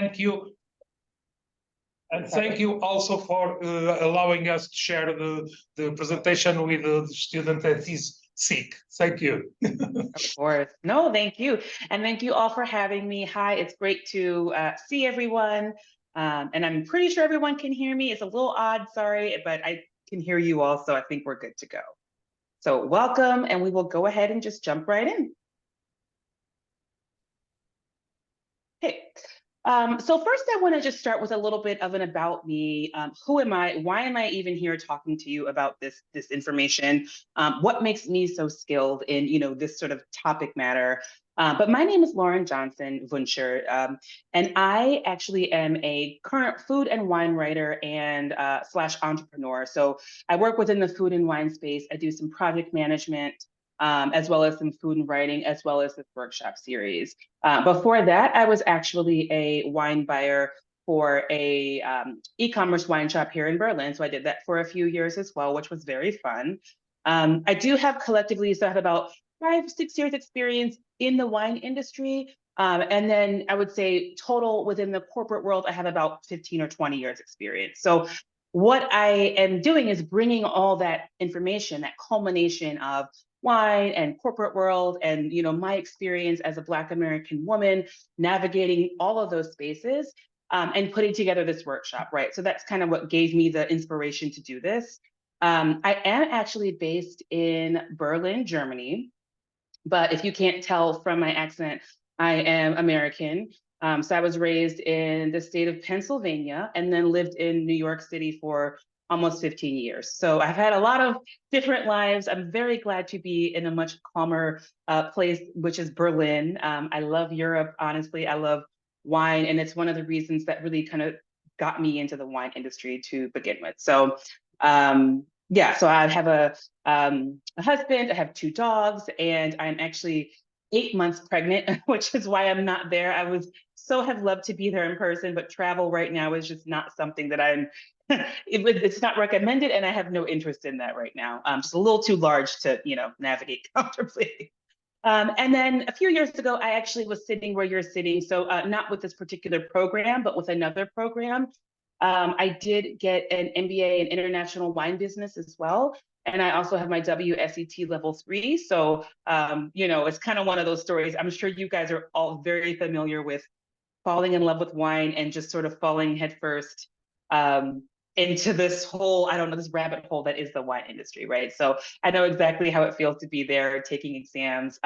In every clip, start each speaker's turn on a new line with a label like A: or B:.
A: thank you. And thank you also for allowing us to share the presentation with the student that is sick. Thank you.
B: Of course. No, thank you. And thank you all for having me. Hi, it's great to see everyone. And I'm pretty sure everyone can hear me. It's a little odd, sorry, but I can hear you all, so I think we're good to go. So welcome, and we will go ahead and just jump right in. Okay. So first I want to just start with a little bit of an about me. Who am I? Why am I even here talking to you about this information? What makes me so skilled in this sort of topic matter? But my name is Lauren Johnson Wintour, and I actually am a current food and wine writer and slash entrepreneur. So I work within the food and wine space. I do some project management, as well as some food and writing, as well as this workshop series. Before that, I was actually a wine buyer for a e-commerce wine shop here in Berlin. So I did that for a few years as well, which was very fun. I do have collectively, so I have about 5-6 years experience in the wine industry. And then I would say total within the corporate world, I have about 15 or 20 years experience. So what I am doing is bringing all that information, that culmination of wine and corporate world and my experience as a Black American woman navigating all of those spaces and putting together this workshop, right? So that's kind of what gave me the inspiration to do this. I am actually based in Berlin, Germany, but if you can't tell from my accent, I am American. So I was raised in the state of Pennsylvania and then lived in New York City for almost 15 years. So I've had a lot of different lives. I'm very glad to be in a much calmer place, which is Berlin. I love Europe, honestly. I love wine, and it's one of the reasons that really kind of got me into the wine industry to begin with. So yeah, so I have a husband, I have 2 dogs, and I'm actually 8 months pregnant, which is why I'm not there. I would so have loved to be there in person, but travel right now is just not something that I'm, it's not recommended, and I have no interest in that right now. Just a little too large to, navigate comfortably. And then a few years ago, I actually was sitting where you're sitting. So not with this particular program, but with another program. I did get an MBA in international wine business as well. And I also have my WSET level 3. So, it's kind of one of those stories. I'm sure you guys are all very familiar with falling in love with wine and just sort of falling headfirst into this whole, I don't know, this rabbit hole that is the wine industry, right? So I know exactly how it feels to be there taking exams.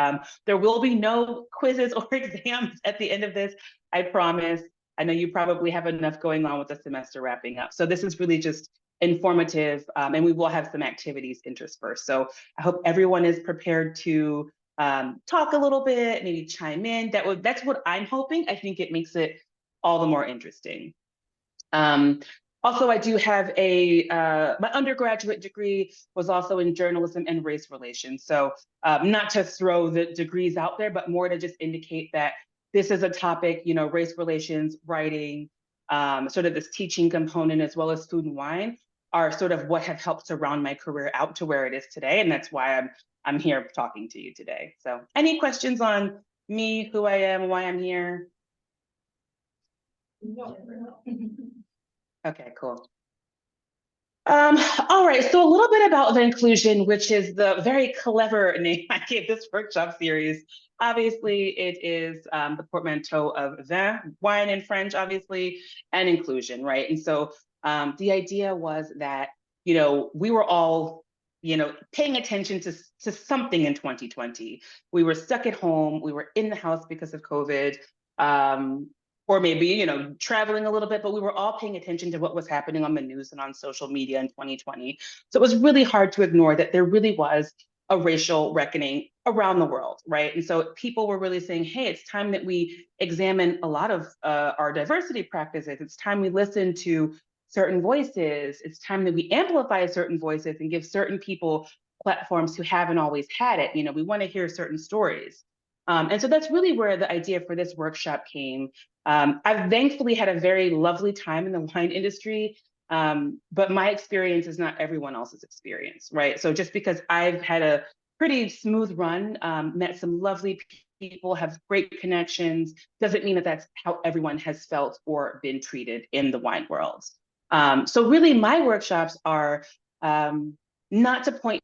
B: There will be no quizzes or exams at the end of this, I promise. I know you probably have enough going on with the semester wrapping up. So this is really just informative, and we will have some activities interspersed. So I hope everyone is prepared to talk a little bit, maybe chime in. That's what I'm hoping. I think it makes it all the more interesting. Also, I do have my undergraduate degree was also in journalism and race relations. So not to throw the degrees out there, but more to just indicate that this is a topic, race relations, writing, sort of this teaching component, as well as food and wine, are sort of what have helped to round my career out to where it is today. And that's why I'm here talking to you today. So any questions on me, who I am, why I'm here? No. Okay, cool. All right, so a little bit about Vinclusion, which is the very clever name I gave this workshop series. Obviously, it is the portmanteau of vin, wine in French, obviously, and inclusion, right? And so the idea was that, we were all, paying attention to something in 2020. We were stuck at home, we were in the house because of COVID. Or maybe, traveling a little bit, but we were all paying attention to what was happening on the news and on social media in 2020. So it was really hard to ignore that there really was a racial reckoning around the world, right? And so people were really saying, hey, it's time that we examine a lot of our diversity practices. It's time we listen to certain voices. It's time that we amplify certain voices and give certain people platforms who haven't always had it. We want to hear certain stories. And so that's really where the idea for this workshop came. I've thankfully had a very lovely time in the wine industry, but my experience is not everyone else's experience, right? So just because I've had a pretty smooth run, met some lovely people, have great connections, doesn't mean that that's how everyone has felt or been treated in the wine world. So really my workshops are not to point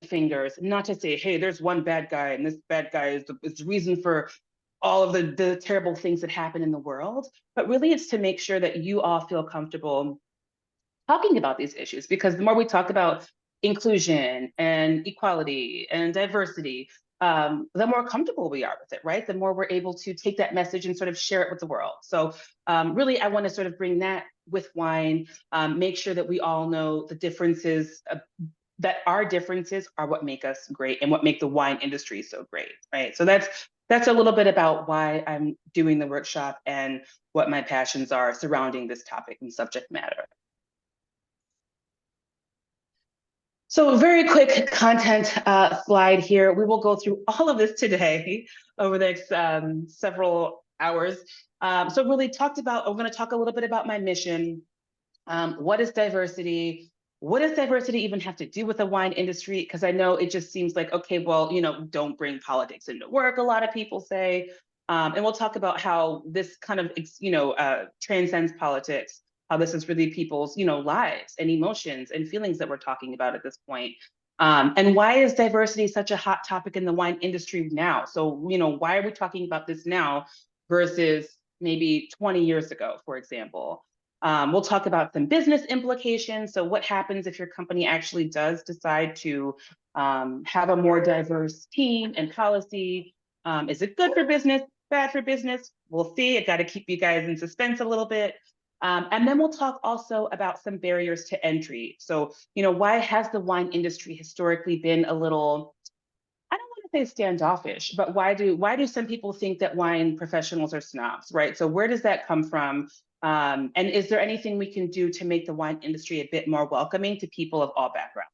B: fingers, not to say, hey, there's one bad guy and this bad guy is the reason for all of the terrible things that happen in the world, but really it's to make sure that you all feel comfortable talking about these issues, because the more we talk about inclusion and equality and diversity, the more comfortable we are with it, right? The more we're able to take that message and sort of share it with the world. So really, I want to sort of bring that with wine, make sure that we all know the differences, that our differences are what make us great and what make the wine industry so great, right? So that's a little bit about why I'm doing the workshop and what my passions are surrounding this topic and subject matter. So a very quick content slide here. We will go through all of this today over the next several hours. So really we're going to talk a little bit about my mission. What is diversity? What does diversity even have to do with the wine industry? Because I know it just seems like, okay, well, don't bring politics into work, a lot of people say. And we'll talk about how this kind of, transcends politics, how this is really people's, lives and emotions and feelings that we're talking about at this point. And why is diversity such a hot topic in the wine industry now? So, why are we talking about this now versus maybe 20 years ago, for example? We'll talk about some business implications. So what happens if your company actually does decide to have a more diverse team and policy? Is it good for business, bad for business? We'll see. I got to keep you guys in suspense a little bit. And then we'll talk also about some barriers to entry. So, why has the wine industry historically been a little, I don't want to say standoffish, but why do some people think that wine professionals are snobs, right? So where does that come from? And is there anything we can do to make the wine industry a bit more welcoming to people of all backgrounds?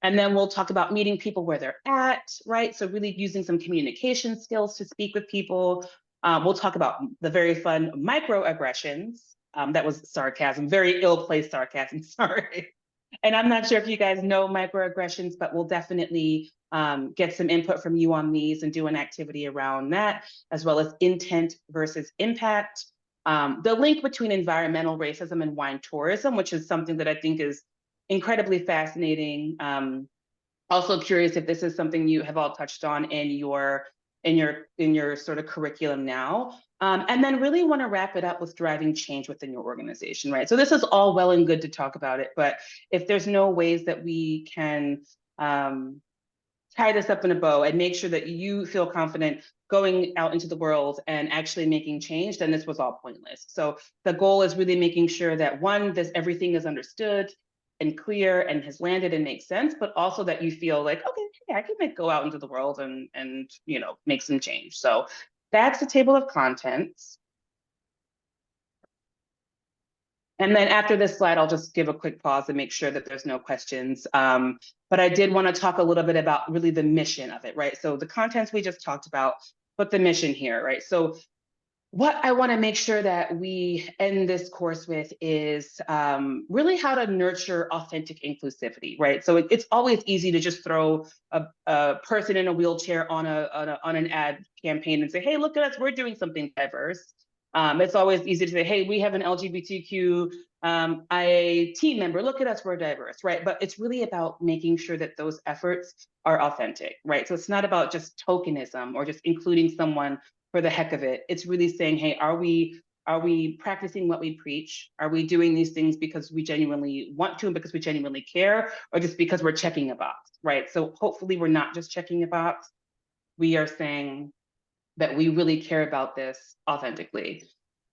B: And then we'll talk about meeting people where they're at, right? So really using some communication skills to speak with people. We'll talk about the very fun microaggressions. That was sarcasm, very ill-placed sarcasm, sorry. And I'm not sure if you guys know microaggressions, but we'll definitely get some input from you on these and do an activity around that, as well as intent versus impact. The link between environmental racism and wine tourism, which is something that I think is incredibly fascinating. Also curious if this is something you have all touched on in your sort of curriculum now. And then really want to wrap it up with driving change within your organization, right? So this is all well and good to talk about it, but if there's no ways that we can tie this up in a bow and make sure that you feel confident going out into the world and actually making change, then this was all pointless. So the goal is really making sure that everything is understood and clear and has landed and makes sense, but also that you feel like, okay, I can go out into the world and make some change. So that's the table of contents. And then after this slide, I'll just give a quick pause and make sure that there's no questions. But I did want to talk a little bit about really the mission of it, right? So the contents we just talked about, but the mission here, right? So what I want to make sure that we end this course with is really how to nurture authentic inclusivity, right? So it's always easy to just throw a person in a wheelchair on an ad campaign and say, hey, look at us, we're doing something diverse. It's always easy to say, hey, we have an LGBTQ IA team member, look at us, we're diverse, right? But it's really about making sure that those efforts are authentic, right? So it's not about just tokenism or just including someone for the heck of it. It's really saying, hey, are we practicing what we preach? Are we doing these things because we genuinely want to and because we genuinely care, or just because we're checking a box, right? So hopefully we're not just checking a box. We are saying that we really care about this authentically.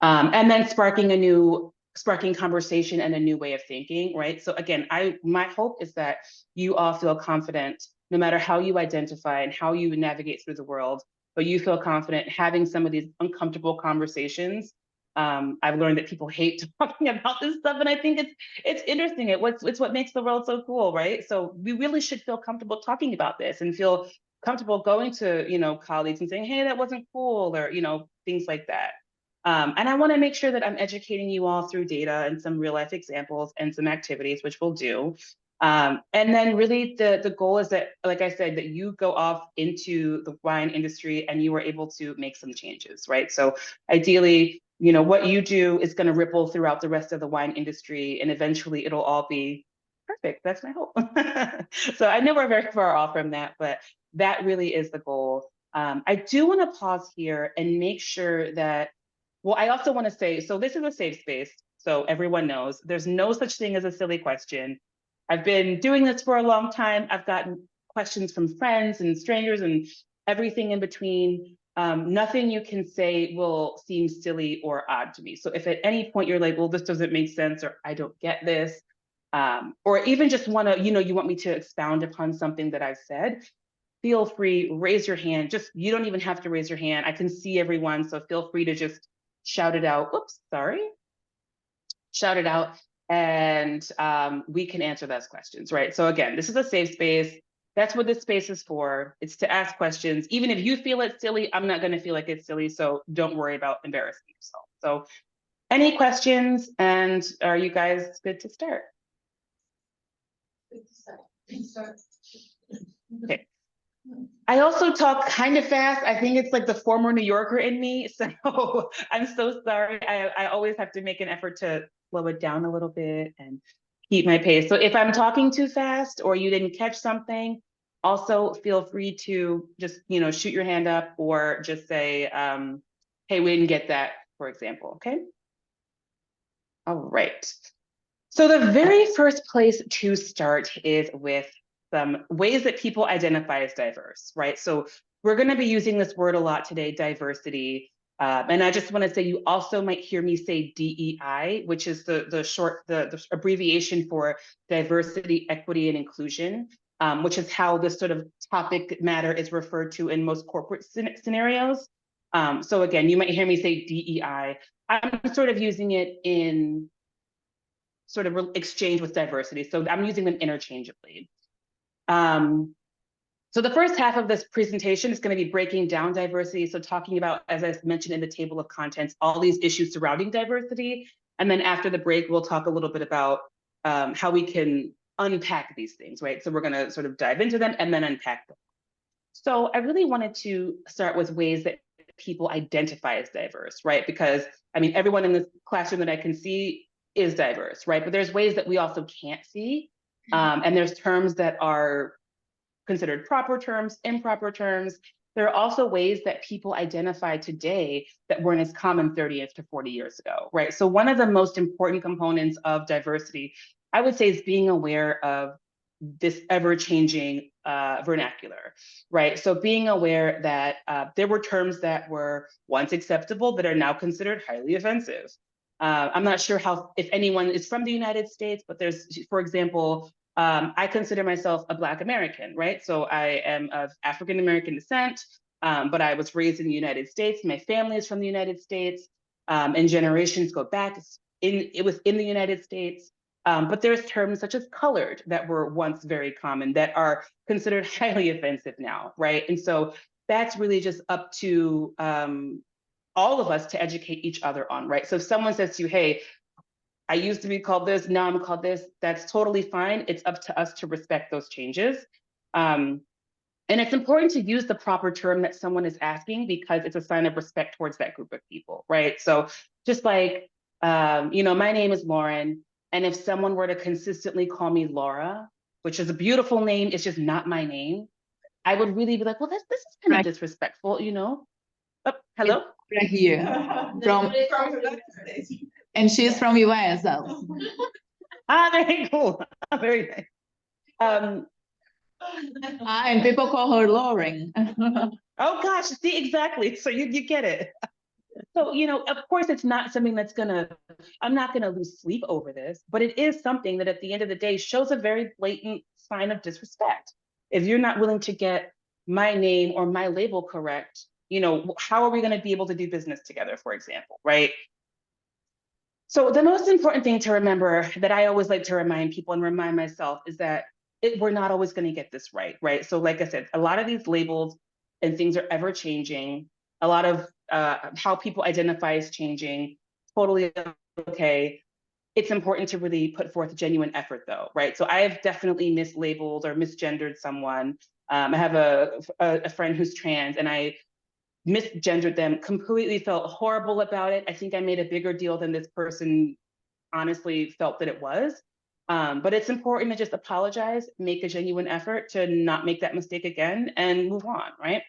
B: And then sparking conversation and a new way of thinking, right? So again, my hope is that you all feel confident, no matter how you identify and how you navigate through the world, but you feel confident having some of these uncomfortable conversations. I've learned that people hate talking about this stuff, and I think it's interesting. It's what makes the world so cool, right? So we really should feel comfortable talking about this and feel comfortable going to colleagues and saying, hey, that wasn't cool, or things like that. And I want to make sure that I'm educating you all through data and some real life examples and some activities, which we'll do. And then really the goal is that, like I said, that you go off into the wine industry and you are able to make some changes, right? So ideally, you know, what you do is going to ripple throughout the rest of the wine industry, and eventually it'll all be perfect. That's my hope. So I know we're very far off from that, but that really is the goal. I do want to pause here and make sure that, well, I also want to say, so this is a safe space, so everyone knows there's no such thing as a silly question. I've been doing this for a long time. I've gotten questions from friends and strangers and everything in between. Nothing you can say will seem silly or odd to me. So if at any point you're like, well, this doesn't make sense, or I don't get this, or even just want to, you know, you want me to expound upon something that I've said, feel free, raise your hand. Just, you don't even have to raise your hand. I can see everyone, so feel free to just shout it out. Oops, sorry. Shout it out, and we can answer those questions, right? So again, this is a safe space. That's what this space is for. It's to ask questions. Even if you feel it's silly, I'm not going to feel like it's silly, so don't worry about embarrassing yourself. So any questions, and are you guys good to start? Okay. I also talk kind of fast. I think it's like the former New Yorker in me. So I'm so sorry. I always have to make an effort to slow it down a little bit and keep my pace. So if I'm talking too fast or you didn't catch something, also feel free to just, you know, shoot your hand up or just say, hey, we didn't get that, for example, okay? All right. So the very first place to start is with some ways that people identify as diverse, right? So we're going to be using this word a lot today, diversity. And I just want to say you also might hear me say DEI, which is the abbreviation for diversity, equity, and inclusion, which is how this sort of topic matter is referred to in most corporate scenarios. So again, you might hear me say DEI. I'm sort of using it in sort of exchange with diversity. So I'm using them interchangeably. So the first half of this presentation is going to be breaking down diversity. So talking about, as I mentioned in the table of contents, all these issues surrounding diversity. And then after the break, we'll talk a little bit about how we can unpack these things, right? So we're going to sort of dive into them and then unpack them. So I really wanted to start with ways that people identify as diverse, right? Because I mean, everyone in this classroom that I can see is diverse, right? But there's ways that we also can't see. And there's terms that are considered proper terms, improper terms. There are also ways that people identify today that weren't as common 30 to 40 years ago, right? So one of the most important components of diversity, I would say, is being aware of this ever-changing vernacular, right? So being aware that there were terms that were once acceptable that are now considered highly offensive. I'm not sure if anyone is from the United States, but there's, for example, I consider myself a Black American, right? So I am of African American descent, but I was raised in the United States. My family is from the United States, and generations go back. It was in the United States. But there's terms such as colored that were once very common that are considered highly offensive now, right? And so that's really just up to all of us to educate each other on, right? So if someone says to you, hey, I used to be called this, now I'm called this, that's totally fine. It's up to us to respect those changes. And it's important to use the proper term that someone is asking because it's a sign of respect towards that group of people, right? So just like, you know, my name is Lauren, and if someone were to consistently call me Laura, which is a beautiful name, it's just not my name, I would really be like, well, this is kind of disrespectful, you know? Oh, hello?
C: Right here, and she's from US also.
B: Very cool. Very nice.
C: And people call her Lauren.
B: Oh gosh, see, exactly. So you get it. So, you know, of course, it's not something I'm not gonna lose sleep over this, but it is something that at the end of the day shows a very blatant sign of disrespect. If you're not willing to get my name or my label correct, you know, how are we gonna be able to do business together, for example, right? So the most important thing to remember that I always like to remind people and remind myself is that we're not always going to get this right, right? So like I said, a lot of these labels and things are ever changing. A lot of how people identify is changing, totally okay. it's important to really put forth genuine effort though, right? So I have definitely mislabeled or misgendered someone. I have a friend who's trans, and I misgendered them, completely felt horrible about it. I think I made a bigger deal than this person honestly felt that it was. But it's important to just apologize, make a genuine effort to not make that mistake again and move on, right?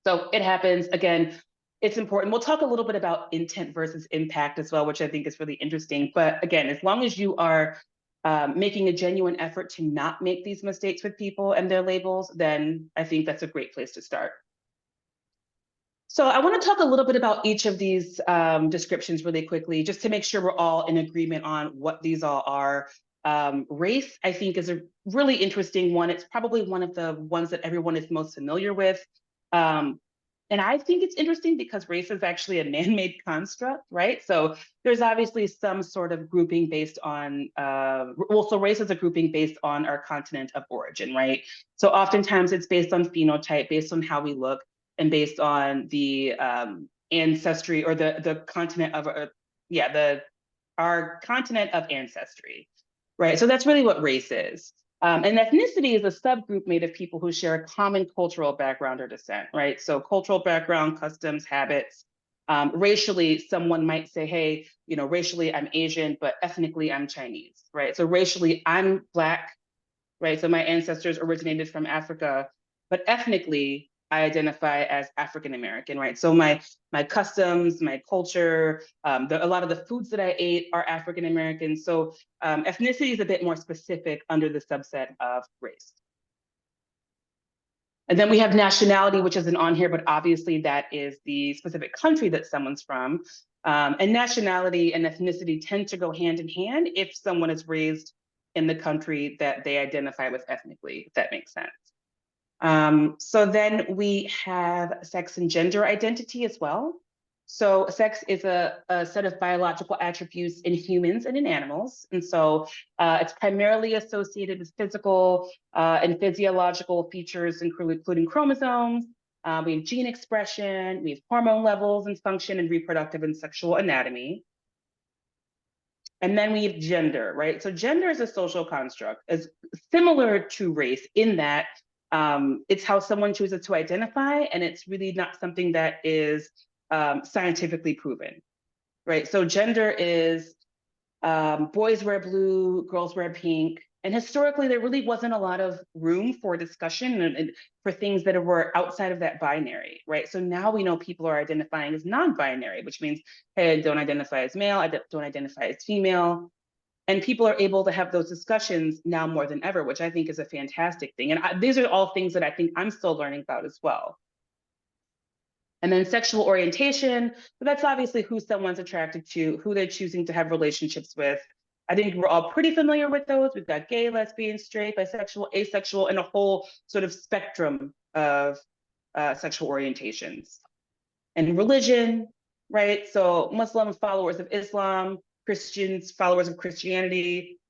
B: So it happens. Again, it's important. We'll talk a little bit about intent versus impact as well, which I think is really interesting. But again, as long as you are making a genuine effort to not make these mistakes with people and their labels, then I think that's a great place to start. So I want to talk a little bit about each of these descriptions really quickly, just to make sure we're all in agreement on what these all are. Race, I think, is a really interesting one. It's probably one of the ones that everyone is most familiar with. And I think it's interesting because race is actually a man-made construct, right? So there's obviously some sort of grouping based on, so race is a grouping based on our continent of origin, right? So oftentimes it's based on phenotype, based on how we look, and based on the ancestry or the continent of, our continent of ancestry, right? So that's really what race is. And ethnicity is a subgroup made of people who share a common cultural background or descent, right? So cultural background, customs, habits. Racially, someone might say, hey, racially I'm Asian, but ethnically I'm Chinese, right? So racially I'm Black, right? So my ancestors originated from Africa, but ethnically I identify as African American, right? So my customs, my culture, a lot of the foods that I ate are African American. So ethnicity is a bit more specific under the subset of race. And then we have nationality, which isn't on here, but obviously that is the specific country that someone's from. And nationality and ethnicity tend to go hand in hand if someone is raised in the country that they identify with ethnically, if that makes sense. So then we have sex and gender identity as well. So sex is a set of biological attributes in humans and in animals. And so it's primarily associated with physical and physiological features, including chromosomes. We have gene expression, we have hormone levels and function and reproductive and sexual anatomy. And then we have gender, right? So gender is a social construct, is similar to race in that it's how someone chooses to identify, and it's really not something that is scientifically proven, right? So gender is boys wear blue, girls wear pink, and historically there really wasn't a lot of room for discussion and for things that were outside of that binary, right? So now we know people are identifying as non-binary, which means, hey, I don't identify as male, I don't identify as female. And people are able to have those discussions now more than ever, which I think is a fantastic thing. And these are all things that I think I'm still learning about as well. And then sexual orientation, but that's obviously who someone's attracted to, who they're choosing to have relationships with. I think we're all pretty familiar with those. We've got gay, lesbian, straight, bisexual, asexual, and a whole sort of spectrum of sexual orientations. And religion, right? So Muslim followers of Islam, Christians, followers of Christianity,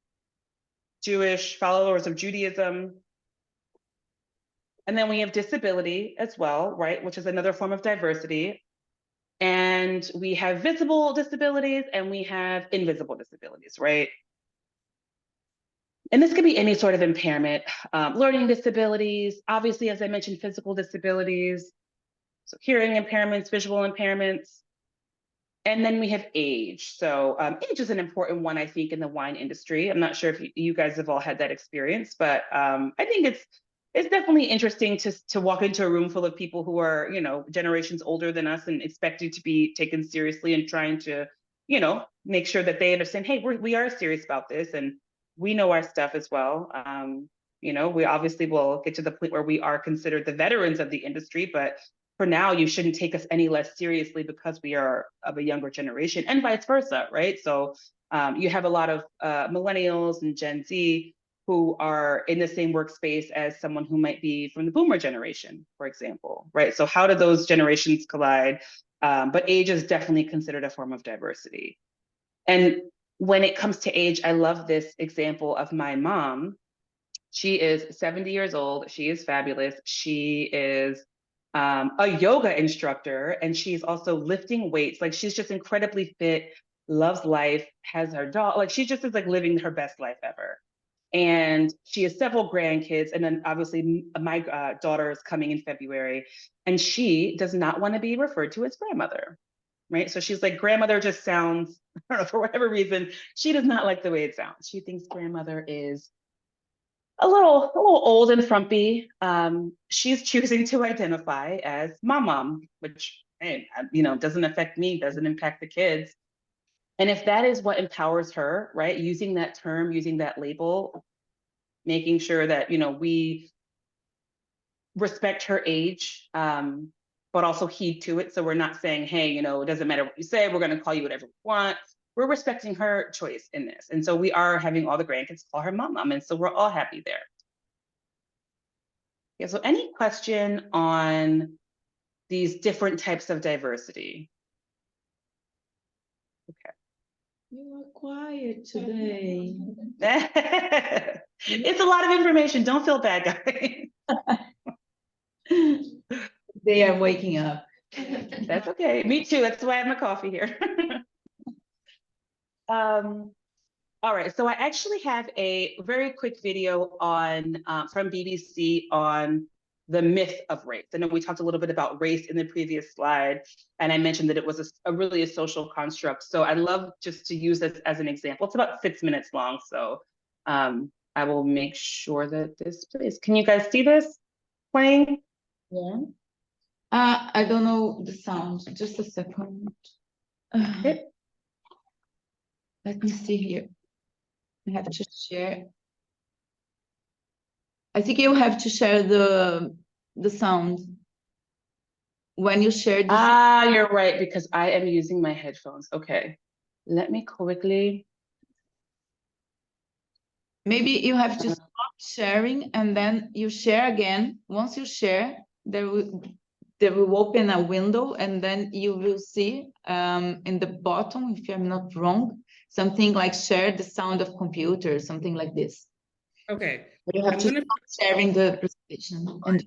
B: Jewish, followers of Judaism. And then we have disability as well, right? Which is another form of diversity. And we have visible disabilities and we have invisible disabilities, right? And this could be any sort of impairment, learning disabilities, obviously, as I mentioned, physical disabilities, so hearing impairments, visual impairments. And then we have age. So age is an important one, I think, in the wine industry. I'm not sure if you guys have all had that experience, but I think it's definitely interesting to walk into a room full of people who are, generations older than us and expected to be taken seriously and trying to, make sure that they understand, hey, we are serious about this and we know our stuff as well. We obviously will get to the point where we are considered the veterans of the industry, but for now, you shouldn't take us any less seriously because we are of a younger generation and vice versa, right? So you have a lot of millennials and Gen Z who are in the same workspace as someone who might be from the boomer generation, for example, right? So how do those generations collide? But age is definitely considered a form of diversity. And when it comes to age, I love this example of my mom. She is 70 years old. She is fabulous. She is a yoga instructor, and she's also lifting weights. Like, she's just incredibly fit. loves life, has her dog, like she just is like living her best life ever. And she has several grandkids, and then obviously my daughter is coming in February, and she does not want to be referred to as grandmother, right? So she's like, grandmother just sounds, I don't know, for whatever reason, she does not like the way it sounds. She thinks grandmother is a little old and frumpy. She's choosing to identify as mom, which, hey, doesn't affect me, doesn't impact the kids. And if that is what empowers her, right, using that term, using that label, making sure that, we respect her age, but also heed to it. So we're not saying, hey, it doesn't matter what you say, we're going to call you whatever we want. We're respecting her choice in this. And so we are having all the grandkids call her mom. And so we're all happy there. Yeah, so any question on these different types of diversity? Okay.
C: You are quiet today.
B: It's a lot of information. Don't feel bad, guys.
C: They are waking up.
B: That's okay. Me too. That's why I have my coffee here. All right. So I actually have a very quick video on from BBC on the myth of race. I know we talked a little bit about race in the previous slide, and I mentioned that it was really a social construct. So I love just to use this as an example. It's about 6 minutes long. So I will make sure that this plays. Can you guys see this playing?
C: Yeah. I don't know the sound. Just a second.
B: Okay.
C: Let me see here. I have to share. I think you have to share the sound. When you share the
B: you're right, because I am using my headphones. Okay. Let me quickly.
C: Maybe you have to stop sharing and then you share again. Once you share, there will open a window, and then you will see in the bottom, if I'm not wrong, something like share the sound of computer, something like this.
D: Okay.
C: But you have to stop sharing the presentation. And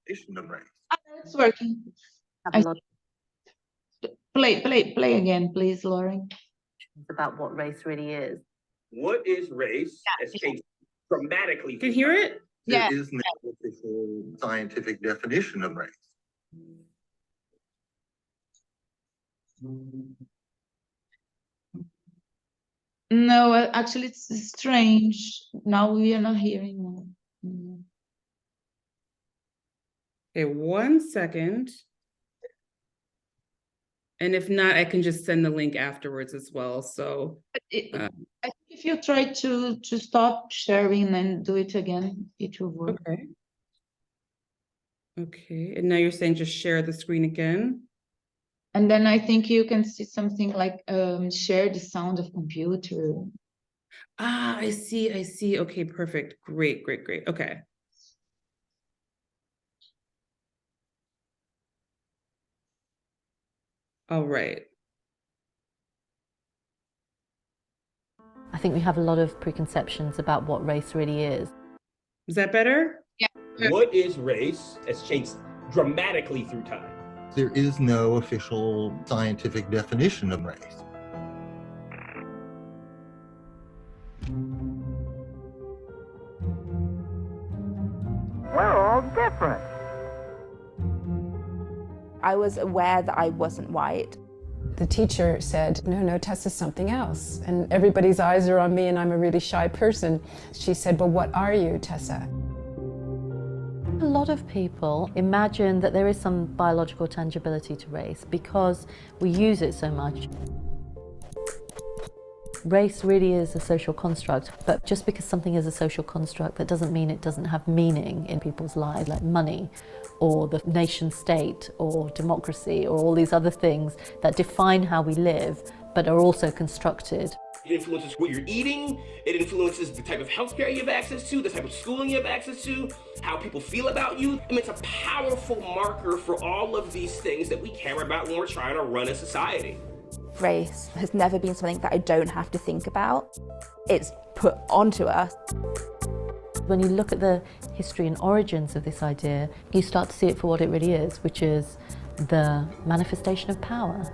C: it's working. Play again, please, Lauren.
E: About what race really is.
F: What is race has changed dramatically.
D: Can you hear it?
C: Yeah.
G: There is no official scientific definition of race.
C: No, actually, it's strange. Now we are not hearing more.
D: Okay, 1 second. And if not, I can just send the link afterwards as well. So
C: I think if you try to stop sharing and do it again, it will work.
D: okay. Okay, and now you're saying just share the screen again.
C: And then I think you can see something like share the sound of computer.
D: Ah, I see. Okay, perfect. Great. Okay. All right.
E: I think we have a lot of preconceptions about what race really is.
D: Is that better?
C: Yeah.
F: What is race has changed dramatically through time.
G: There is no official scientific definition of race.
H: We're all different.
I: I was aware that I wasn't white.
J: The teacher said, no, Tessa's something else. And everybody's eyes are on me and I'm a really shy person. She said, well, what are you, Tessa?
E: A lot of people imagine that there is some biological tangibility to race because we use it so much. Race really is a social construct, but just because something is a social construct, that doesn't mean it doesn't have meaning in people's lives, like money, or the nation state, or democracy, or all these other things that define how we live, but are also constructed.
F: It influences what you're eating, it influences the type of healthcare you have access to, the type of schooling you have access to, how people feel about you. I mean, it's a powerful marker for all of these things that we care about when we're trying to run a society.
I: Race has never been something that I don't have to think about. It's put onto us.
E: When you look at the history and origins of this idea, you start to see it for what it really is, which is the manifestation of power.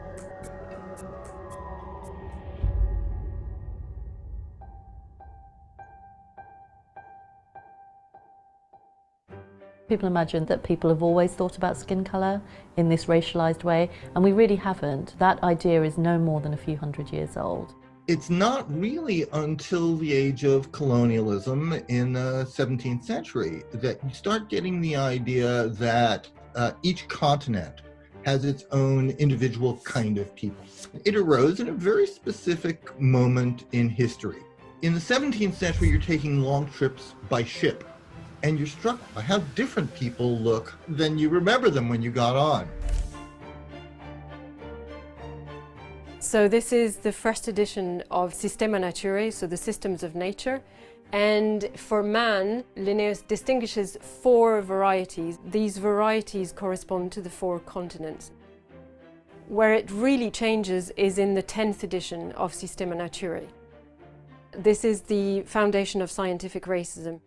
E: People imagine that people have always thought about skin colour in this racialised way, and we really haven't. That idea is no more than a few hundred years old.
G: It's not really until the age of colonialism in the 17th century that you start getting the idea that each continent has its own individual kind of people. It arose in a very specific moment in history. In the 17th century, you're taking long trips by ship, and you're struck by how different people look than you remember them when you got on.
K: So this is the first edition of Systema Naturae, so the systems of nature. And for man, Linnaeus distinguishes 4 varieties. These varieties correspond to the 4 continents. Where it really changes is in the 10th edition of Systema Naturae. This is the foundation of scientific racism.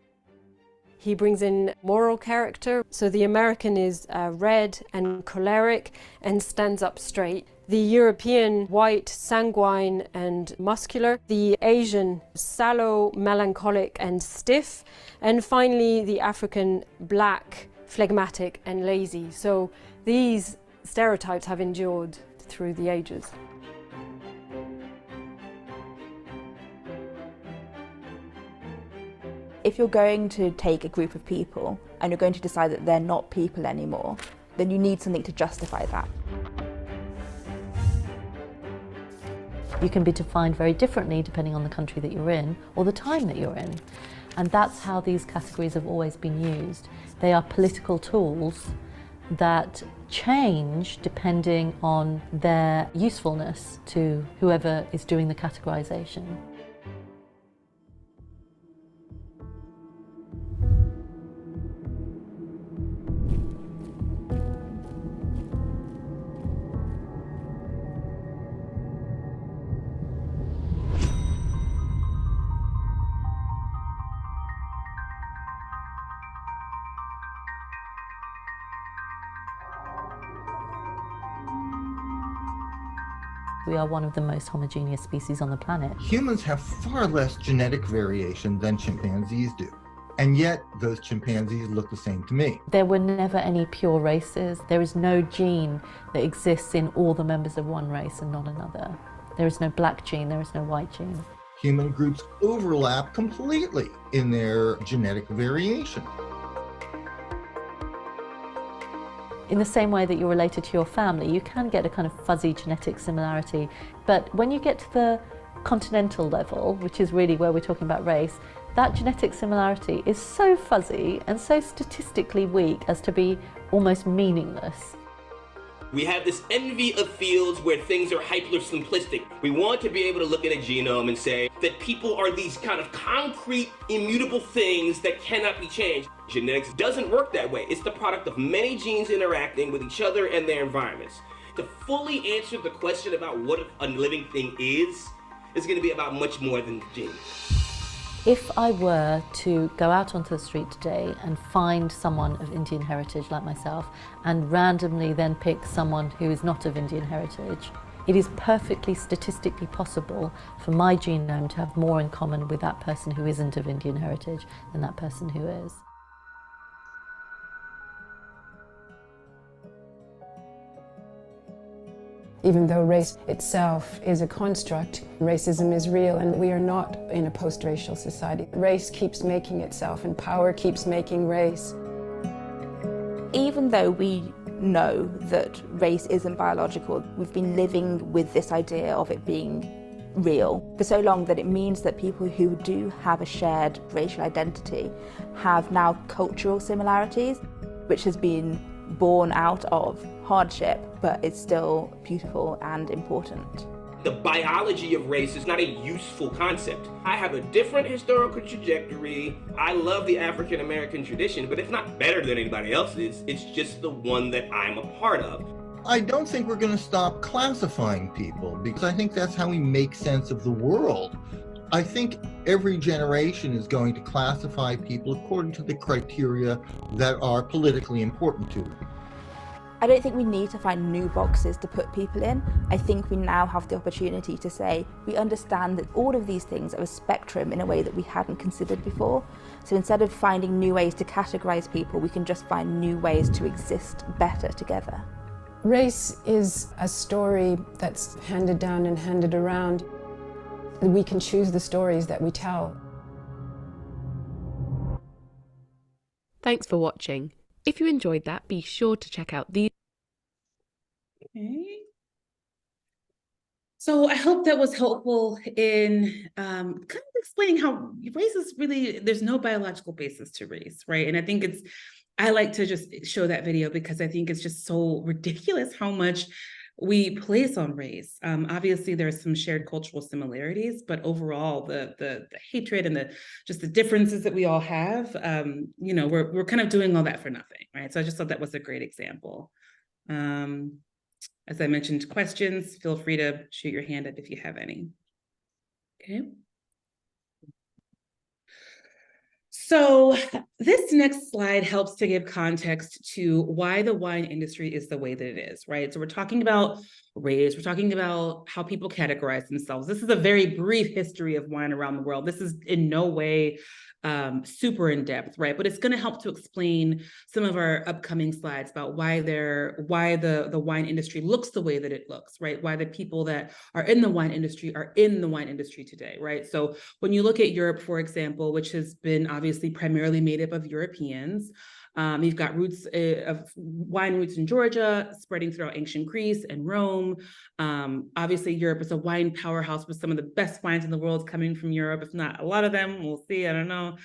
K: He brings in moral character. So the American is red and choleric and stands up straight. The European, white, sanguine and muscular. The Asian, sallow, melancholic and stiff. And finally, the African, black, phlegmatic and lazy. So these stereotypes have endured through the ages.
I: If you're going to take a group of people and you're going to decide that they're not people anymore, then you need something to justify that.
E: You can be defined very differently depending on the country that you're in or the time that you're in. And that's how these categories have always been used. They are political tools that change depending on their usefulness to whoever is doing the categorization. We are one of the most homogeneous species on the planet.
G: Humans have far less genetic variation than chimpanzees do. And yet, those chimpanzees look the same to me.
E: There were never any pure races. There is no gene that exists in all the members of one race and not another. There is no black gene, there is no white gene.
G: Human groups overlap completely in their genetic variation.
E: In the same way that you're related to your family, you can get a kind of fuzzy genetic similarity. But when you get to the continental level, which is really where we're talking about race, that genetic similarity is so fuzzy and so statistically weak as to be almost meaningless.
F: We have this envy of fields where things are hyper simplistic. We want to be able to look at a genome and say that people are these kind of concrete, immutable things that cannot be changed. Genetics doesn't work that way. It's the product of many genes interacting with each other and their environments. To fully answer the question about what a living thing is going to be about much more than genes.
E: If I were to go out onto the street today and find someone of Indian heritage like myself and randomly then pick someone who is not of Indian heritage, it is perfectly statistically possible for my genome to have more in common with that person who isn't of Indian heritage than that person who is.
J: Even though race itself is a construct, racism is real, and we are not in a post-racial society. Race keeps making itself, and power keeps making race.
I: Even though we know that race isn't biological, we've been living with this idea of it being real for so long that it means that people who do have a shared racial identity have now cultural similarities, which has been born out of hardship, but it's still beautiful and important.
F: The biology of race is not a useful concept. I have a different historical trajectory. I love the African American tradition, but it's not better than anybody else's. It's just the one that I'm a part of.
G: I don't think we're going to stop classifying people, because I think that's how we make sense of the world. I think every generation is going to classify people according to the criteria that are politically important to them.
I: I don't think we need to find new boxes to put people in. I think we now have the opportunity to say, we understand that all of these things are a spectrum in a way that we hadn't considered before. So instead of finding new ways to categorize people, we can just find new ways to exist better together.
J: Race is a story that's handed down and handed around. We can choose the stories that we tell.
L: Thanks for watching. If you enjoyed that, be sure to check out these.
D: Okay. So I hope that was helpful in kind of explaining how race is really, there's no biological basis to race, right? And I think I like to just show that video because I think it's just so ridiculous how much we place on race. Obviously, there's some shared cultural similarities, but overall, the hatred and just the differences that we all have, you know, we're kind of doing all that for nothing, right? So I just thought that was a great example. As I mentioned, questions, feel free to shoot your hand up if you have any. Okay. So this next slide helps to give context to why the wine industry is the way that it is, right? So we're talking about race, we're talking about how people categorize themselves. This is a very brief history of wine around the world. This is in no way super in depth, right? But it's going to help to explain some of our upcoming slides about why the wine industry looks the way that it looks, right? Why the people that are in the wine industry are in the wine industry today, right? So when you look at Europe, for example, which has been obviously primarily made up of Europeans, you've got roots of wine roots in Georgia, spreading throughout ancient Greece and Rome. Obviously, Europe is a wine powerhouse with some of the best wines in the world coming from Europe, if not a lot of them. We'll see, I don't know.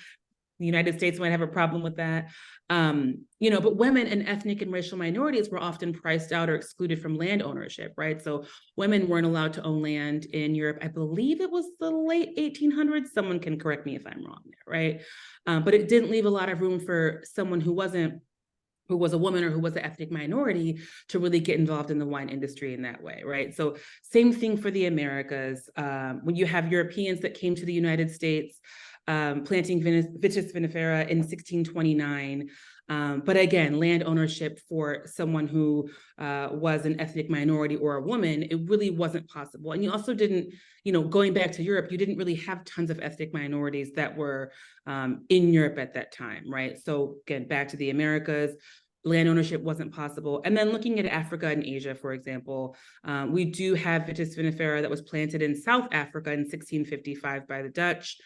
D: The United States might have a problem with that. You know, but women and ethnic and racial minorities were often priced out or excluded from land ownership, right? So women weren't allowed to own land in Europe. I believe it was the late 1800s. Someone can correct me if I'm wrong there, right? But it didn't leave a lot of room for someone who was a woman or who was an ethnic minority to really get involved in the wine industry in that way, right? So same thing for the Americas. When you have Europeans that came to the United States, planting Vitis vinifera in 1629. But again, land ownership for someone who was an ethnic minority or a woman, it really wasn't possible. And you also didn't, you know, going back to Europe, you didn't really have tons of ethnic minorities that were in Europe at that time, right? So again, back to the Americas, land ownership wasn't possible. And then looking at Africa and Asia, for example, we do have Vitis vinifera that was planted in South Africa in 1655 by the Dutch.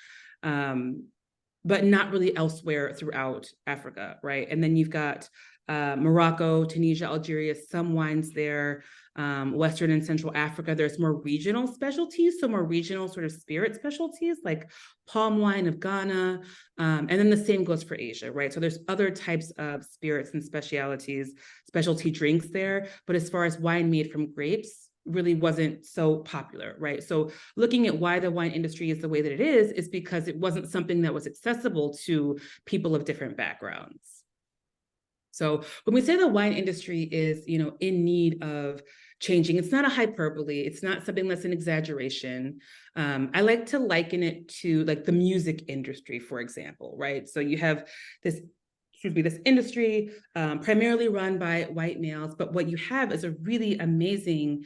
D: But not really elsewhere throughout Africa, right? And then you've got Morocco, Tunisia, Algeria, some wines there, Western and Central Africa, there's more regional specialties, so more regional sort of spirit specialties like palm wine of Ghana, and then the same goes for Asia, right? So there's other types of spirits and specialty drinks there, but as far as wine made from grapes, really wasn't so popular, right? So looking at why the wine industry is the way that it is because it wasn't something that was accessible to people of different backgrounds. So when we say the wine industry is, you know, in need of changing, it's not a hyperbole. It's not something that's an exaggeration. I like to liken it to like the music industry, for example, right? So you have this industry primarily run by white males, but what you have is a really amazing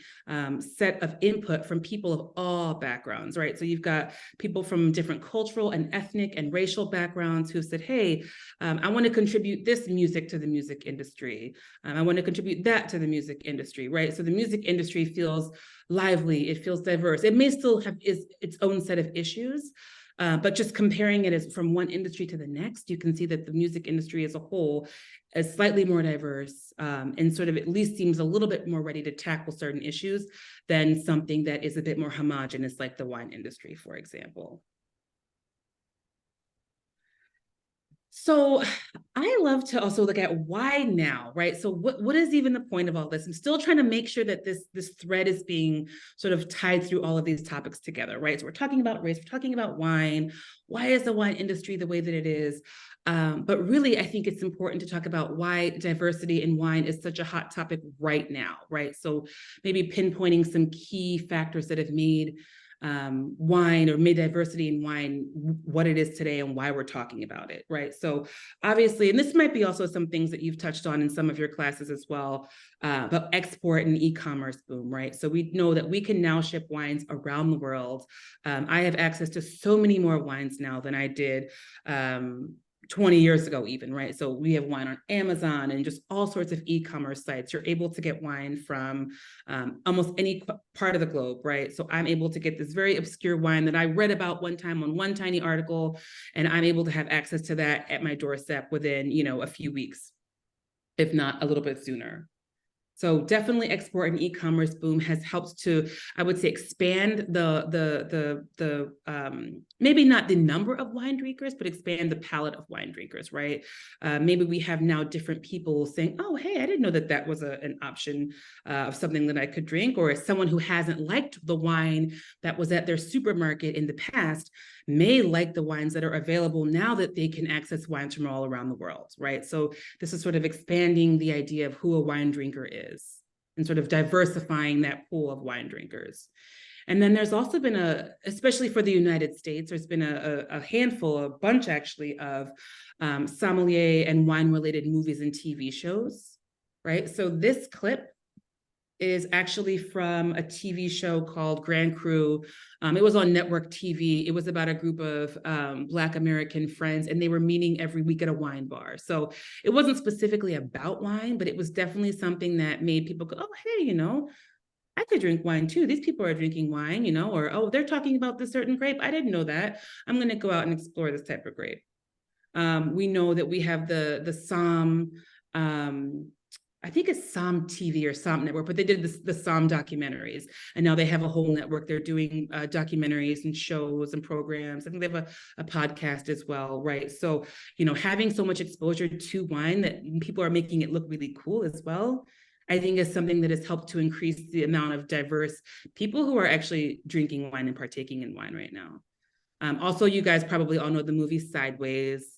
D: set of input from people of all backgrounds, right? So you've got people from different cultural and ethnic and racial backgrounds who said, hey, I want to contribute this music to the music industry. I want to contribute that to the music industry, right? So the music industry feels lively, it feels diverse. It may still have its own set of issues, but just comparing it as from one industry to the next, you can see that the music industry as a whole is slightly more diverse and sort of at least seems a little bit more ready to tackle certain issues than something that is a bit more homogenous like the wine industry, for example. So I love to also look at why now, right? So what is even the point of all this? I'm still trying to make sure that this thread is being sort of tied through all of these topics together, right? So we're talking about race, we're talking about wine. Why is the wine industry the way that it is? But really, I think it's important to talk about why diversity in wine is such a hot topic right now, right? So maybe pinpointing some key factors that have made wine, or made diversity in wine what it is today and why we're talking about it, right? So obviously, and this might be also some things that you've touched on in some of your classes as well, about export and e-commerce boom, right? So we know that we can now ship wines around the world. I have access to so many more wines now than I did 20 years ago even, right? So we have wine on Amazon and just all sorts of e-commerce sites. You're able to get wine from almost any part of the globe, right? So I'm able to get this very obscure wine that I read about one time on one tiny article, and I'm able to have access to that at my doorstep within, a few weeks, if not a little bit sooner. So definitely export and e-commerce boom has helped to, I would say, expand the maybe not the number of wine drinkers, but expand the palette of wine drinkers, right? Maybe we have now different people saying, oh, hey, I didn't know that that was an option of something that I could drink, or as someone who hasn't liked the wine that was at their supermarket in the past may like the wines that are available now that they can access wines from all around the world, right? So this is sort of expanding the idea of who a wine drinker is and sort of diversifying that pool of wine drinkers. And then there's also been especially for the United States, there's been a handful, a bunch actually, of sommelier and wine-related movies and TV shows, right? So this clip is actually from a TV show called Grand Cru. It was on network TV. It was about a group of Black American friends, and they were meeting every week at a wine bar. So it wasn't specifically about wine, but it was definitely something that made people go, oh, hey, I could drink wine too. These people are drinking wine, or, oh, they're talking about this certain grape. I didn't know that. I'm going to go out and explore this type of grape. We know that we have the Somm, I think it's Somm TV or Somm Network, but they did the Somm documentaries, and now they have a whole network. They're doing documentaries and shows and programs. I think they have a podcast as well, right? So, having so much exposure to wine that people are making it look really cool as well, I think is something that has helped to increase the amount of diverse people who are actually drinking wine and partaking in wine right now. Also, you guys probably all know the movie Sideways.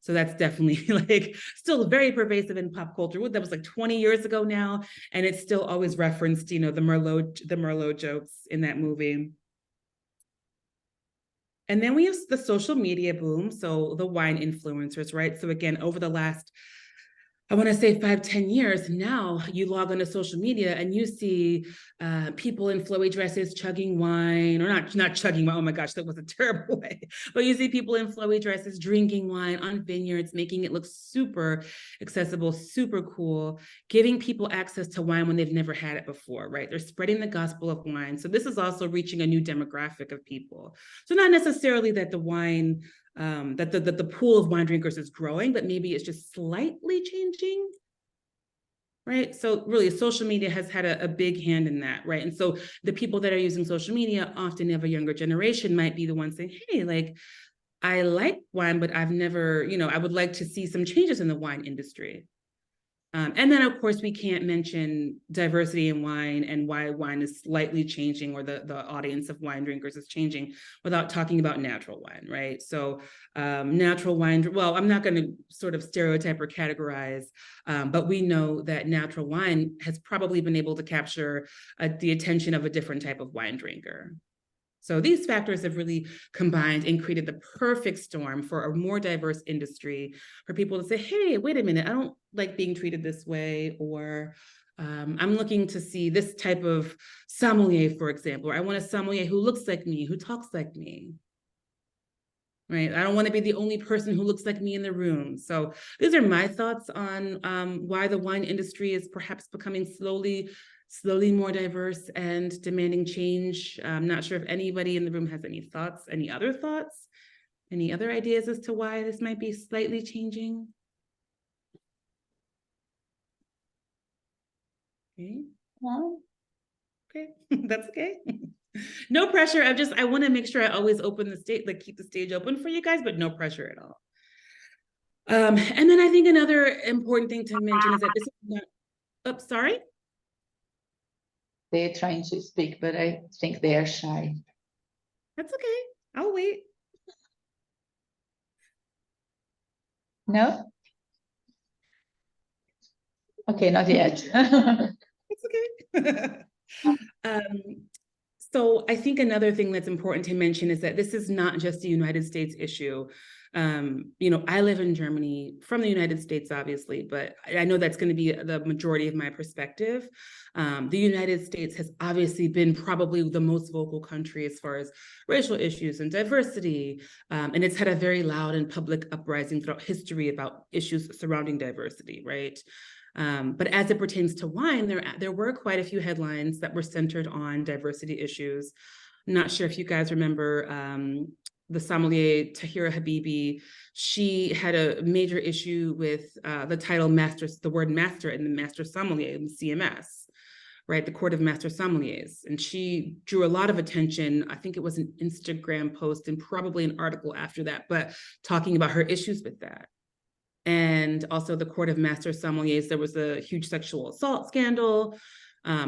D: So that's definitely still very pervasive in pop culture. That was 20 years ago now, and it's still always referenced, the Merlot jokes in that movie. And then we have the social media boom, so the wine influencers, right? So again, over the last, I want to say 5-10 years, now you log onto social media and you see people in flowy dresses chugging wine, or not chugging wine, oh my gosh, that was a terrible way, but you see people in flowy dresses drinking wine on vineyards, making it look super accessible, super cool, giving people access to wine when they've never had it before, right? They're spreading the gospel of wine. So this is also reaching a new demographic of people. So not necessarily that the wine, that the pool of wine drinkers is growing, but maybe it's just slightly changing, right? So really, social media has had a big hand in that, right? And so the people that are using social media often of a younger generation might be the ones saying, hey, I like wine, but I've never, I would like to see some changes in the wine industry. And then, of course, we can't mention diversity in wine and why wine is slightly changing, or the audience of wine drinkers is changing, without talking about natural wine, right? So natural wine, well, I'm not going to sort of stereotype or categorize, but we know that natural wine has probably been able to capture the attention of a different type of wine drinker. So these factors have really combined and created the perfect storm for a more diverse industry, for people to say, hey, wait a minute, I don't like being treated this way, or I'm looking to see this type of sommelier, for example, or I want a sommelier who looks like me, who talks like me, right? I don't want to be the only person who looks like me in the room. So these are my thoughts on why the wine industry is perhaps becoming slowly more diverse and demanding change. I'm not sure if anybody in the room has any thoughts, any other ideas as to why this might be slightly changing. Okay. Well, okay, that's okay. No pressure. I want to make sure I always open the stage, keep the stage open for you guys, but no pressure at all. And then I think another important thing to mention is that this is not, oh, sorry.
M: They're trying to speak, but I think they are shy.
D: That's okay. I'll wait.
M: No? Okay, not yet.
D: It's okay. So I think another thing that's important to mention is that this is not just a United States issue. I live in Germany, from the United States, obviously, but I know that's going to be the majority of my perspective. The United States has obviously been probably the most vocal country as far as racial issues and diversity, and it's had a very loud and public uprising throughout history about issues surrounding diversity, right? But as it pertains to wine, there were quite a few headlines that were centered on diversity issues. I'm not sure if you guys remember the sommelier Tahira Habibi. She had a major issue with the title master, the word master in the master sommelier in the CMS, right? The Court of Master Sommeliers. And she drew a lot of attention. I think it was an Instagram post and probably an article after that, but talking about her issues with that. And also the Court of Master Sommeliers, there was a huge sexual assault scandal,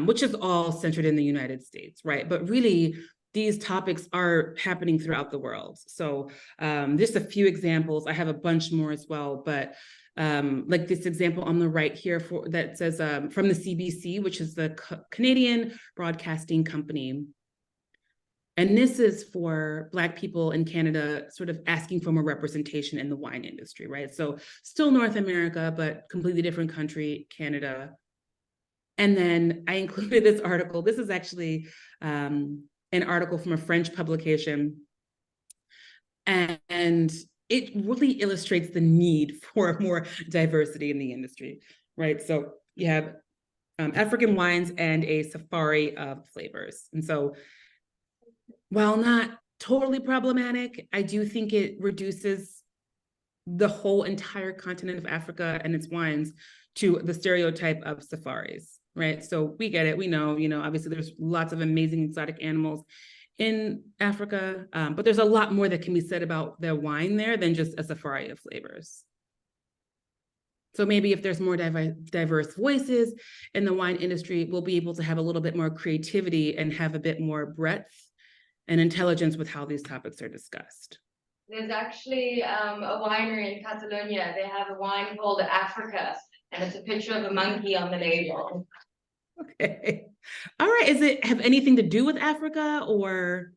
D: which is all centered in the United States, right? But really, these topics are happening throughout the world. So just a few examples. I have a bunch more as well, but like this example on the right here that says from the CBC, which is the Canadian Broadcasting Company. And this is for Black people in Canada sort of asking for more representation in the wine industry, right? So still North America, but completely different country, Canada. And then I included this article. This is actually an article from a French publication. And it really illustrates the need for more diversity in the industry, right? So you have African wines and a safari of flavors. And so while not totally problematic, I do think it reduces the whole entire continent of Africa and its wines to the stereotype of safaris, right? So we get it, we know, obviously there's lots of amazing exotic animals in Africa, but there's a lot more that can be said about their wine there than just a safari of flavors. So maybe if there's more diverse voices in the wine industry, we'll be able to have a little bit more creativity and have a bit more breadth and intelligence with how these topics are discussed.
N: There's actually a winery in Catalonia. They have a wine called Africa, and it's a picture of a monkey on the label.
D: Okay. All right. Is it have anything to do with Africa or?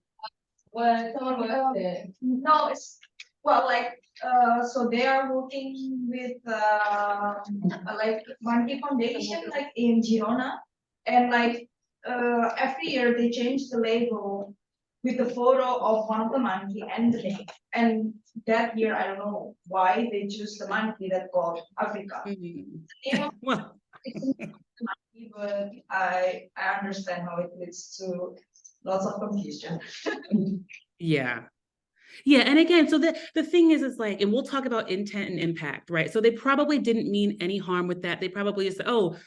N: Well, someone worked there. No, it's so they are working with like Monkey Foundation, like in Girona, and every year they change the label with the photo of one of the monkey and the name. And that year, I don't know why they choose the monkey that called Africa.
D: Well,
N: it's a monkey, but I understand how it leads to lots of confusion.
D: Yeah. Yeah. And again, so the thing is like, and we'll talk about intent and impact, right? So they probably didn't mean any harm with that. They probably just said, oh,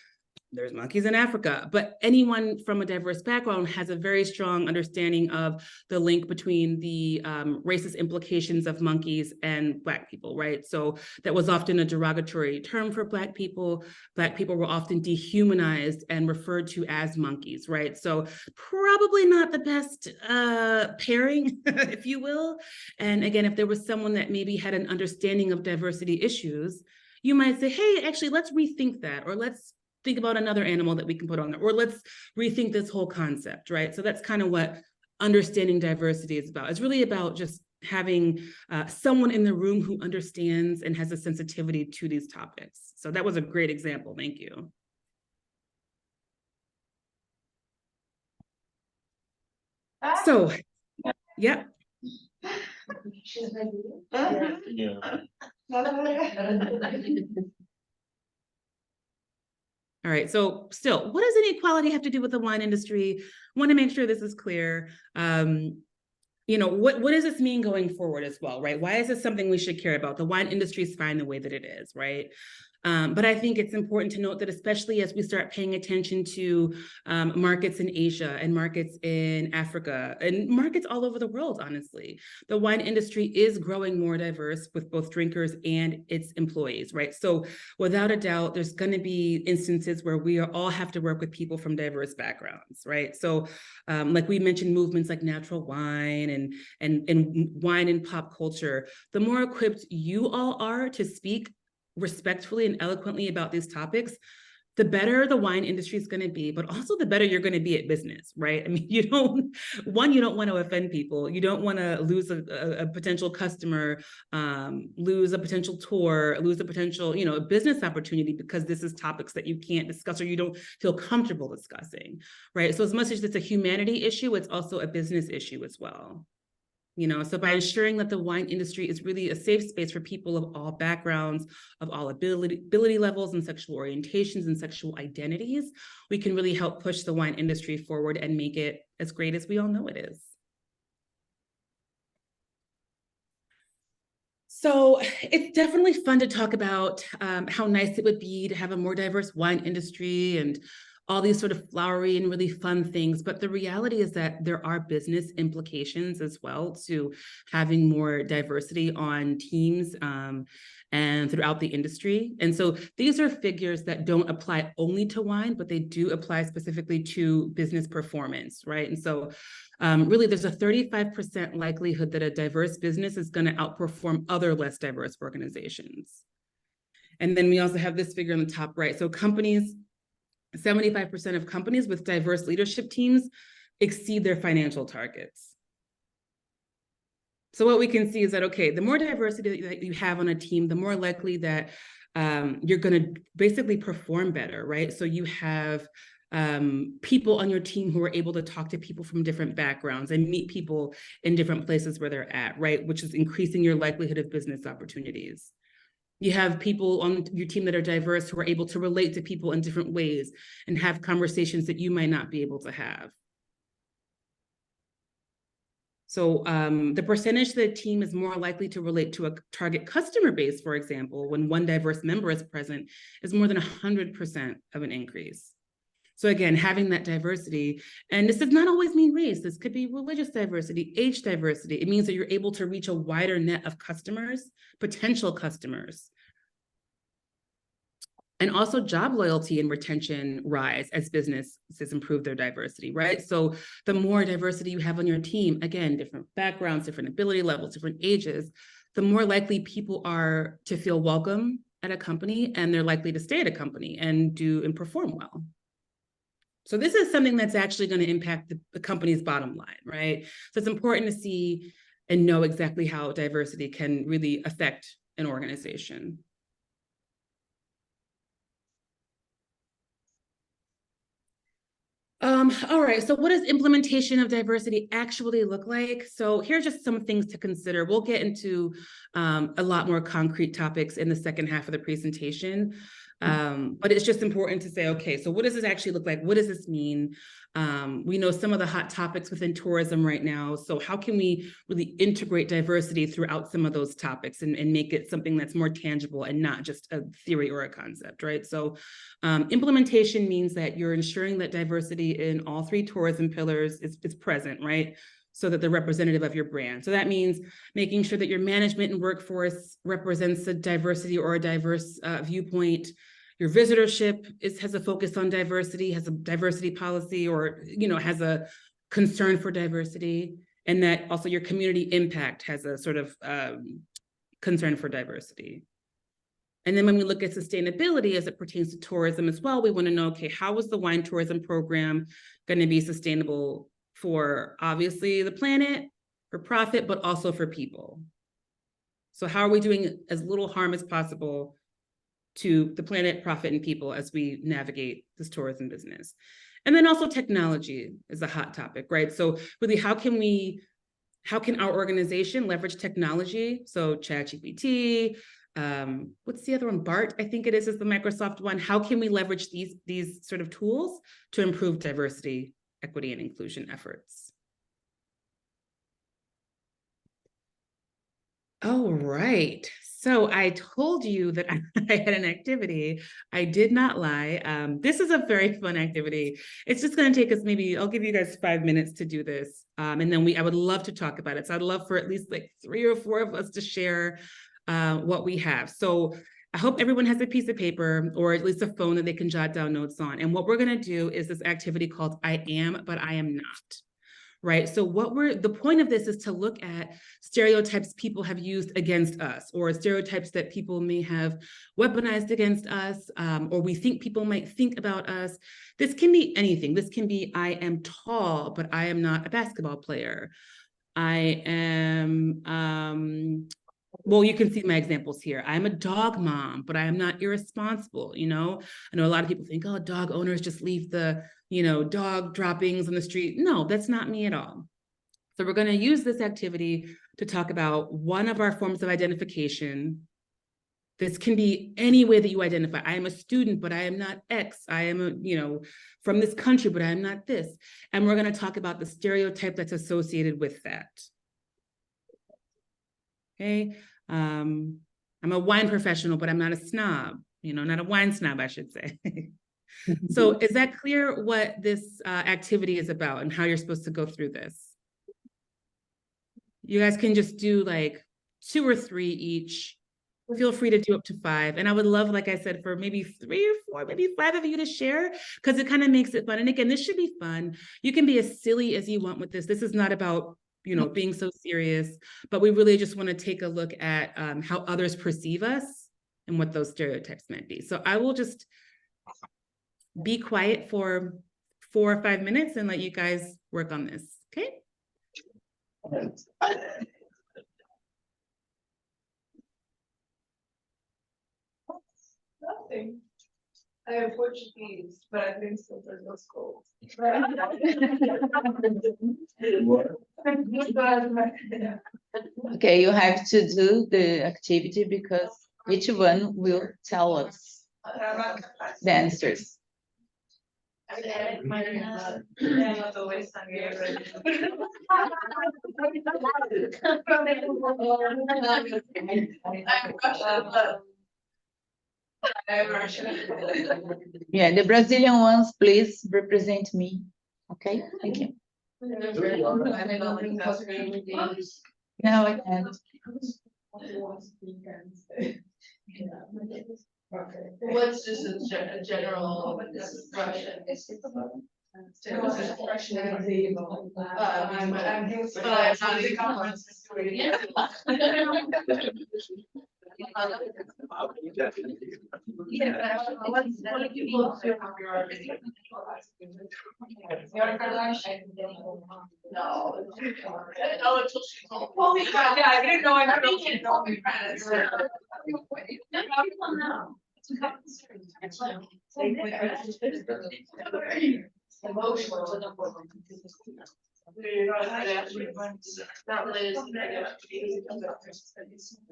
D: there's monkeys in Africa, but anyone from a diverse background has a very strong understanding of the link between the racist implications of monkeys and Black people, right? So that was often a derogatory term for Black people. Black people were often dehumanized and referred to as monkeys, right? So probably not the best pairing, if you will. And again, if there was someone that maybe had an understanding of diversity issues, you might say, hey, actually, let's rethink that, or let's think about another animal that we can put on there, or let's rethink this whole concept, right? So that's kind of what understanding diversity is about. It's really about just having someone in the room who understands and has a sensitivity to these topics. So that was a great example. Thank you. So, yeah. All right, so still, what does inequality have to do with the wine industry? I want to make sure this is clear. What does this mean going forward as well, right? Why is this something we should care about? The wine industry is fine the way that it is, right? But I think it's important to note that especially as we start paying attention to markets in Asia and markets in Africa and markets all over the world, honestly, the wine industry is growing more diverse with both drinkers and its employees, right? So without a doubt, there's going to be instances where we all have to work with people from diverse backgrounds, right? So like we mentioned, movements like natural wine and wine and pop culture, the more equipped you all are to speak respectfully and eloquently about these topics, the better the wine industry is going to be, but also the better you're going to be at business, right? I mean, you don't want to offend people. You don't want to lose a potential customer, lose a potential tour, lose a potential, a business opportunity because this is topics that you can't discuss or you don't feel comfortable discussing, right? So as much as it's a humanity issue, it's also a business issue as well. So by ensuring that the wine industry is really a safe space for people of all backgrounds, of all ability levels and sexual orientations and sexual identities, we can really help push the wine industry forward and make it as great as we all know it is. So it's definitely fun to talk about how nice it would be to have a more diverse wine industry and all these sort of flowery and really fun things. But the reality is that there are business implications as well to having more diversity on teams and throughout the industry. And so these are figures that don't apply only to wine, but they do apply specifically to business performance, right? And so really there's a 35% likelihood that a diverse business is going to outperform other less diverse organizations. And then we also have this figure on the top right. So 75% of companies with diverse leadership teams exceed their financial targets. So what we can see is that, okay, the more diversity that you have on a team, the more likely that you're going to basically perform better, right? So you have people on your team who are able to talk to people from different backgrounds and meet people in different places where they're at, right? Which is increasing your likelihood of business opportunities. You have people on your team that are diverse who are able to relate to people in different ways and have conversations that you might not be able to have. So the percentage that the team is more likely to relate to a target customer base, for example, when one diverse member is present, is more than 100% of an increase. So again, having that diversity, and this does not always mean race. This could be religious diversity, age diversity. It means that you're able to reach a wider net of customers, potential customers. And also job loyalty and retention rise as businesses improve their diversity, right? So the more diversity you have on your team, again, different backgrounds, different ability levels, different ages, the more likely people are to feel welcome at a company, and they're likely to stay at a company and do and perform well. So this is something that's actually going to impact the company's bottom line, right? So it's important to see and know exactly how diversity can really affect an organization. All right, so what does implementation of diversity actually look like? So here's just some things to consider. We'll get into a lot more concrete topics in the second half of the presentation. But it's just important to say, okay, so what does this actually look like? What does this mean? We know some of the hot topics within tourism right now. So how can we really integrate diversity throughout some of those topics and make it something that's more tangible and not just a theory or a concept, right? So implementation means that you're ensuring that diversity in all three tourism pillars is present, right? So that they're representative of your brand. So that means making sure that your management and workforce represents a diversity or a diverse viewpoint. Your visitorship has a focus on diversity, has a diversity policy, or has a concern for diversity, and that also your community impact has a sort of concern for diversity. And then when we look at sustainability as it pertains to tourism as well, we want to know, okay, how is the wine tourism program going to be sustainable for obviously the planet, for profit, but also for people? So how are we doing as little harm as possible to the planet, profit, and people as we navigate this tourism business? And then also technology is a hot topic, right? So really, how can our organization leverage technology? So ChatGPT, what's the other one? BART, I think it is the Microsoft one. How can we leverage these sort of tools to improve diversity, equity, and inclusion efforts? All right. So I told you that I had an activity. I did not lie. This is a very fun activity. It's just going to take us I'll give you guys 5 minutes to do this. And then I would love to talk about it. So I'd love for at least like 3 or 4 of us to share what we have. So I hope everyone has a piece of paper or at least a phone that they can jot down notes on. And what we're going to do is this activity called I Am, But I Am Not. right? So the point of this is to look at stereotypes people have used against us, or stereotypes that people may have weaponized against us, or we think people might think about us. This can be anything. This can be, I am tall, but I am not a basketball player. I am, well, you can see my examples here. I'm a dog mom, but I am not irresponsible, you know? I know a lot of people think, oh, dog owners just leave the, dog droppings on the street. No, that's not me at all. So we're going to use this activity to talk about one of our forms of identification. This can be any way that you identify. I am a student, but I am not X. I am, from this country, but I am not this. And we're going to talk about the stereotype that's associated with that. Okay. I'm a wine professional, but I'm not a snob, not a wine snob, I should say. So is that clear what this activity is about and how you're supposed to go through this? You guys can just do like 2 or 3 each. Feel free to do up to 5. And I would love, like I said, for maybe 3 or 4, maybe 5 of you to share, because it kind of makes it fun. And again, this should be fun. You can be as silly as you want with this. This is not about, being so serious, but we really just want to take a look at how others perceive us and what those stereotypes might be. So I will just be quiet for 4 or 5 minutes and let you guys work on this, okay?
N: Nothing. I am Portuguese, but I've been still for no school.
M: Okay, you have to do the activity because each one will tell us the answers. Yeah, the Brazilian ones, please represent me. Okay, thank you. No, I can't.
O: What's just a general Russian?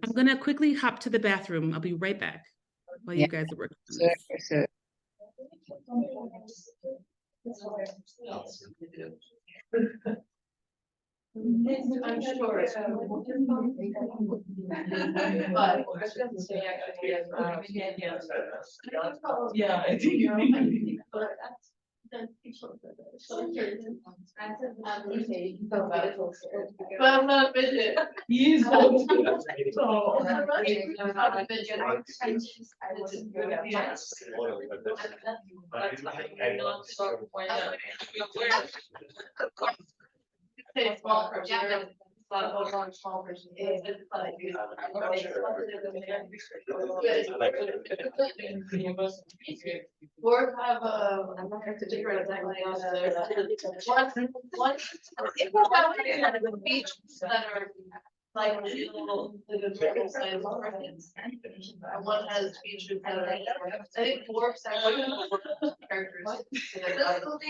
D: I'm gonna quickly hop to the bathroom. I'll be right back while you guys are working.
M: Sure.
O: I'm sure. Yeah, I think but I'm not a midget. He's small person. Small person. Or have I'm not going to different one beach that are like little size orphans. And one has beaches that are, I think 4 characters. I don't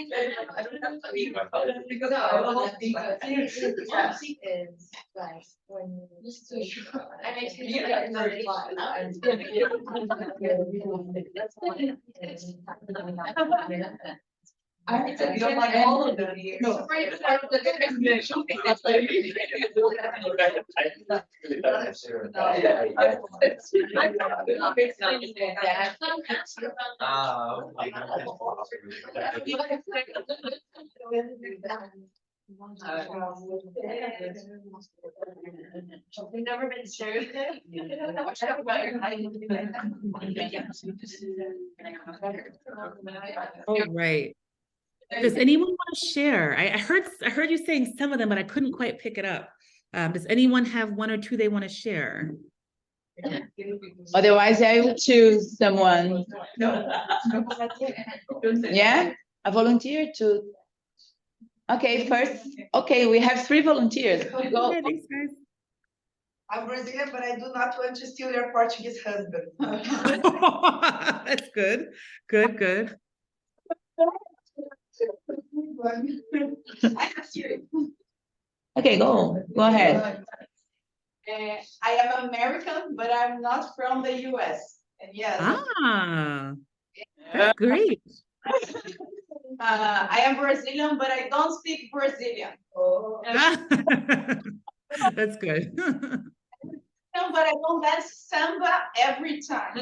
O: like all of them. No. We've never been shared.
D: Oh, right. Does anyone want to share? I heard you saying some of them, but I couldn't quite pick it up. Does anyone have one or two they want to share?
C: Otherwise, I will choose someone. Yeah, a volunteer to. Okay, first. Okay, we have 3 volunteers. Go.
D: Okay, thanks, guys.
P: I'm Brazilian, but I do not want to steal your Portuguese husband.
D: That's good. Good, good.
C: Okay, go ahead.
P: I am American, but I'm not from the US. And yes.
D: That's great.
P: I am Brazilian, but I don't speak Brazilian.
D: That's good.
P: But I don't dance samba every time.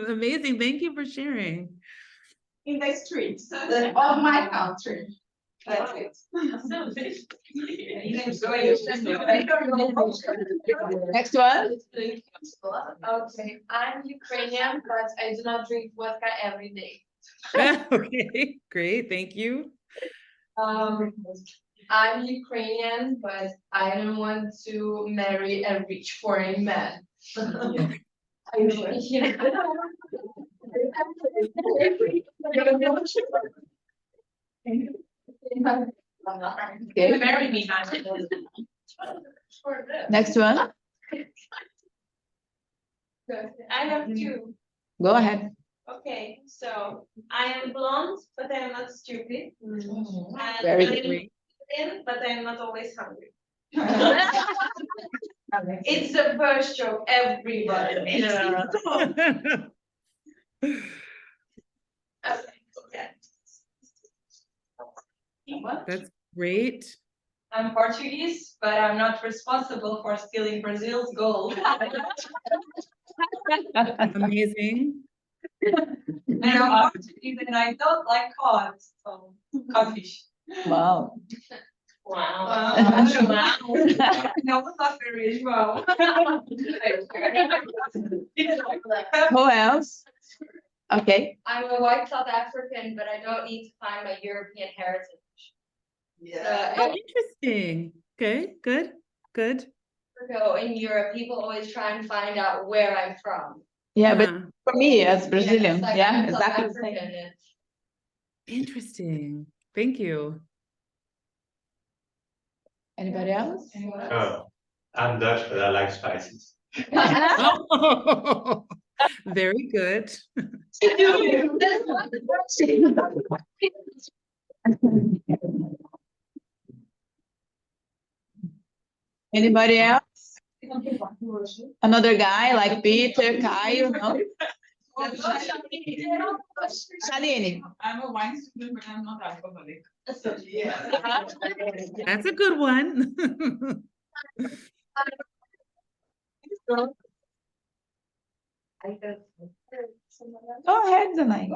D: Amazing. Thank you for sharing.
P: In the streets of my country. That's it.
C: Next one.
O: Okay, I'm Ukrainian, but I do not drink vodka every day.
D: Okay, great. Thank you.
O: I'm Ukrainian, but I don't want to marry a rich foreign man.
C: Okay.
O: Marry me.
C: Next one.
N: I have 2.
C: Go ahead.
N: Okay, so I am blonde, but I am not stupid. And
C: Very
N: I'm
C: good.
N: thin, but I am not always hungry. It's the first joke everybody makes.
D: That's great.
N: I'm Portuguese, but I'm not responsible for stealing Brazil's gold.
D: Amazing.
N: And I'm Portuguese and I don't like cod, so codfish.
C: Wow.
N: Wow. No, it's not very well.
C: Who else? Okay.
O: I'm a white South African, but I don't need to find my European heritage.
P: Yeah.
D: Oh, interesting. Okay, good, good.
O: So in Europe, people always try and find out where I'm from.
C: Yeah, but for me as Brazilian,
O: it's like
C: yeah,
O: I'm South
C: exactly the
O: African,
C: same.
O: and
D: Interesting. Thank you.
C: Anybody else?
Q: Oh, I'm Dutch, but I like spices.
D: Oh, very good.
C: Anybody else? Another guy like Peter, Caio, no? Shaline.
P: I'm a wine student, but I'm not alcoholic.
D: That's a good one.
C: Go ahead, Zanai.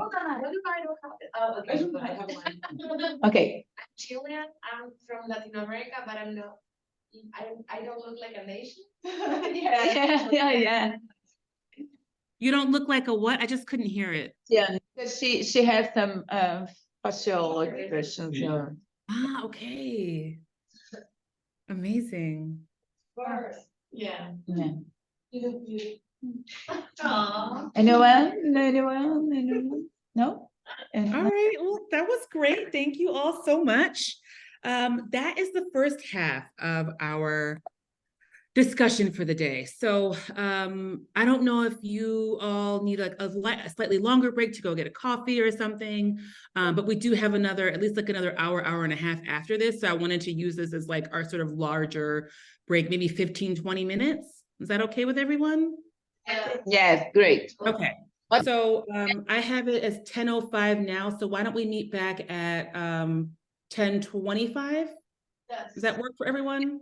C: Okay.
O: I'm Chilean. I'm from Latin America, but I'm not. I don't look like a nation.
C: Yeah.
D: You don't look like a what? I just couldn't hear it.
C: Yeah, because she has some facial expressions. Or...
D: Ah, okay. Amazing.
O: Yeah.
C: Yeah.
O: You look beautiful.
C: Anyone? No?
D: All right. Well, that was great. Thank you all so much. That is the first half of our discussion for the day. So I don't know if you all need like a slightly longer break to go get a coffee or something, but we do have at least like another hour and a half after this. So I wanted to use this as like our sort of larger break, maybe 15-20 minutes. Is that okay with everyone?
C: Yes, great.
D: Okay. So I have it as 10:05 now. So why don't we meet back at 10:25? Does that work for everyone?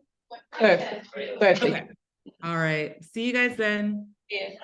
C: Perfect.
D: Okay. All right. See you guys then.
O: Yeah.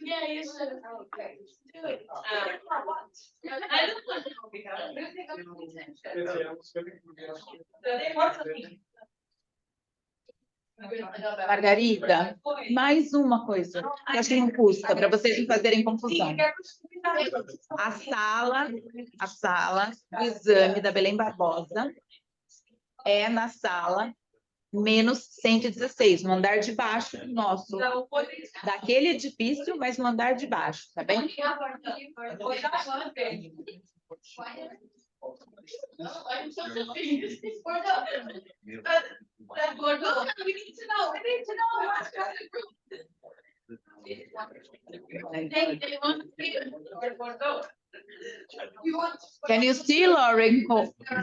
O: Yeah, you should. Okay. Do it.
M: Margarida, mais uma coisa, que acho que não custa, para vocês não fazerem confusão. A sala do exame da Belém Barbosa é na sala menos 116, no andar de baixo nosso, daquele edifício, mas no andar de baixo, tá bem? Can you see, Lauren?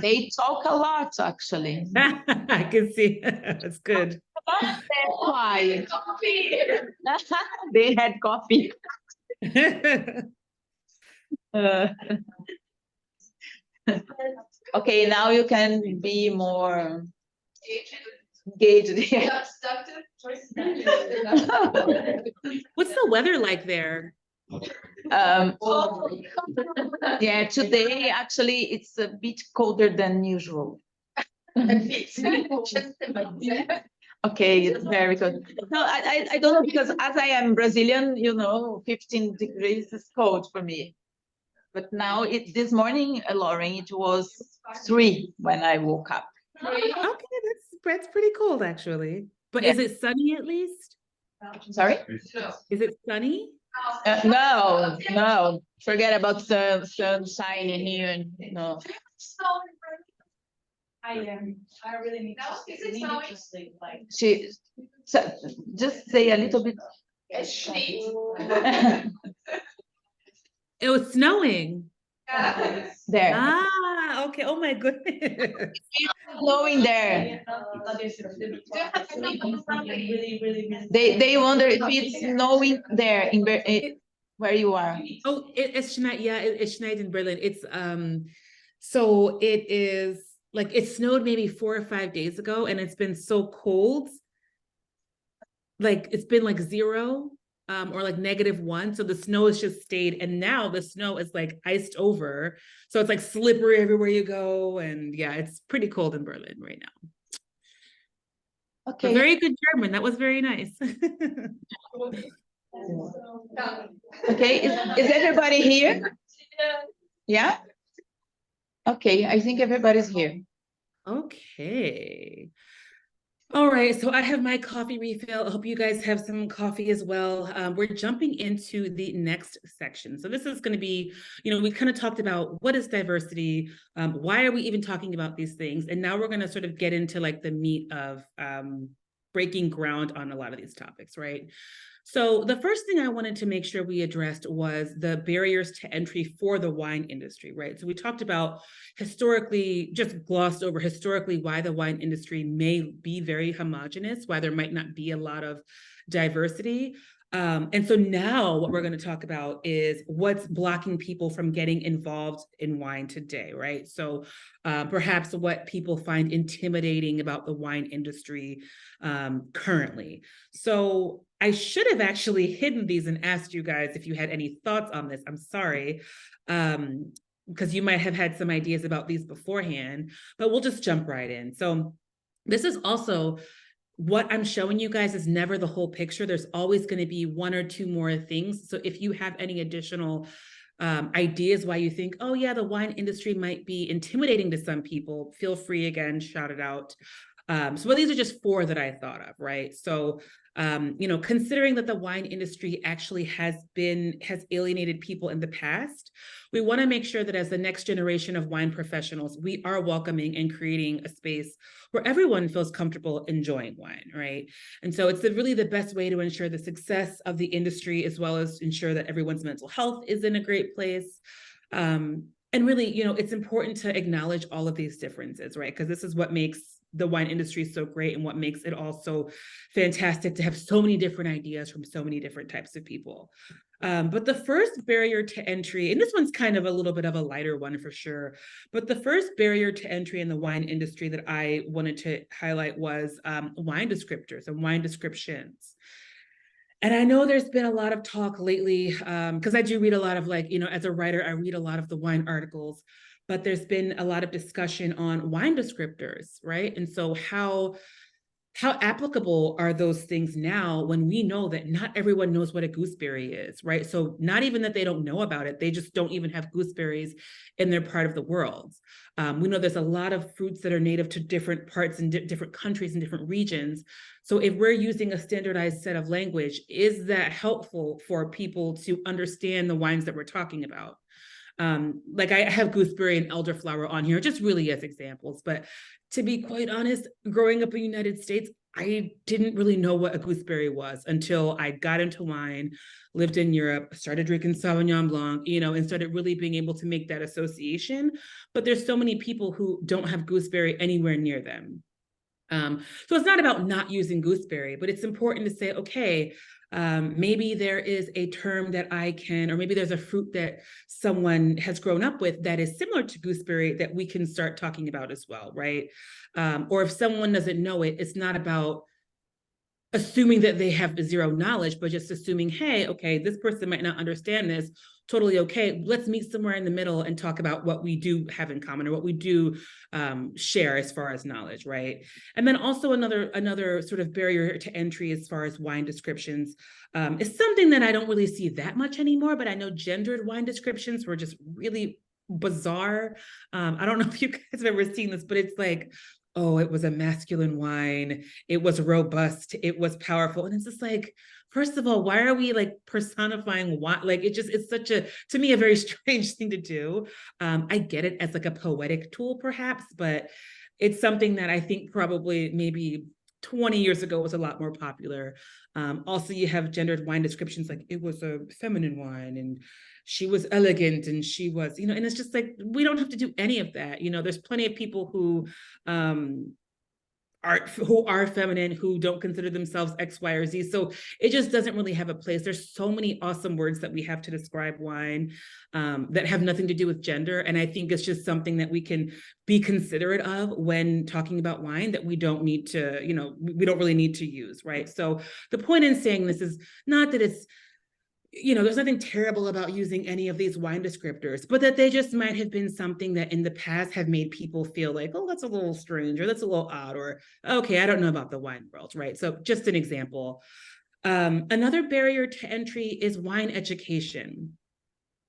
M: They talk a lot, actually.
D: I can see. That's good.
M: They're quiet. They had coffee. Okay, now you can be more engaged here.
D: What's the weather like there?
M: Yeah, today actually it's a bit colder than usual. Okay, it's very good. No, I don't know, because as I am Brazilian, 15 degrees is cold for me. But now this morning, Lauren, it was 3 when I woke up.
D: Okay, that's pretty cold actually. But
M: Yeah.
D: is it sunny at least?
M: Sorry?
D: Is it sunny?
M: No. Forget about sun shining here. No.
N: I really need to sleep. Like
M: Just say a little bit.
D: It was snowing.
M: There.
D: Ah, okay. Oh my goodness.
M: Snowing there. They wonder if it's snowing there where you are.
D: Oh, it's snowed. Yeah, it's snowed in Berlin. It's so it is like it snowed maybe 4 or 5 days ago, and it's been so cold. Like it's been like 0. Or like -1. So the snow has just stayed. And now the snow is like iced over. So it's like slippery everywhere you go. And yeah, it's pretty cold in Berlin right now.
M: Okay.
D: But very good German. That was very nice.
M: Okay, is everybody here? Yeah? Okay, I think everybody's here.
D: Okay. All right, so I have my coffee refill. I hope you guys have some coffee as well. We're jumping into the next section. So this is going to be, we kind of talked about what is diversity, why are we even talking about these things? And now we're going to sort of get into like the meat of breaking ground on a lot of these topics, right? So the first thing I wanted to make sure we addressed was the barriers to entry for the wine industry, right? So we talked about historically, just glossed over historically why the wine industry may be very homogenous, why there might not be a lot of diversity. And so now what we're going to talk about is what's blocking people from getting involved in wine today, right? So perhaps what people find intimidating about the wine industry currently. So I should have actually hidden these and asked you guys if you had any thoughts on this. I'm sorry, because you might have had some ideas about these beforehand, but we'll just jump right in. So this is also what I'm showing you guys is never the whole picture. There's always going to be 1 or 2 more things. So if you have any additional ideas why you think, oh yeah, the wine industry might be intimidating to some people, feel free again, shout it out. So these are just 4 that I thought of, right? So, considering that the wine industry actually has alienated people in the past, we want to make sure that as the next generation of wine professionals, we are welcoming and creating a space where everyone feels comfortable enjoying wine, right? And so it's really the best way to ensure the success of the industry, as well as ensure that everyone's mental health is in a great place. And really, it's important to acknowledge all of these differences, right? Because this is what makes the wine industry is so great and what makes it also fantastic to have so many different ideas from so many different types of people. But the first barrier to entry, and this one's kind of a little bit of a lighter one for sure, but the first barrier to entry in the wine industry that I wanted to highlight was wine descriptors and wine descriptions. And I know there's been a lot of talk lately, because I do read a lot of, like, you know, as a writer, I read a lot of the wine articles, but there's been a lot of discussion on wine descriptors, right? And so how applicable are those things now when we know that not everyone knows what a gooseberry is, right? So not even that they don't know about it, they just don't even have gooseberries in their part of the world. We know there's a lot of fruits that are native to different parts and different countries and different regions. So if we're using a standardized set of language, is that helpful for people to understand the wines that we're talking about? Like I have gooseberry and elderflower on here, just really as examples. But to be quite honest, growing up in the United States, I didn't really know what a gooseberry was until I got into wine, lived in Europe, started drinking Sauvignon Blanc, you know, and started really being able to make that association. But there's so many people who don't have gooseberry anywhere near them. So it's not about not using gooseberry, but it's important to say, okay, maybe there is a term that I can, or maybe there's a fruit that someone has grown up with that is similar to gooseberry that we can start talking about as well, right? Or if someone doesn't know it, it's not about assuming that they have zero knowledge, but just assuming, hey, okay, this person might not understand this, totally okay. Let's meet somewhere in the middle and talk about what we do have in common or what we do share as far as knowledge, right? And then also another sort of barrier to entry as far as wine descriptions is something that I don't really see that much anymore, but I know gendered wine descriptions were just really bizarre. I don't know if you guys have ever seen this, but it's like, oh, it was a masculine wine, it was robust, it was powerful. And it's just like, first of all, why are we like personifying wine? Like it's such a, to me, a very strange thing to do. I get it as like a poetic tool perhaps, but it's something that I think probably maybe 20 years ago was a lot more popular. Also, you have gendered wine descriptions like it was a feminine wine and she was elegant and she was, you know, and it's just like, we don't have to do any of that. You know, there's plenty of people who are feminine, who don't consider themselves X, Y, or Z. So it just doesn't really have a place. There's so many awesome words that we have to describe wine that have nothing to do with gender. And I think it's just something that we can be considerate of when talking about wine that we don't need to, you know, we don't really need to use, right? So the point in saying this is not that it's, you know, there's nothing terrible about using any of these wine descriptors, but that they just might have been something that in the past have made people feel like, oh, that's a little strange, or that's a little odd, or okay, I don't know about the wine world, right? So just an example. Another barrier to entry is wine education.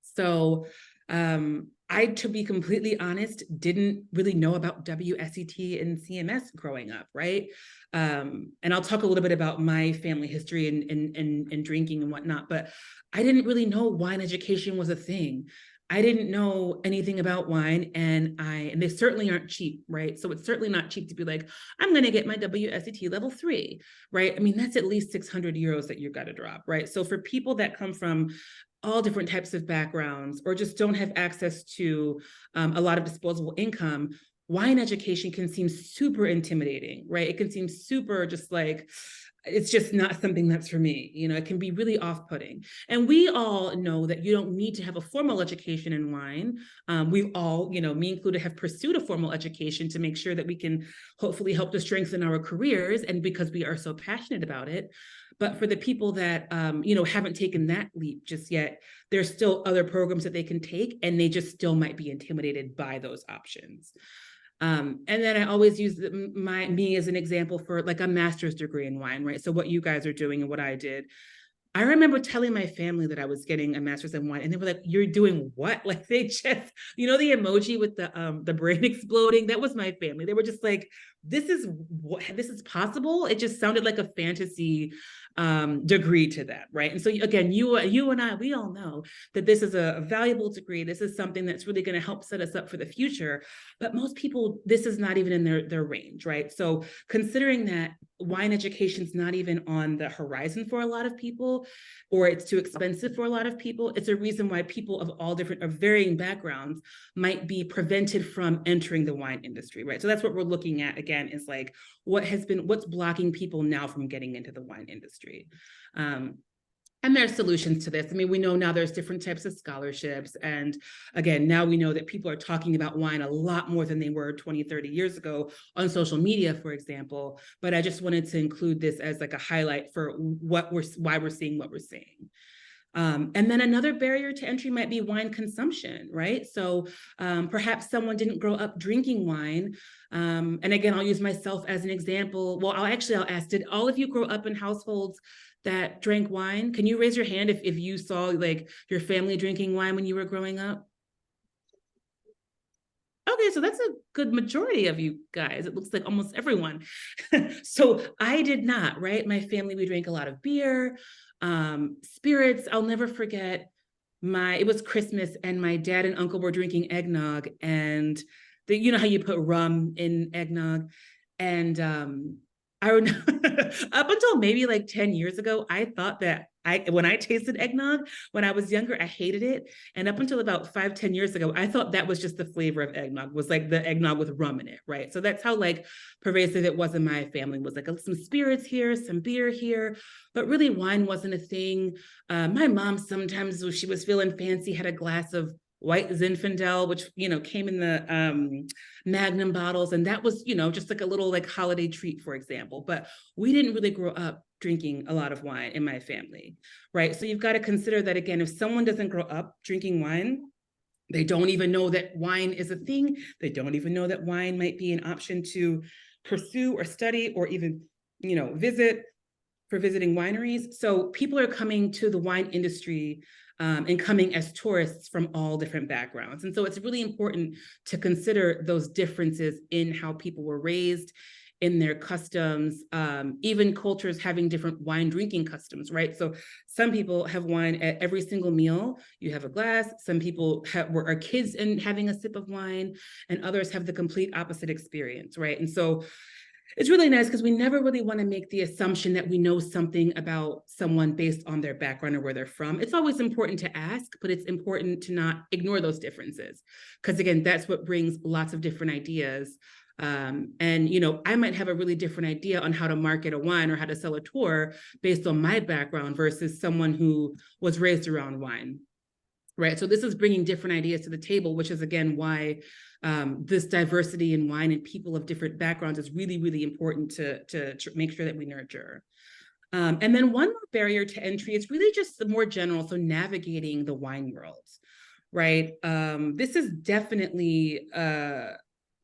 D: So I, to be completely honest, didn't really know about WSET and CMS growing up, right? And I'll talk a little bit about my family history and drinking and whatnot, but I didn't really know wine education was a thing. I didn't know anything about wine, and they certainly aren't cheap, right? So it's certainly not cheap to be like, I'm going to get my WSET level 3, right? I mean, that's at least 600 euros that you've got to drop, right? So for people that come from all different types of backgrounds or just don't have access to a lot of disposable income, wine education can seem super intimidating, right? It can seem super just like, it's just not something that's for me. You know, it can be really off-putting. And we all know that you don't need to have a formal education in wine. We've all, you know, me included, have pursued a formal education to make sure that we can hopefully help to strengthen our careers, and because we are so passionate about it. But for the people that, you know, haven't taken that leap just yet, there's still other programs that they can take, and they just still might be intimidated by those options. And then I always use me as an example for like a master's degree in wine, right? So what you guys are doing and what I did. I remember telling my family that I was getting a master's in wine, and they were like, "You're doing what?" Like they just, you know, the emoji with the brain exploding. That was my family. They were just like, "This is possible." It just sounded like a fantasy degree to them, right? And so again, you and I, we all know that this is a valuable degree. This is something that's really going to help set us up for the future. But most people, this is not even in their range, right? So considering that wine education is not even on the horizon for a lot of people, or it's too expensive for a lot of people, it's a reason why people of all different or varying backgrounds might be prevented from entering the wine industry, right? So that's what we're looking at again, is like what's blocking people now from getting into the wine industry. And there are solutions to this. I mean, we know now there's different types of scholarships. And again, now we know that people are talking about wine a lot more than they were 20, 30 years ago on social media, for example. But I just wanted to include this as like a highlight for why we're seeing what we're seeing. And then another barrier to entry might be wine consumption, right? So perhaps someone didn't grow up drinking wine. And again, I'll use myself as an example. Well, I'll ask, did all of you grow up in households that drank wine? Can you raise your hand if you saw like your family drinking wine when you were growing up? Okay, so that's a good majority of you guys. It looks like almost everyone. So I did not, right? My family, we drank a lot of beer, spirits. I'll never forget it was Christmas and my dad and uncle were drinking eggnog, and you know how you put rum in eggnog. And I would up until maybe like 10 years ago, I thought that when I tasted eggnog when I was younger, I hated it. And up until about 5-10 years ago, I thought that was just the flavor of eggnog, was like the eggnog with rum in it, right? So that's how like pervasive it was in my family, was like some spirits here, some beer here, but really wine wasn't a thing. My mom sometimes, when she was feeling fancy, had a glass of white Zinfandel, which, you know, came in the Magnum bottles. And that was, you know, just like a little like holiday treat, for example. But we didn't really grow up drinking a lot of wine in my family, right? So you've got to consider that, again, if someone doesn't grow up drinking wine, they don't even know that wine is a thing. They don't even know that wine might be an option to pursue or study or even, you know, visit for visiting wineries. So people are coming to the wine industry and coming as tourists from all different backgrounds. And so it's really important to consider those differences in how people were raised, in their customs, even cultures having different wine drinking customs, right? So some people have wine at every single meal. You have a glass. Some people are kids and having a sip of wine, and others have the complete opposite experience, right? And so it's really nice because we never really want to make the assumption that we know something about someone based on their background or where they're from. It's always important to ask, but it's important to not ignore those differences. Because again, that's what brings lots of different ideas. And, you know, I might have a really different idea on how to market a wine or how to sell a tour based on my background versus someone who was raised around wine, right? So this is bringing different ideas to the table, which is, again, why this diversity in wine and people of different backgrounds is really, really important to make sure that we nurture. And then one more barrier to entry is really just the more general, so navigating the wine world, right? This is definitely,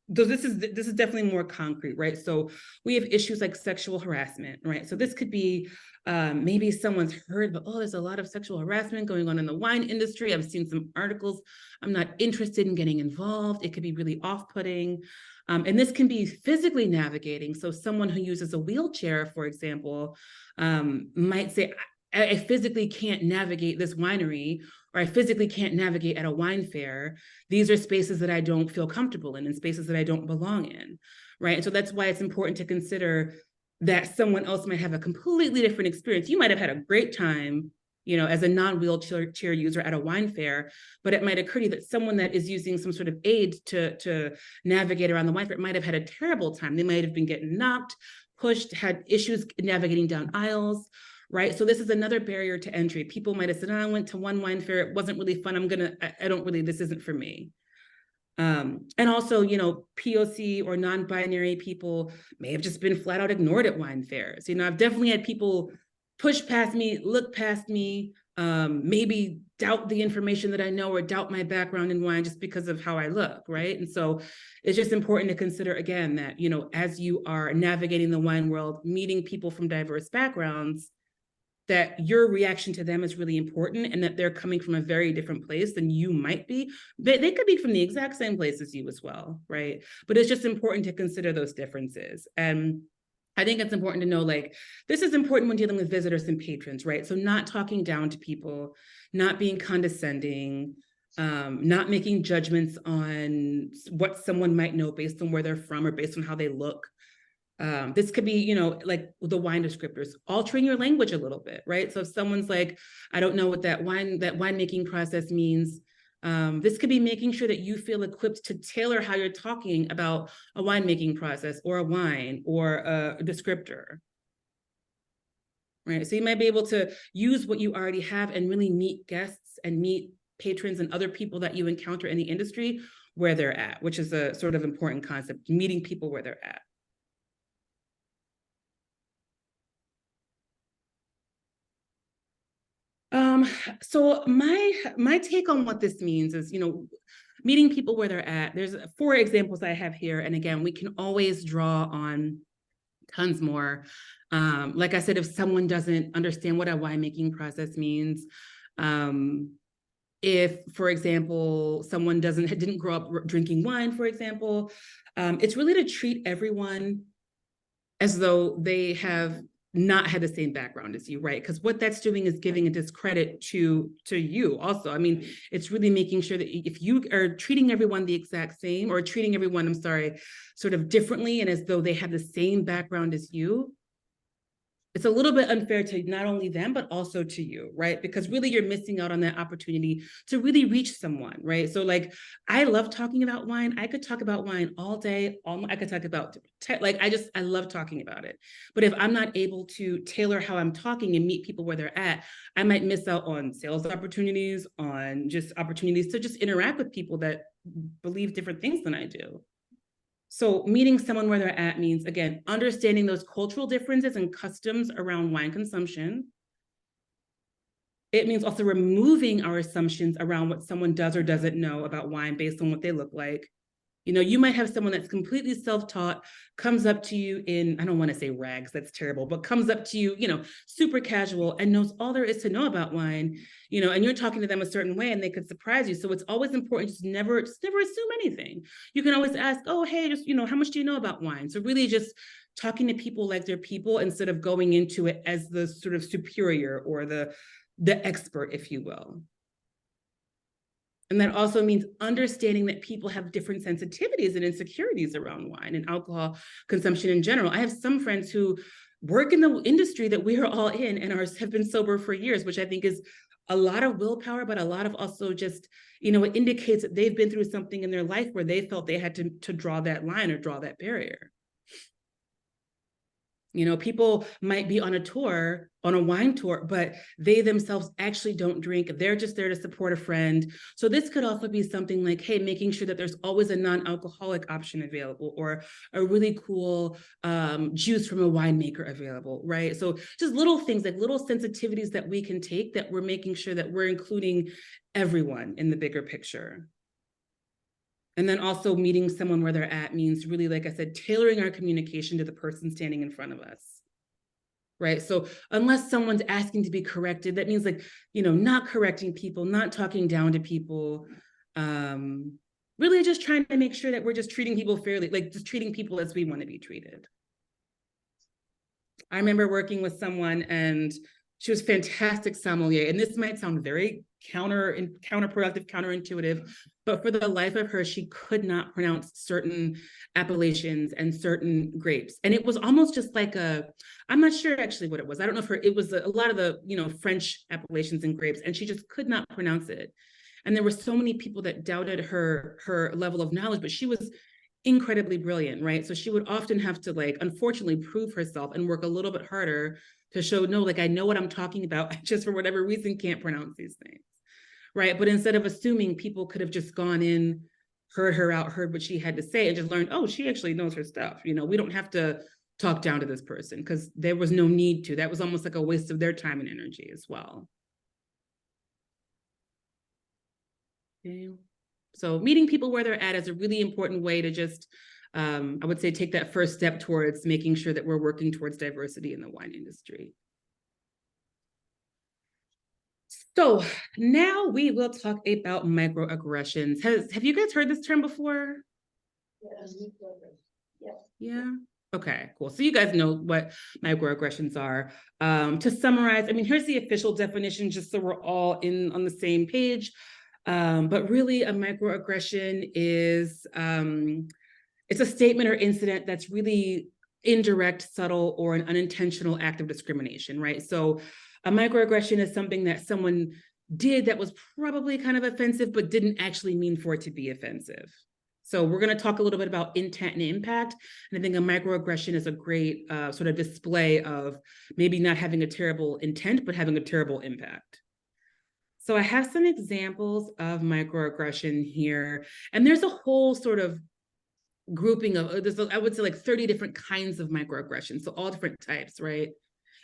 D: this is definitely more concrete, right? So we have issues like sexual harassment, right? So this could be maybe someone's heard, but oh, there's a lot of sexual harassment going on in the wine industry. I've seen some articles. I'm not interested in getting involved. It could be really off-putting. And this can be physically navigating. So someone who uses a wheelchair, for example, might say, I physically can't navigate this winery, or I physically can't navigate at a wine fair. These are spaces that I don't feel comfortable in and spaces that I don't belong in, right? And so that's why it's important to consider that someone else might have a completely different experience. You might have had a great time, you know, as a non-wheelchair user at a wine fair, but it might occur to you that someone that is using some sort of aid to navigate around the wine fair might have had a terrible time. They might have been getting knocked, pushed, had issues navigating down aisles, right? So this is another barrier to entry. People might have said, oh, I went to one wine fair, it wasn't really fun. This isn't for me. And also, you know, POC or non-binary people may have just been flat out ignored at wine fairs. You know, I've definitely had people push past me, look past me, maybe doubt the information that I know or doubt my background in wine just because of how I look, right? And so it's just important to consider, again, that, you know, as you are navigating the wine world, meeting people from diverse backgrounds, that your reaction to them is really important, and that they're coming from a very different place than you might be. They could be from the exact same place as you as well, right? But it's just important to consider those differences. And I think it's important to know, like, this is important when dealing with visitors and patrons, right? So not talking down to people, not being condescending, not making judgments on what someone might know based on where they're from or based on how they look. This could be, you know, like the wine descriptors, altering your language a little bit, right? So if someone's like, I don't know what that winemaking process means, this could be making sure that you feel equipped to tailor how you're talking about a winemaking process or a wine or a descriptor. right? So you might be able to use what you already have and really meet guests and meet patrons and other people that you encounter in the industry where they're at, which is a sort of important concept, meeting people where they're at. So my take on what this means is, meeting people where they're at. There's 4 examples I have here. And again, we can always draw on tons more. Like I said, if someone doesn't understand what a winemaking process means, if, for example, someone didn't grow up drinking wine, for example, it's really to treat everyone as though they have not had the same background as you, right? Because what that's doing is giving a discredit to you also. I mean, it's really making sure that if you are treating everyone the exact same, or treating everyone, sort of differently and as though they have the same background as you, it's a little bit unfair to not only them, but also to you, right? Because really you're missing out on that opportunity to really reach someone, right? So like, I love talking about wine. I could talk about wine all day. I could talk about, I love talking about it. But if I'm not able to tailor how I'm talking and meet people where they're at, I might miss out on sales opportunities, on just opportunities to just interact with people that believe different things than I do. So meeting someone where they're at means, again, understanding those cultural differences and customs around wine consumption. It means also removing our assumptions around what someone does or doesn't know about wine based on what they look like. You might have someone that's completely self-taught, comes up to you in, I don't want to say rags, that's terrible, but comes up to you, super casual and knows all there is to know about wine, and you're talking to them a certain way and they could surprise you. So it's always important to never assume anything. You can always ask, oh, hey, just, how much do you know about wine? So really just talking to people like they're people instead of going into it as the sort of superior or the expert, if you will. And that also means understanding that people have different sensitivities and insecurities around wine and alcohol consumption in general. I have some friends who work in the industry that we are all in and have been sober for years, which I think is a lot of willpower, but a lot of also just, it indicates that they've been through something in their life where they felt they had to draw that line or draw that barrier. People might be on a wine tour, but they themselves actually don't drink. They're just there to support a friend. So this could also be something like, hey, making sure that there's always a non-alcoholic option available, or a really cool juice from a winemaker available, right? So just little things, like little sensitivities that we can take, that we're making sure that we're including everyone in the bigger picture. And then also meeting someone where they're at means really, like I said, tailoring our communication to the person standing in front of us, right? So unless someone's asking to be corrected, that means not correcting people, not talking down to people, really just trying to make sure that we're just treating people fairly, like just treating people as we want to be treated. I remember working with someone and she was fantastic sommelier. And this might sound very counterproductive, counterintuitive, but for the life of her, she could not pronounce certain appellations and certain grapes. And it was almost just like I'm not sure actually what it was. I don't know if it was a lot of the, French appellations and grapes, and she just could not pronounce it. And there were so many people that doubted her level of knowledge, but she was incredibly brilliant, right? So she would often have to unfortunately prove herself and work a little bit harder to show, no, I know what I'm talking about. I just for whatever reason can't pronounce these things, right? But instead of assuming, people could have just gone in, heard her out, heard what she had to say, and just learned, oh, she actually knows her stuff. We don't have to talk down to this person, because there was no need to. That was almost like a waste of their time and energy as well. Okay. So meeting people where they're at is a really important way to just, I would say, take that first step towards making sure that we're working towards diversity in the wine industry. So now we will talk about microaggressions. Have you guys heard this term before?
O: Yes.
D: Yeah. Okay, cool. So you guys know what microaggressions are. To summarize, here's the official definition, just so we're all on the same page. But really, a microaggression is it's a statement or incident that's really indirect, subtle, or an unintentional act of discrimination, right? So a microaggression is something that someone did that was probably kind of offensive, but didn't actually mean for it to be offensive. So we're going to talk a little bit about intent and impact. And I think a microaggression is a great sort of display of maybe not having a terrible intent, but having a terrible impact. So I have some examples of microaggression here. And there's a whole sort of grouping of, I would say like 30 different kinds of microaggressions. So all different types, right?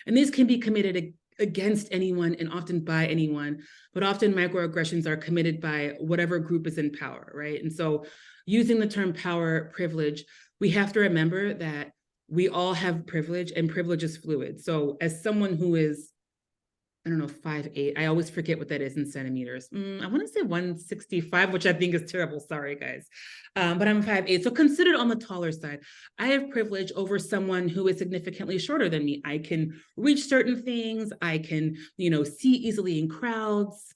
D: And these can be committed against anyone and often by anyone, but often microaggressions are committed by whatever group is in power, right? And so using the term power privilege, we have to remember that we all have privilege and privilege is fluid. So as someone who is, I don't know, 5'8", I always forget what that is in centimeters. I want to say 165, which I think is terrible. Sorry, guys. But I'm 5'8", so considered on the taller side. I have privilege over someone who is significantly shorter than me. I can reach certain things. I can, see easily in crowds,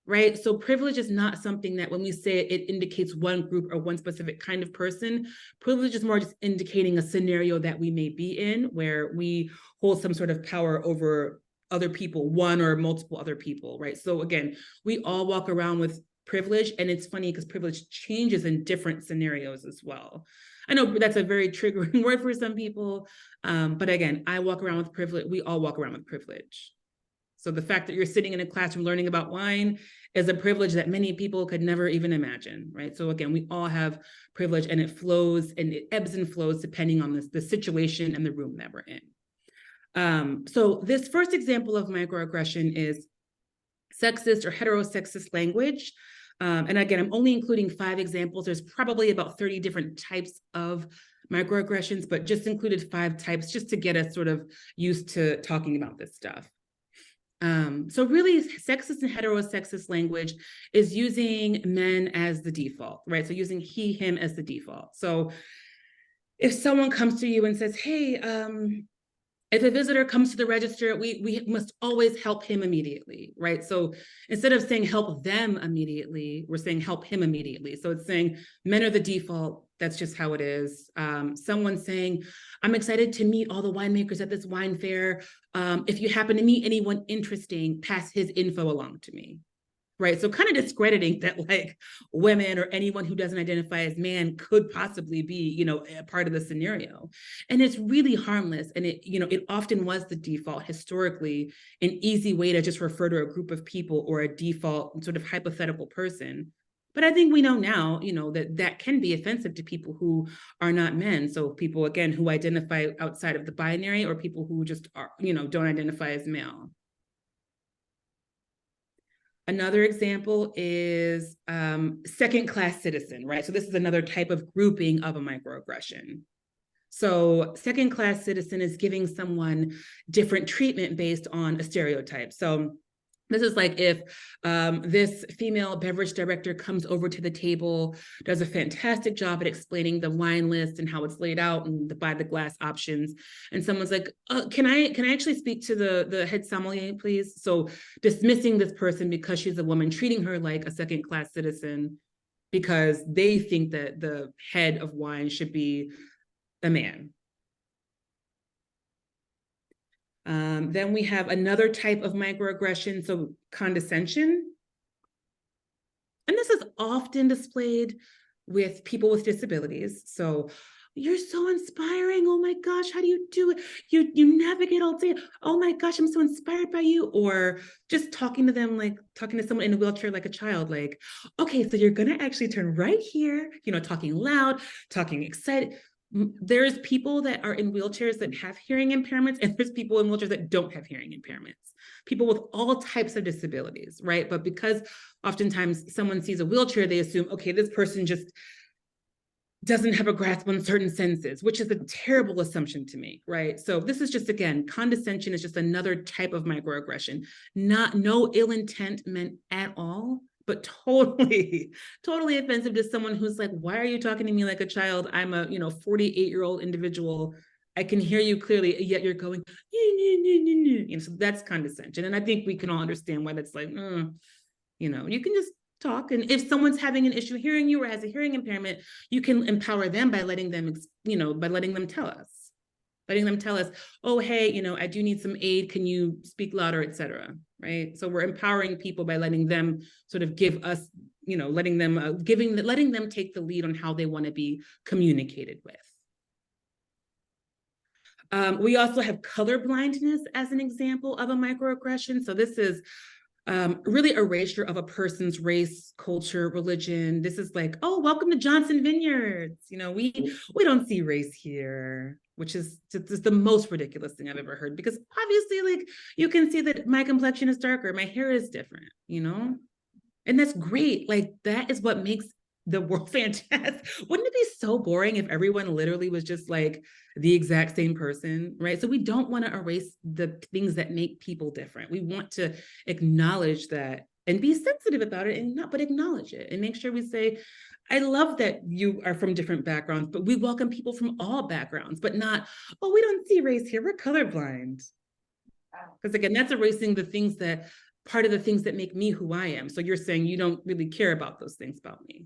D: right? So privilege is not something that when we say it indicates one group or one specific kind of person. Privilege is more just indicating a scenario that we may be in where we hold some sort of power over other people, one or multiple other people, right? So again, we all walk around with privilege, and it's funny because privilege changes in different scenarios as well. I know that's a very triggering word for some people, but again, I walk around with privilege. We all walk around with privilege. So the fact that you're sitting in a classroom learning about wine is a privilege that many people could never even imagine, right? So again, we all have privilege, and it flows and it ebbs and flows depending on the situation and the room that we're in. So this first example of microaggression is sexist or heterosexist language. And again, I'm only including 5 examples. There's probably about 30 different types of microaggressions, but just included 5 types just to get us sort of used to talking about this stuff. So really sexist and heterosexist language is using men as the default, right? So using he, him as the default. So if someone comes to you and says, hey, if a visitor comes to the register, we must always help him immediately, right? So instead of saying help them immediately, we're saying help him immediately. So it's saying men are the default. That's just how it is. Someone saying, I'm excited to meet all the winemakers at this wine fair. If you happen to meet anyone interesting, pass his info along to me. Right. So kind of discrediting that like women or anyone who doesn't identify as man could possibly be, a part of the scenario. And it's really harmless. And it often was the default historically, an easy way to just refer to a group of people or a default sort of hypothetical person. But I think we know now, that can be offensive to people who are not men. So people, again, who identify outside of the binary or people who just are, don't identify as male. Another example is second-class citizen, right? So this is another type of grouping of a microaggression. So second-class citizen is giving someone different treatment based on a stereotype. So this is like if this female beverage director comes over to the table, does a fantastic job at explaining the wine list and how it's laid out and the by the glass options. And someone's like, can I actually speak to the head sommelier, please? So dismissing this person because she's a woman, treating her like a second-class citizen because they think that the head of wine should be a man. Then we have another type of microaggression, so condescension. And this is often displayed with people with disabilities. So you're so inspiring. Oh my gosh, how do you do it? You navigate all day. Oh my gosh, I'm so inspired by you. Or just talking to them, like talking to someone in a wheelchair like a child, like, okay, so you're gonna actually turn right here, talking loud, talking excited. There's people that are in wheelchairs that have hearing impairments, and there's people in wheelchairs that don't have hearing impairments. People with all types of disabilities, right? But because oftentimes someone sees a wheelchair, they assume, okay, this person just doesn't have a grasp on certain senses, which is a terrible assumption to make, right? So this is just, again, condescension is just another type of microaggression. No ill intent meant at all, but totally offensive to someone who's like, why are you talking to me like a child? I'm a 48-year-old individual. I can hear you clearly, yet you're going, so that's condescension. And I think we can all understand why that's like, you can just talk. And if someone's having an issue hearing you or has a hearing impairment, you can empower them by letting them, tell us, oh, hey, I do need some aid. Can you speak louder, et cetera, right? So we're empowering people by letting them sort of give us, letting them take the lead on how they want to be communicated with. We also have color blindness as an example of a microaggression. So this is really erasure of a person's race, culture, religion. This is like, oh, welcome to Johnson Vineyards. We don't see race here, which is just the most ridiculous thing I've ever heard, because obviously, like, you can see that my complexion is darker, my hair is different, and that's great. Like, that is what makes the world fantastic. Wouldn't it be so boring if everyone literally was just like the exact same person, right? So we don't want to erase the things that make people different. We want to acknowledge that and be sensitive about it, but acknowledge it and make sure we say, I love that you are from different backgrounds, but we welcome people from all backgrounds, but not, oh, we don't see race here, we're colorblind. Because again, that's erasing part of the things that make me who I am. So you're saying you don't really care about those things about me.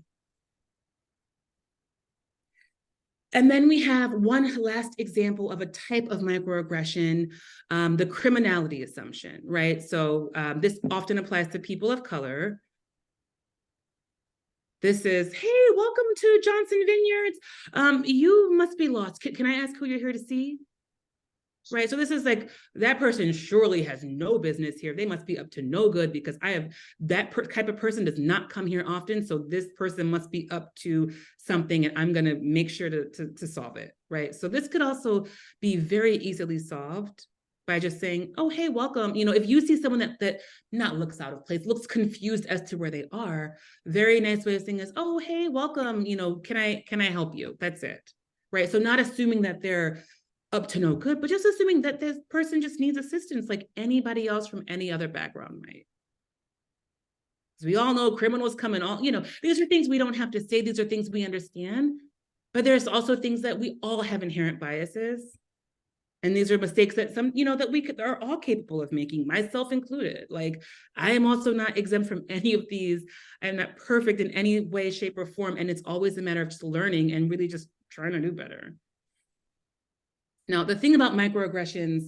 D: And then we have one last example of a type of microaggression, the criminality assumption, right? So this often applies to people of color. This is, hey, welcome to Johnson Vineyards. You must be lost. Can I ask who you're here to see? Right, so this is like, that person surely has no business here. They must be up to no good, because that type of person does not come here often. So this person must be up to something, and I'm going to make sure to solve it, right? So this could also be very easily solved by just saying, oh, hey, welcome. If you see someone that not looks out of place, looks confused as to where they are, very nice way of saying is, oh, hey, welcome. Can I help you? That's it, right? So not assuming that they're up to no good, but just assuming that this person just needs assistance like anybody else from any other background might. Because we all know criminals come in all, these are things we don't have to say, these are things we understand, but there's also things that we all have inherent biases. And these are mistakes that that we are all capable of making, myself included. Like, I am also not exempt from any of these. I'm not perfect in any way, shape, or form. And it's always a matter of just learning and really just trying to do better. Now, the thing about microaggressions,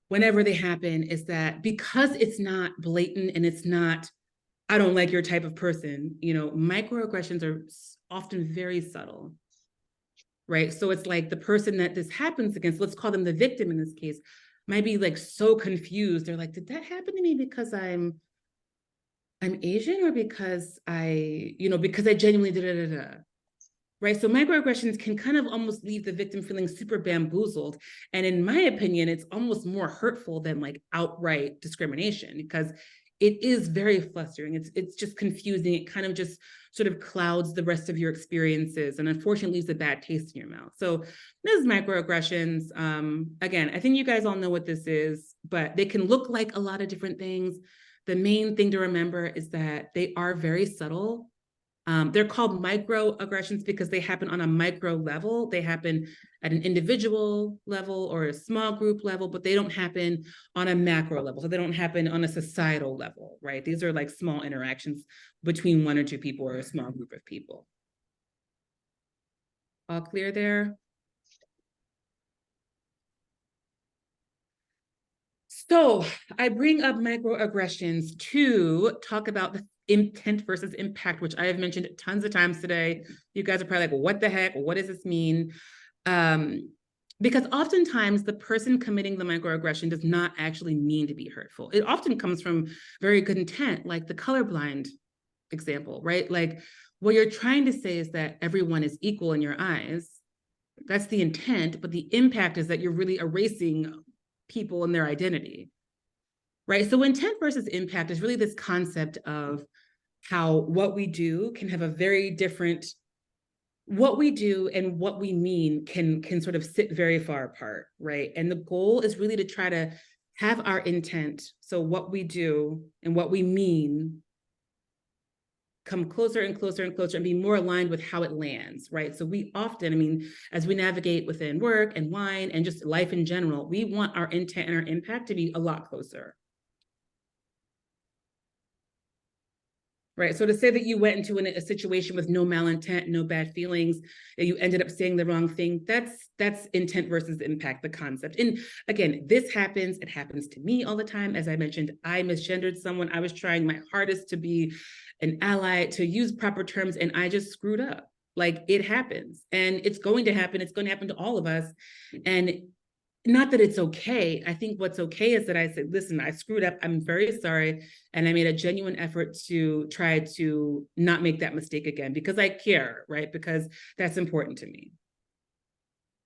D: whenever they happen, is that because it's not blatant and it's not, I don't like your type of person, microaggressions are often very subtle, right? So it's like the person that this happens against, let's call them the victim in this case, might be like so confused. They're like, did that happen to me because I'm Asian, or because I genuinely da-da-da-da? Right, so microaggressions can kind of almost leave the victim feeling super bamboozled. And in my opinion, it's almost more hurtful than like outright discrimination, because it is very flustering. It's just confusing. It kind of just sort of clouds the rest of your experiences, and unfortunately leaves a bad taste in your mouth. So this is microaggressions. Again, I think you guys all know what this is, but they can look like a lot of different things. The main thing to remember is that they are very subtle. They're called microaggressions because they happen on a micro level. They happen at an individual level or a small group level, but they don't happen on a macro level. So they don't happen on a societal level, right? These are like small interactions between one or two people or a small group of people. All clear there? So I bring up microaggressions to talk about the intent versus impact, which I have mentioned tons of times today. You guys are probably like, well, what the heck? What does this mean? Because oftentimes the person committing the microaggression does not actually mean to be hurtful. It often comes from very good intent, like the colorblind example, right? Like, what you're trying to say is that everyone is equal in your eyes. That's the intent, but the impact is that you're really erasing people and their identity, right? So intent versus impact is really this concept of how what we do can have a very different, what we do and what we mean can sort of sit very far apart, right? And the goal is really to try to have our intent, so what we do and what we mean, come closer and closer and closer and be more aligned with how it lands, right? So we often, as we navigate within work and wine and just life in general, we want our intent and our impact to be a lot closer. right? So to say that you went into a situation with no malintent, no bad feelings, and you ended up saying the wrong thing, that's intent versus impact, the concept. And again, this happens, it happens to me all the time. As I mentioned, I misgendered someone. I was trying my hardest to be an ally, to use proper terms, and I just screwed up. Like, it happens, and it's going to happen. It's going to happen to all of us. And not that it's okay. I think what's okay is that I said, listen, I screwed up. I'm very sorry. And I made a genuine effort to try to not make that mistake again, because I care, right? Because that's important to me.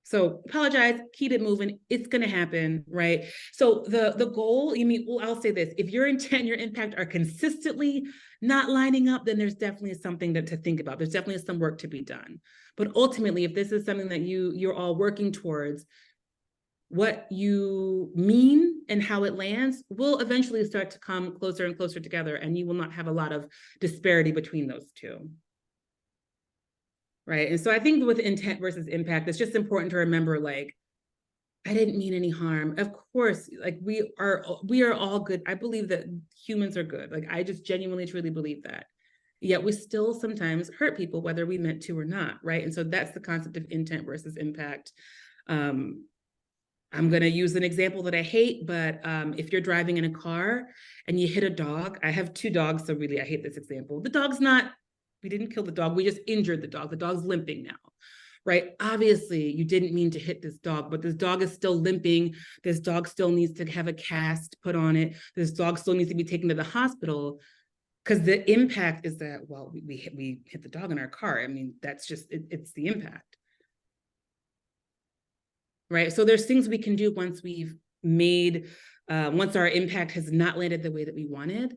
D: So apologize, keep it moving. It's going to happen, right? So the goal, I'll say this, if your intent and your impact are consistently not lining up, then there's definitely something to think about. There's definitely some work to be done. But ultimately, if this is something that you're all working towards, what you mean and how it lands will eventually start to come closer and closer together, and you will not have a lot of disparity between those two. Right. And so I think with intent versus impact, it's just important to remember, like, I didn't mean any harm. Of course, like, we are all good. I believe that humans are good. Like, I just genuinely, truly believe that. Yet we still sometimes hurt people, whether we meant to or not. Right. And so that's the concept of intent versus impact. I'm going to use an example that I hate, but if you're driving in a car and you hit a dog, I have 2 dogs, so really I hate this example. The dog's not, we didn't kill the dog, we just injured the dog. The dog's limping now, right? Obviously, you didn't mean to hit this dog, but this dog is still limping. This dog still needs to have a cast put on it. This dog still needs to be taken to the hospital, because the impact is that, well, we hit the dog in our car. I mean, that's just, it's the impact. Right. So there's things we can do once we've made, once our impact has not landed the way that we wanted.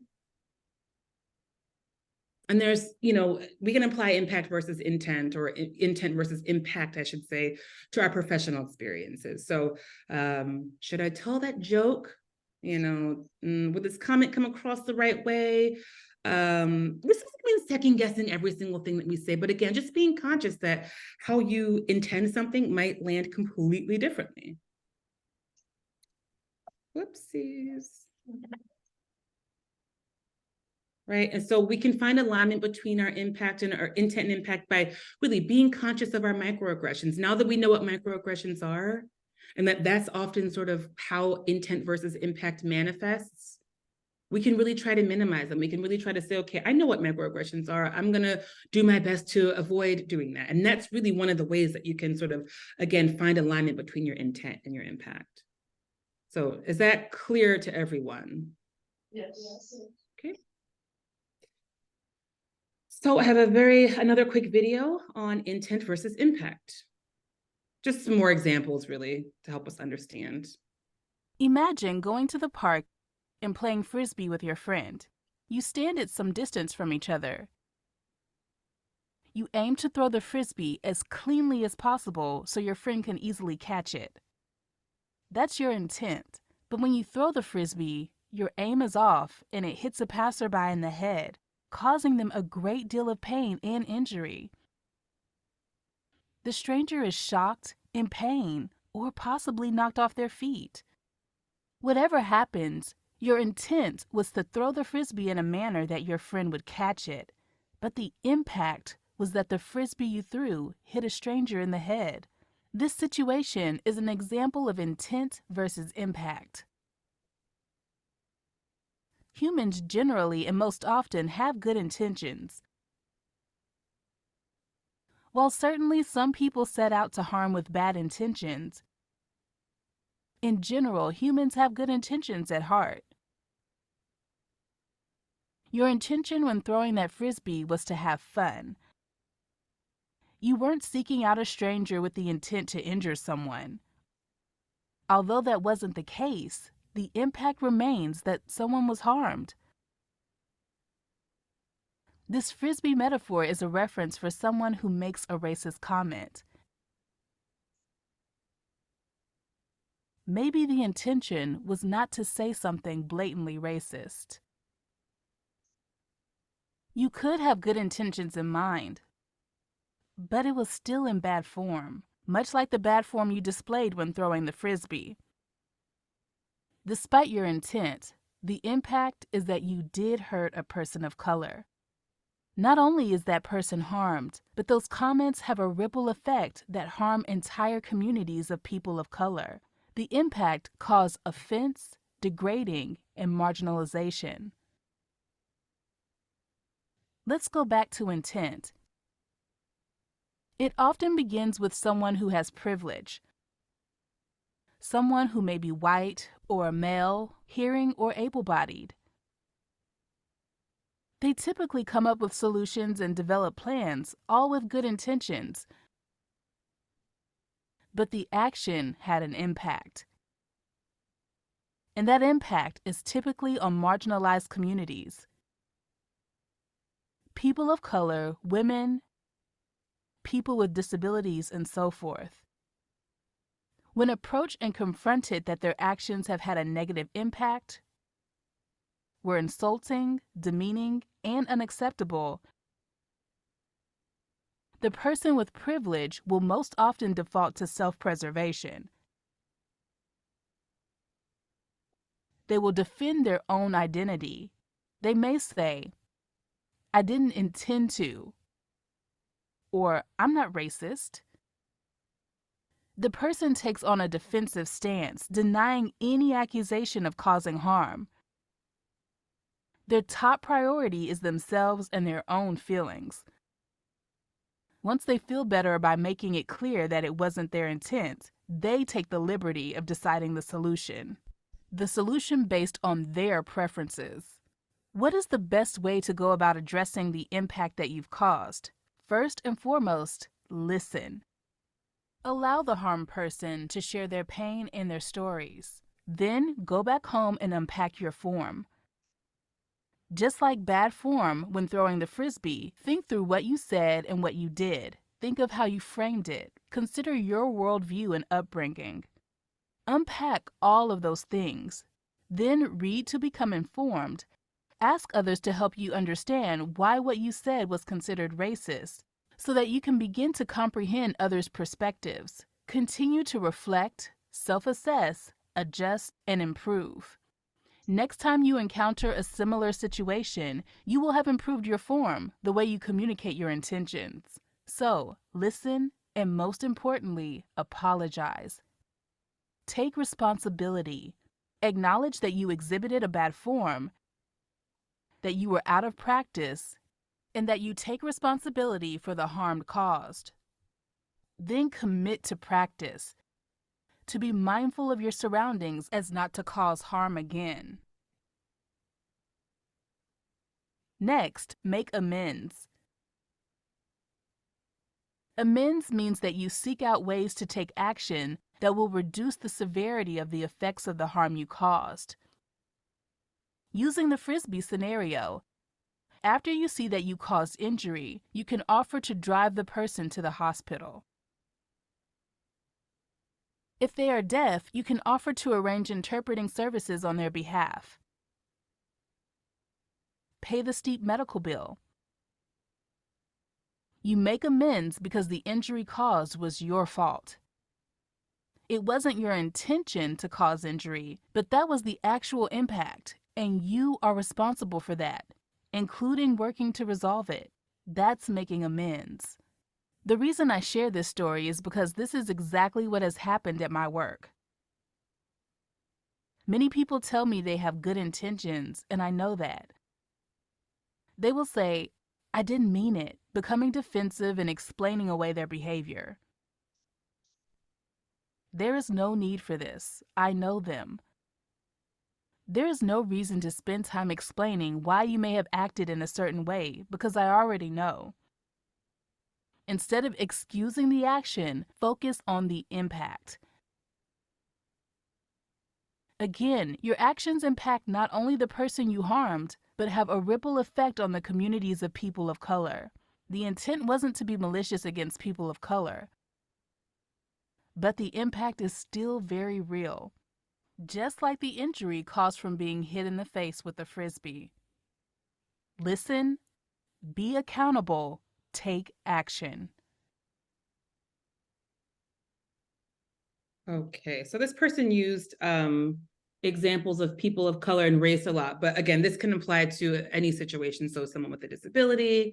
D: And there's, we can apply impact versus intent, or intent versus impact, I should say, to our professional experiences. So should I tell that joke? Would this comment come across the right way? This doesn't mean second guessing every single thing that we say, but again, just being conscious that how you intend something might land completely differently. Whoopsies. Right. And so we can find alignment between our impact and our intent and impact by really being conscious of our microaggressions. Now that we know what microaggressions are, and that's often sort of how intent versus impact manifests, we can really try to minimize them. We can really try to say, okay, I know what microaggressions are. I'm going to do my best to avoid doing that. And that's really one of the ways that you can sort of, again, find alignment between your intent and your impact. So is that clear to everyone?
O: Yes.
D: Okay. So I have another quick video on intent versus impact. Just some more examples, really, to help us understand.
R: Imagine going to the park and playing frisbee with your friend. You stand at some distance from each other. You aim to throw the frisbee as cleanly as possible so your friend can easily catch it. That's your intent. But when you throw the frisbee, your aim is off and it hits a passerby in the head, causing them a great deal of pain and injury. The stranger is shocked, in pain, or possibly knocked off their feet. Whatever happens, your intent was to throw the frisbee in a manner that your friend would catch it, but the impact was that the frisbee you threw hit a stranger in the head. This situation is an example of intent versus impact. Humans generally and most often have good intentions. While certainly some people set out to harm with bad intentions, in general, humans have good intentions at heart. Your intention when throwing that frisbee was to have fun. You weren't seeking out a stranger with the intent to injure someone. Although that wasn't the case, the impact remains that someone was harmed. This frisbee metaphor is a reference for someone who makes a racist comment. Maybe the intention was not to say something blatantly racist. You could have good intentions in mind, but it was still in bad form, much like the bad form you displayed when throwing the frisbee. Despite your intent, the impact is that you did hurt a person of color. Not only is that person harmed, but those comments have a ripple effect that harm entire communities of people of color. The impact cause offense, degrading, and marginalization. Let's go back to intent. It often begins with someone who has privilege, someone who may be white or a male, hearing or able-bodied. They typically come up with solutions and develop plans, all with good intentions. But the action had an impact. And that impact is typically on marginalized communities. People of color, women, people with disabilities, and so forth. When approached and confronted that their actions have had a negative impact, were insulting, demeaning, and unacceptable, the person with privilege will most often default to self-preservation. They will defend their own identity. They may say, "I didn't intend to," or "I'm not racist." The person takes on a defensive stance, denying any accusation of causing harm. Their top priority is themselves and their own feelings. Once they feel better by making it clear that it wasn't their intent, they take the liberty of deciding the solution. The solution based on their preferences. What is the best way to go about addressing the impact that you've caused? First and foremost, listen. Allow the harmed person to share their pain and their stories. Then go back home and unpack your form. Just like bad form when throwing the frisbee, think through what you said and what you did. Think of how you framed it. Consider your worldview and upbringing. Unpack all of those things. Then read to become informed. Ask others to help you understand why what you said was considered racist, so that you can begin to comprehend others' perspectives. Continue to reflect, self-assess, adjust, and improve. Next time you encounter a similar situation, you will have improved your form, the way you communicate your intentions. So, listen, and most importantly, apologize. Take responsibility. Acknowledge that you exhibited a bad form, that you were out of practice, and that you take responsibility for the harm caused. Then commit to practice, to be mindful of your surroundings as not to cause harm again. Next, make amends. Amends means that you seek out ways to take action that will reduce the severity of the effects of the harm you caused. Using the frisbee scenario, after you see that you caused injury, you can offer to drive the person to the hospital. If they are deaf, you can offer to arrange interpreting services on their behalf. Pay the steep medical bill. You make amends because the injury caused was your fault. It wasn't your intention to cause injury, but that was the actual impact, and you are responsible for that, including working to resolve it. That's making amends. The reason I share this story is because this is exactly what has happened at my work. Many people tell me they have good intentions, and I know that. They will say, "I didn't mean it," becoming defensive and explaining away their behavior. There is no need for this. I know them. There is no reason to spend time explaining why you may have acted in a certain way because I already know. Instead of excusing the action, focus on the impact. Again, your actions impact not only the person you harmed, but have a ripple effect on the communities of people of color. The intent wasn't to be malicious against people of color, but the impact is still very real, just like the injury caused from being hit in the face with a frisbee. Listen, be accountable, take action.
D: Okay, so this person used examples of people of color and race a lot, but again, this can apply to any situation. So someone with a disability,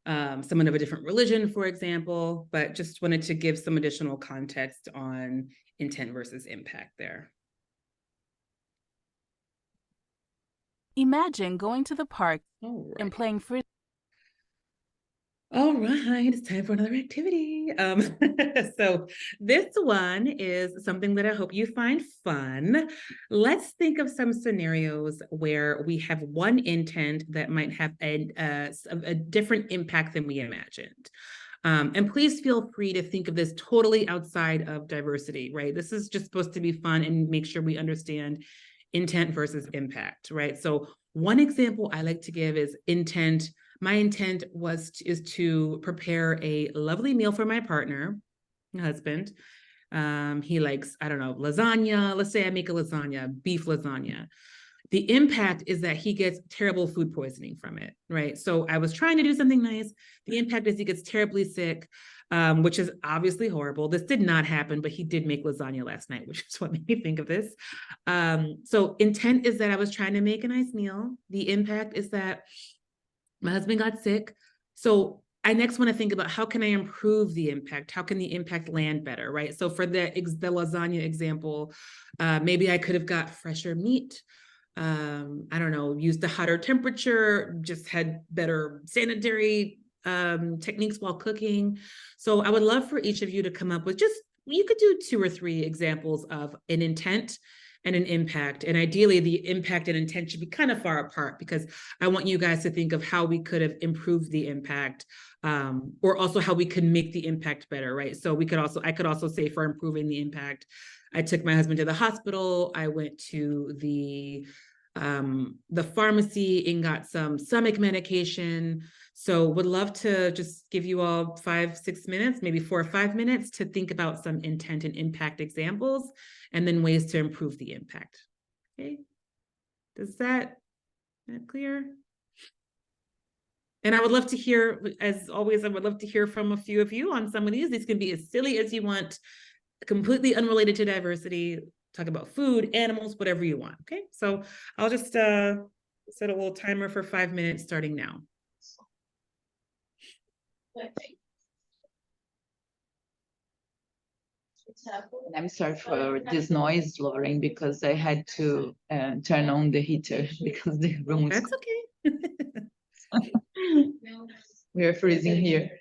D: someone of a different religion, for example, but just wanted to give some additional context on intent versus impact there.
R: Imagine going to the park and playing frisbee.
D: All right, it's time for another activity. So this one is something that I hope you find fun. Let's think of some scenarios where we have one intent that might have a different impact than we imagined. And please feel free to think of this totally outside of diversity, right? This is just supposed to be fun and make sure we understand intent versus impact, right? So one example I like to give is intent. My intent is to prepare a lovely meal for my partner, my husband. He likes, I don't know, lasagna. Let's say I make a lasagna, beef lasagna. The impact is that he gets terrible food poisoning from it, right? So I was trying to do something nice. The impact is he gets terribly sick, which is obviously horrible. This did not happen, but he did make lasagna last night, which is what made me think of this. So intent is that I was trying to make a nice meal. The impact is that my husband got sick. So I next want to think about how can I improve the impact? How can the impact land better, right? So for the lasagna example, maybe I could have got fresher meat. I don't know, used a hotter temperature, just had better sanitary techniques while cooking. So I would love for each of you to come up with you could do 2 or 3 examples of an intent and an impact. And ideally the impact and intent should be kind of far apart because I want you guys to think of how we could have improved the impact or also how we could make the impact better, right? So I could also say for improving the impact, I took my husband to the hospital. I went to the pharmacy and got some stomach medication. So would love to just give you all 5-6 minutes, maybe 4 or 5 minutes to think about some intent and impact examples and then ways to improve the impact. Okay, is that clear? And I would love to hear, as always, I would love to hear from a few of you on some of these. These can be as silly as you want, completely unrelated to diversity, talk about food, animals, whatever you want, okay? So I'll just set a little timer for 5 minutes starting now.
M: I'm sorry for this noise, Lauren, because I had to turn on the heater because the room is...
D: That's okay.
M: We are freezing here.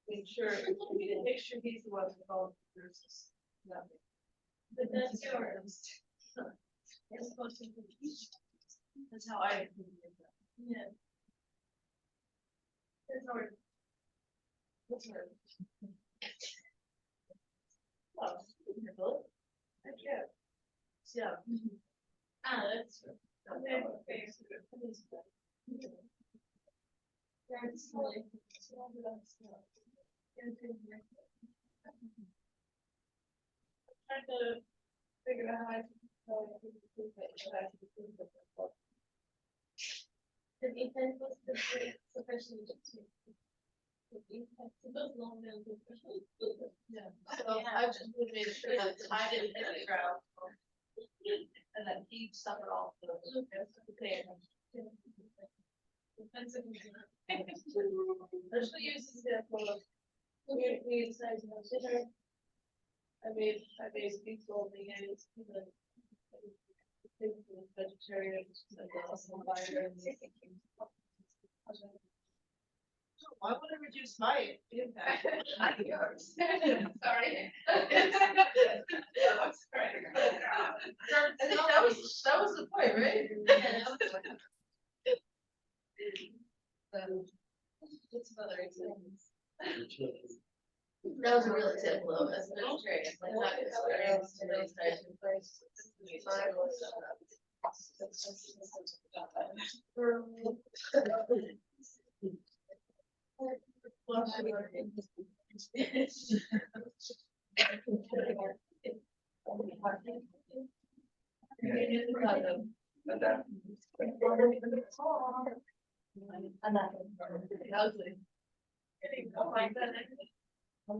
O: Make sure he's the one who called the nurses. But that's yours. It's supposed to be. That's how I. Yeah. That's hard. What's hard? Oh, yeah. Ah, that's true. Okay. That's really. Trying to figure out how to the intent was the sufficient so I've just made sure that I didn't hit the ground and then he suffered all the especially uses the community size of dinner. I made pizza only and vegetarian why would I reduce my impact? Yours. Sorry. That was the point, right? What's another example? That was a real example of as a vegetarian, like not experienced in those types of places. I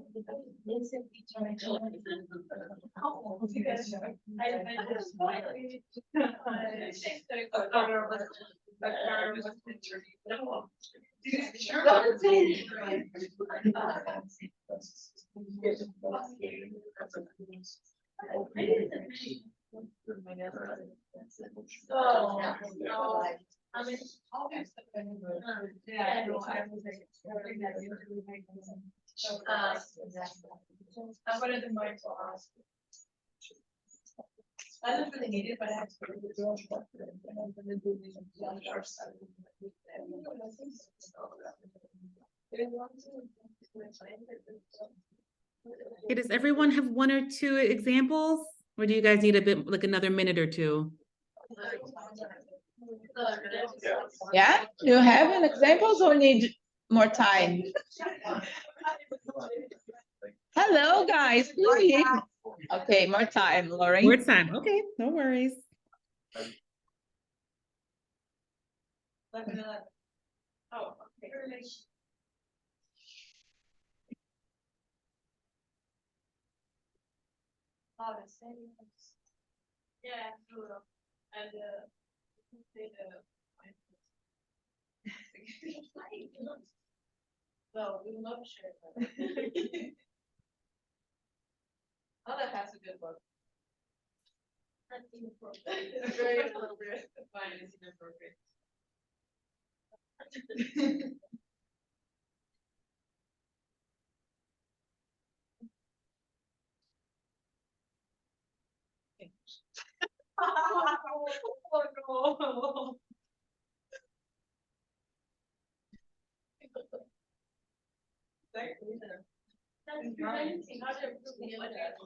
O: wanted to mind to ask. I don't really need it, but I have to go to the girl shop and I'm gonna do this on the other side.
D: Okay, does everyone have one or two examples? Or do you guys need a bit, like another minute or two?
M: Yeah, you have an examples or need more time? Hello, guys. Please. Okay, more time, Lauren.
D: More time. Okay, no worries.
O: Yeah, and well, we love sharing. Oh, that has a good one. That's inappropriate. It's very inappropriate. Fine, it's inappropriate. Oh, no. That's preventing how to improve the impact.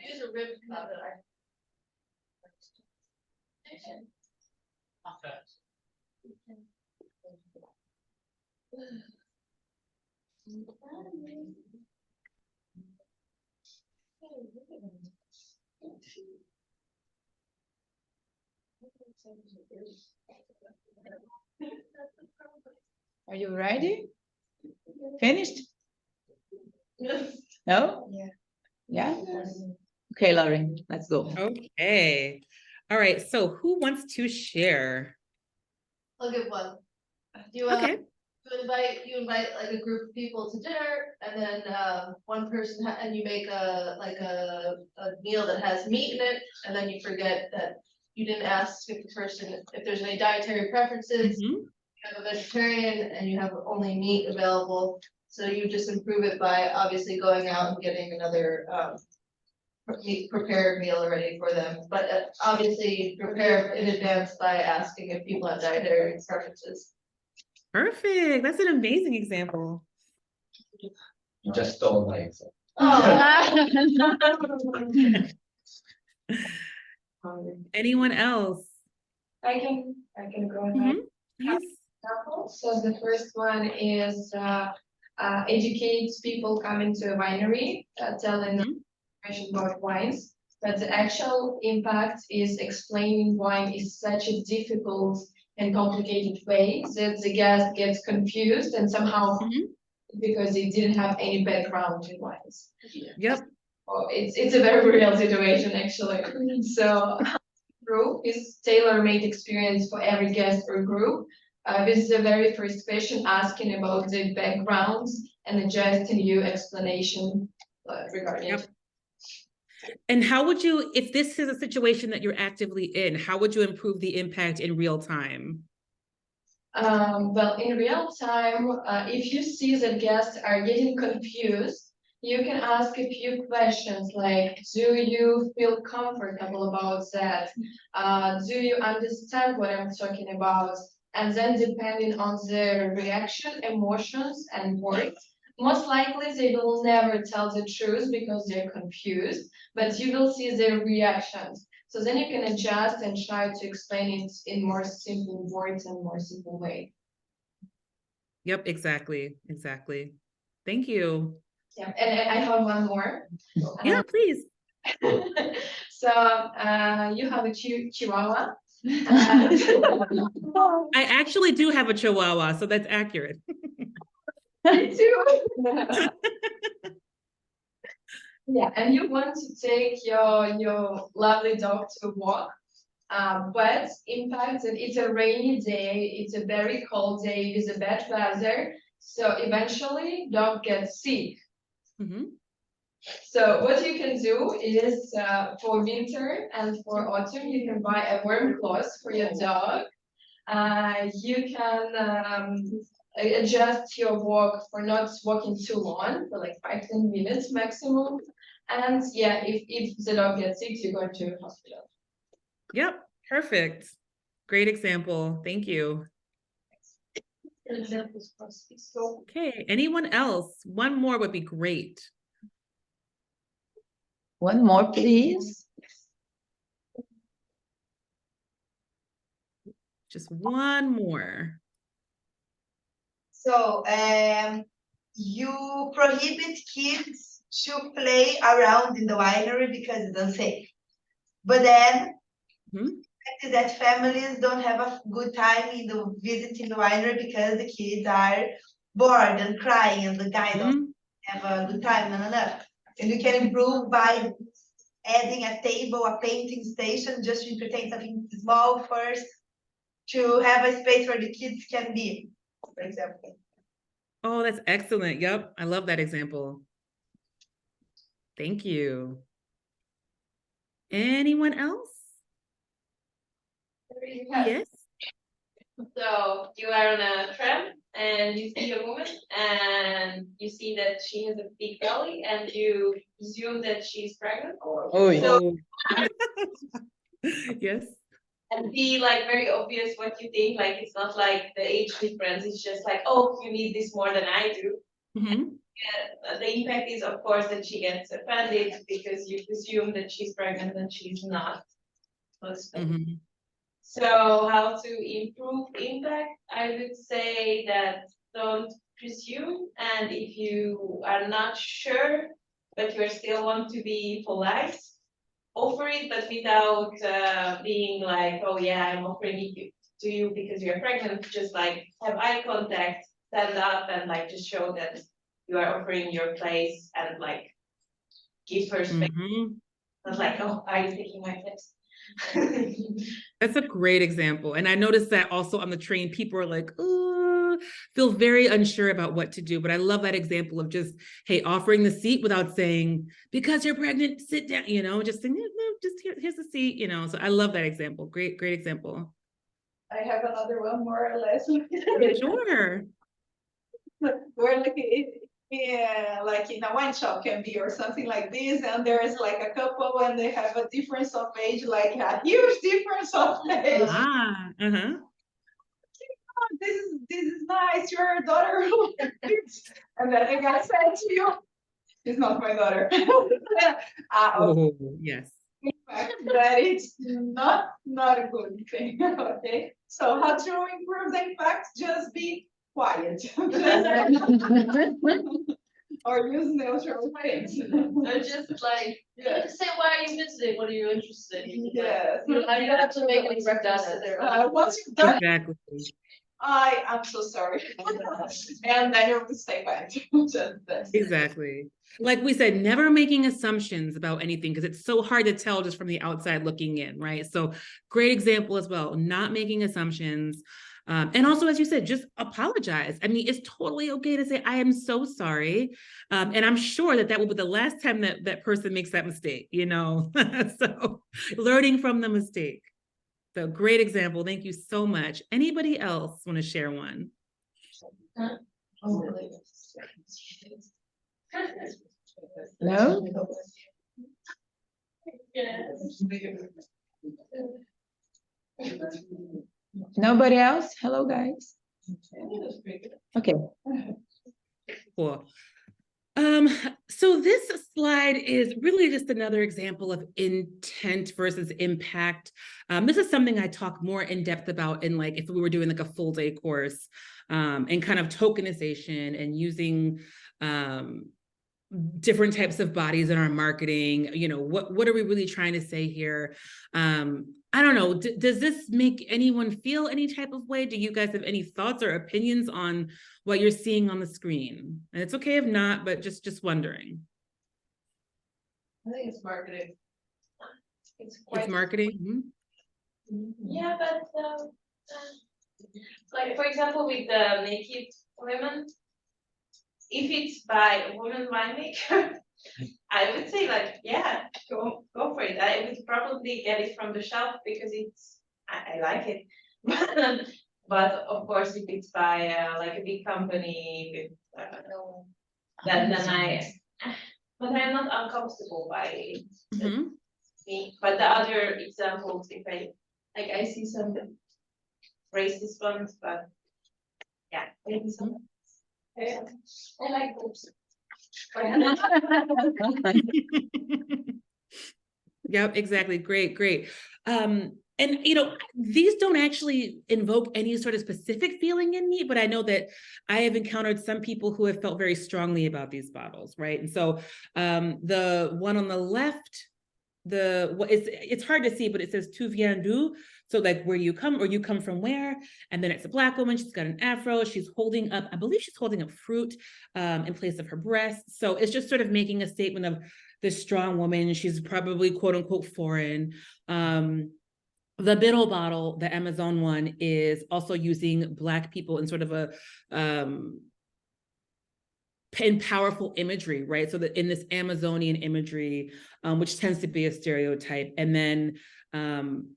O: Use a ribbon cover.
M: Are you ready? Finished? No?
O: Yeah.
M: Yeah? Okay, Lauren, let's go.
D: Okay. All right. So who wants to share?
O: I'll give one. You you invite like a group of people to dinner, and then one person and you make a meal that has meat in it, and then you forget that you didn't ask if the person if there's any dietary preferences. You have a vegetarian and you have only meat available, so you just improve it by obviously going out and getting another prepared meal ready for them. But obviously prepare in advance by asking if people have dietary preferences.
D: Perfect. That's an amazing example.
Q: You just stole my example.
D: Anyone else?
S: I can go ahead.
D: Yes.
S: So the first one is educates people coming to a winery, telling them information about wines. But the actual impact is explaining wine is such a difficult and complicated way that the guest gets confused and somehow because they didn't have any background in wines.
D: Yep.
S: Oh, it's a very real situation actually. So group is tailor-made experience for every guest or group. This is the very first question asking about the backgrounds and adjusting your explanation regarding it.
D: And how would you, if this is a situation that you're actively in, how would you improve the impact in real time?
S: Well, in real time, if you see that guests are getting confused, you can ask a few questions like, do you feel comfortable about that? Do you understand what I'm talking about? And then depending on their reaction, emotions, and words, most likely they will never tell the truth because they're confused, but you will see their reactions. So then you can adjust and try to explain it in more simple words and more simple way.
D: Yep, exactly. Exactly. Thank you.
S: Yeah, and I have one more.
D: Yeah, please.
S: So you have a Chihuahua.
D: I actually do have a Chihuahua, so that's accurate.
S: Me too. Yeah, and you want to take your lovely dog to walk, but impact that it's a rainy day, it's a very cold day, it's a bad weather, so eventually dog gets sick. So what you can do is for winter and for autumn, you can buy a warm cloth for your dog. You can adjust your walk for not walking too long, for like 5-10 minutes maximum. And yeah, if the dog gets sick, you go to hospital.
D: Yep, perfect. Great example. Thank you. Okay, anyone else? One more would be great.
M: One more, please.
D: Just one more.
T: So, you prohibit kids to play around in the winery because it's unsafe. But then, the fact is that families don't have a good time in the visiting the winery because the kids are bored and crying and the guy don't have a good time. And you can improve by adding a table, a painting station, just to entertain something small first, to have a space where the kids can be, for example.
D: Oh, that's excellent. Yep, I love that example. Thank you. Anyone else? Yes.
O: So you are on a tram and you see a woman and you see that she has a big belly and you presume that she's pregnant. So,
D: yes.
O: and be like very obvious what you think. Like it's not like the age difference. It's just like, oh, you need this more than I do. Yeah, the impact is, of course, that she gets offended because you presume that she's pregnant and she's not. So how to improve impact? I would say that don't presume, and if you are not sure, but you still want to be polite, offer it, but without being like, oh yeah, I'm offering it to you because you're pregnant. Just like have eye contact, stand up, and like just show that you are offering your place and like give her space. Not like, oh, are you taking my place?
D: That's a great example. And I noticed that also on the train, people are like, oh, feel very unsure about what to do. But I love that example of just, hey, offering the seat without saying, because you're pregnant, sit down, you know, just saying, no, just here's the seat, you know. So I love that example. Great, great example.
P: I have another one more or less.
D: Sure.
P: We're like in a wine shop can be or something like this, and there's like a couple and they have a difference of age, like a huge difference of age. This is nice, your daughter. And then the guy said to you, it's not my daughter.
D: Oh, yes.
P: In fact, that it's not a good thing. Okay, so how to improve the impact? Just be quiet. Or use neutral words.
O: Or just like, say, why are you visiting? What are you interested in?
P: Yes.
O: You don't have to make any reference to their
P: once you've done it,
D: Exactly.
P: I'm so sorry. And then you will stay back.
D: Exactly. Like we said, never making assumptions about anything because it's so hard to tell just from the outside looking in, right? So great example as well, not making assumptions. And also, as you said, just apologize. I mean, it's totally okay to say, I am so sorry. And I'm sure that will be the last time that person makes that mistake, you know? So learning from the mistake. So great example. Thank you so much. Anybody else want to share one?
M: No? Nobody else? Hello, guys. Okay.
D: Cool. So this slide is really just another example of intent versus impact. This is something I talk more in depth about in like if we were doing like a full day course, and kind of tokenization and using different types of bodies in our marketing. You know, what are we really trying to say here? I don't know. Does this make anyone feel any type of way? Do you guys have any thoughts or opinions on what you're seeing on the screen? And it's okay if not, but just wondering.
S: I think it's marketing. It's quite.
D: It's marketing.
S: Yeah, but like for example, with the naked women, if it's by a woman winemaker, I would say like, yeah, go for it. I would probably get it from the shelf because I like it. But of course, if it's by like a big company, with, then but I'm not uncomfortable by it. Me. But the other examples, if I see some racist ones, but yeah, maybe some. I like books.
D: Yep, exactly. Great. And you know, these don't actually invoke any sort of specific feeling in me, but I know that I have encountered some people who have felt very strongly about these bottles, right? And so the one on the left, it's hard to see, but it says "Tu viens d'où?" So like where you come, or you come from where? And then it's a Black woman. She's got an afro. She's holding up, I believe she's holding up fruit in place of her breast. So it's just sort of making a statement of this strong woman. She's probably quote unquote foreign. The middle bottle, the Amazon one, is also using Black people in sort of a in powerful imagery, right? So that in this Amazonian imagery, which tends to be a stereotype. And then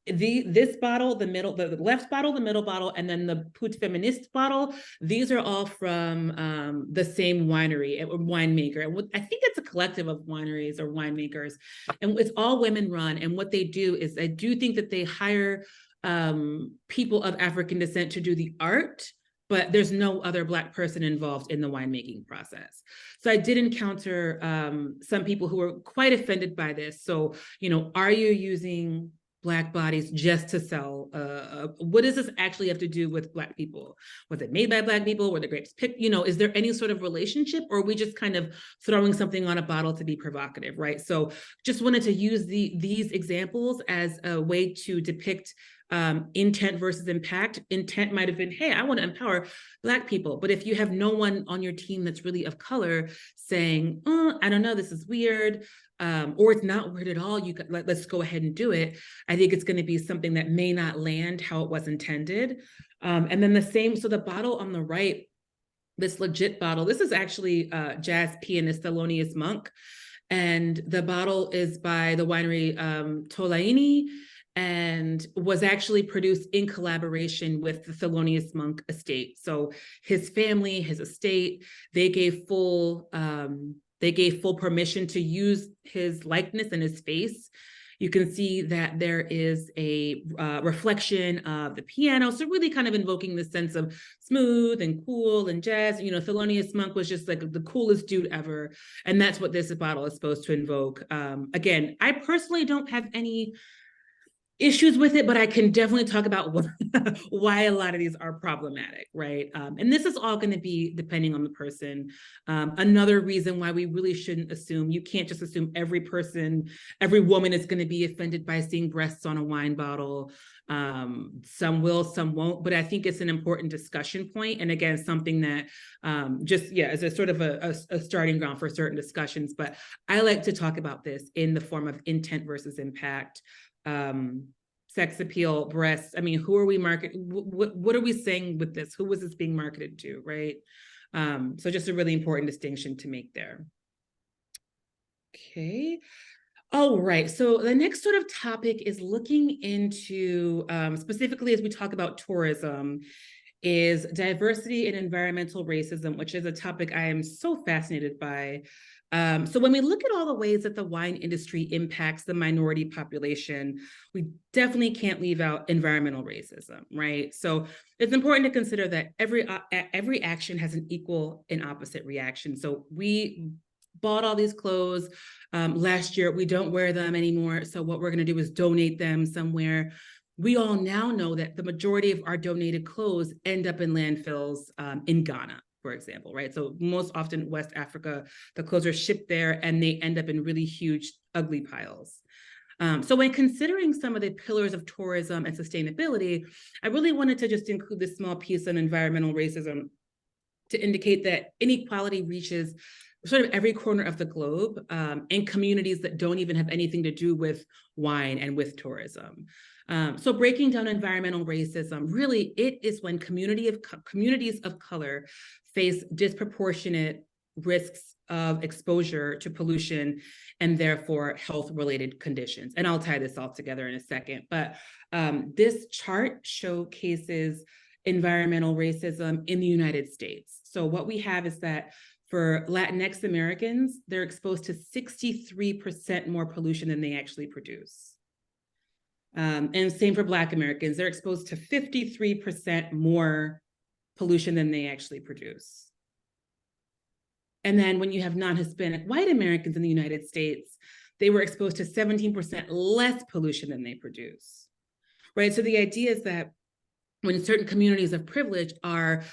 D: this bottle, the left bottle, the middle bottle, and then the Put Feminist bottle, these are all from the same winery, winemaker. And I think it's a collective of wineries or winemakers, and it's all women run. And what they do is, I do think that they hire people of African descent to do the art, but there's no other Black person involved in the winemaking process. So I did encounter some people who were quite offended by this. So, you know, are you using Black bodies just to sell? What does this actually have to do with Black people? Was it made by Black people? Were the grapes picked? You know, is there any sort of relationship, or are we just kind of throwing something on a bottle to be provocative, right? So just wanted to use these examples as a way to depict intent versus impact. Intent might have been, hey, I want to empower Black people. But if you have no one on your team that's really of color saying, oh, I don't know, this is weird, or it's not weird at all, let's go ahead and do it, I think it's going to be something that may not land how it was intended. And then the same, so the bottle on the right, this legit bottle, this is actually jazz pianist Thelonious Monk. And the bottle is by the winery Tolaini, and was actually produced in collaboration with the Thelonious Monk estate. So his family, his estate, they gave full permission to use his likeness and his face. You can see that there is a reflection of the piano. So really kind of invoking the sense of smooth and cool and jazz. You know, Thelonious Monk was just like the coolest dude ever. And that's what this bottle is supposed to invoke. Again, I personally don't have any issues with it, but I can definitely talk about why a lot of these are problematic, right? And this is all going to be depending on the person. Another reason why we really shouldn't assume, you can't just assume every woman is going to be offended by seeing breasts on a wine bottle. Some will, some won't, but I think it's an important discussion point. And again, something that as a sort of a starting ground for certain discussions. But I like to talk about this in the form of intent versus impact. Sex appeal, breasts. I mean, who are we marketing? What are we saying with this? Who was this being marketed to, right? So just a really important distinction to make there. Okay. All right. So the next sort of topic is looking into, specifically as we talk about tourism, is diversity and environmental racism, which is a topic I am so fascinated by. So when we look at all the ways that the wine industry impacts the minority population, we definitely can't leave out environmental racism, right? So it's important to consider that every action has an equal and opposite reaction. So we bought all these clothes last year, we don't wear them anymore. So what we're going to do is donate them somewhere. We all now know that the majority of our donated clothes end up in landfills in Ghana, for example, right? So most often West Africa, the clothes are shipped there and they end up in really huge, ugly piles. So when considering some of the pillars of tourism and sustainability, I really wanted to just include this small piece on environmental racism to indicate that inequality reaches sort of every corner of the globe, in communities that don't even have anything to do with wine and with tourism. So breaking down environmental racism, really, it is when communities of color face disproportionate risks of exposure to pollution and therefore health-related conditions. And I'll tie this all together in a second, but this chart showcases environmental racism in the United States. So what we have is that for Latinx Americans, they're exposed to 63% more pollution than they actually produce. And same for Black Americans, they're exposed to 53% more pollution than they actually produce. And then when you have non-Hispanic white Americans in the United States, they were exposed to 17% less pollution than they produce, right? So the idea is that when certain communities of privilege are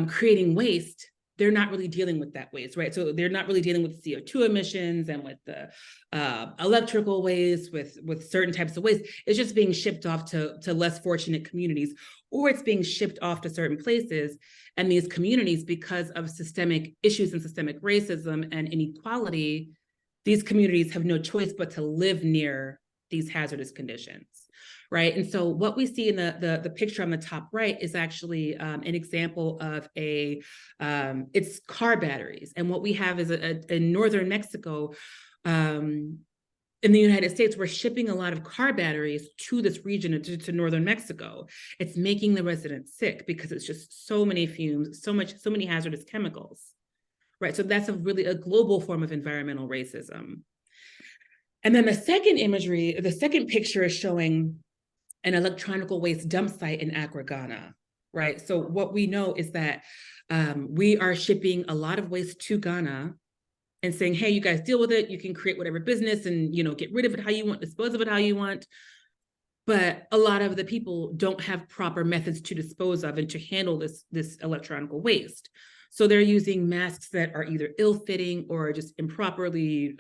D: creating waste, they're not really dealing with that waste, right? So they're not really dealing with CO2 emissions and with the electrical waste, with certain types of waste. It's just being shipped off to less fortunate communities, or it's being shipped off to certain places. And these communities, because of systemic issues and systemic racism and inequality, these communities have no choice but to live near these hazardous conditions. Right. And so what we see in the picture on the top right is actually an example of it's car batteries. And what we have is in northern Mexico, in the United States, we're shipping a lot of car batteries to this region, to northern Mexico. It's making the residents sick because it's just so many fumes, so many hazardous chemicals. Right. So that's a global form of environmental racism. And then the second picture is showing an electronic waste dump site in Accra, Ghana, right? So what we know is that we are shipping a lot of waste to Ghana and saying, hey, you guys deal with it. You can create whatever business and, get rid of it how you want, dispose of it how you want. But a lot of the people don't have proper methods to dispose of and to handle this electronic waste. So they're using masks that are either ill-fitting or just improperly,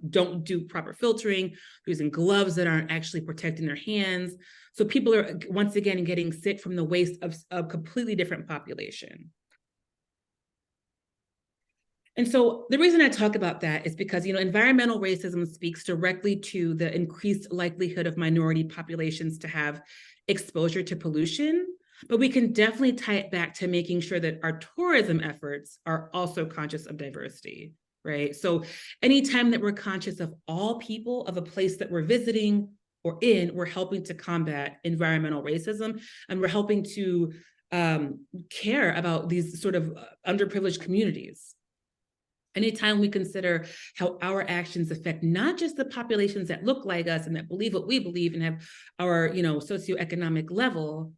D: don't do proper filtering. They're using gloves that aren't actually protecting their hands. So people are, once again, getting sick from the waste of a completely different population. And so the reason I talk about that is because, environmental racism speaks directly to the increased likelihood of minority populations to have exposure to pollution. But we can definitely tie it back to making sure that our tourism efforts are also conscious of diversity, right? So anytime that we're conscious of all people of a place that we're visiting or in, we're helping to combat environmental racism, and we're helping to care about these sort of underprivileged communities. Anytime we consider how our actions affect not just the populations that look like us and that believe what we believe and have our, socioeconomic level,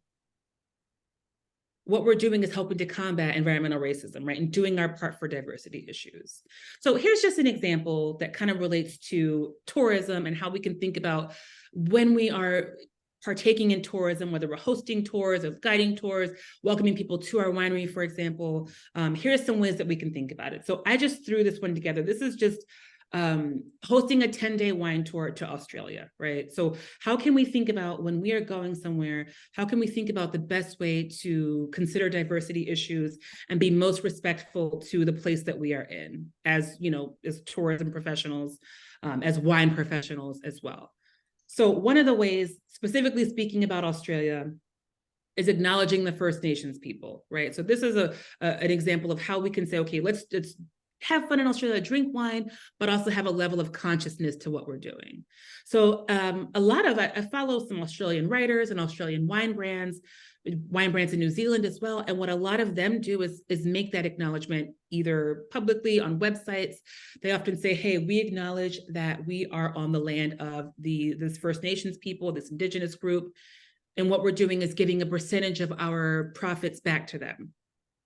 D: what we're doing is helping to combat environmental racism, right? And doing our part for diversity issues. So here's just an example that kind of relates to tourism and how we can think about when we are partaking in tourism, whether we're hosting tours or guiding tours, welcoming people to our winery, for example. Here's some ways that we can think about it. So I just threw this one together. This is just hosting a 10-day wine tour to Australia, right? So how can we think about when we are going somewhere, how can we think about the best way to consider diversity issues and be most respectful to the place that we are in as, as tourism professionals, as wine professionals as well. So one of the ways, specifically speaking about Australia, is acknowledging the First Nations people, right? So this is an example of how we can say, okay, let's have fun in Australia, drink wine, but also have a level of consciousness to what we're doing. So I follow some Australian writers and Australian wine brands in New Zealand as well. And what a lot of them do is make that acknowledgement either publicly on websites. They often say, hey, we acknowledge that we are on the land of this First Nations people, this Indigenous group. And what we're doing is giving a percentage of our profits back to them,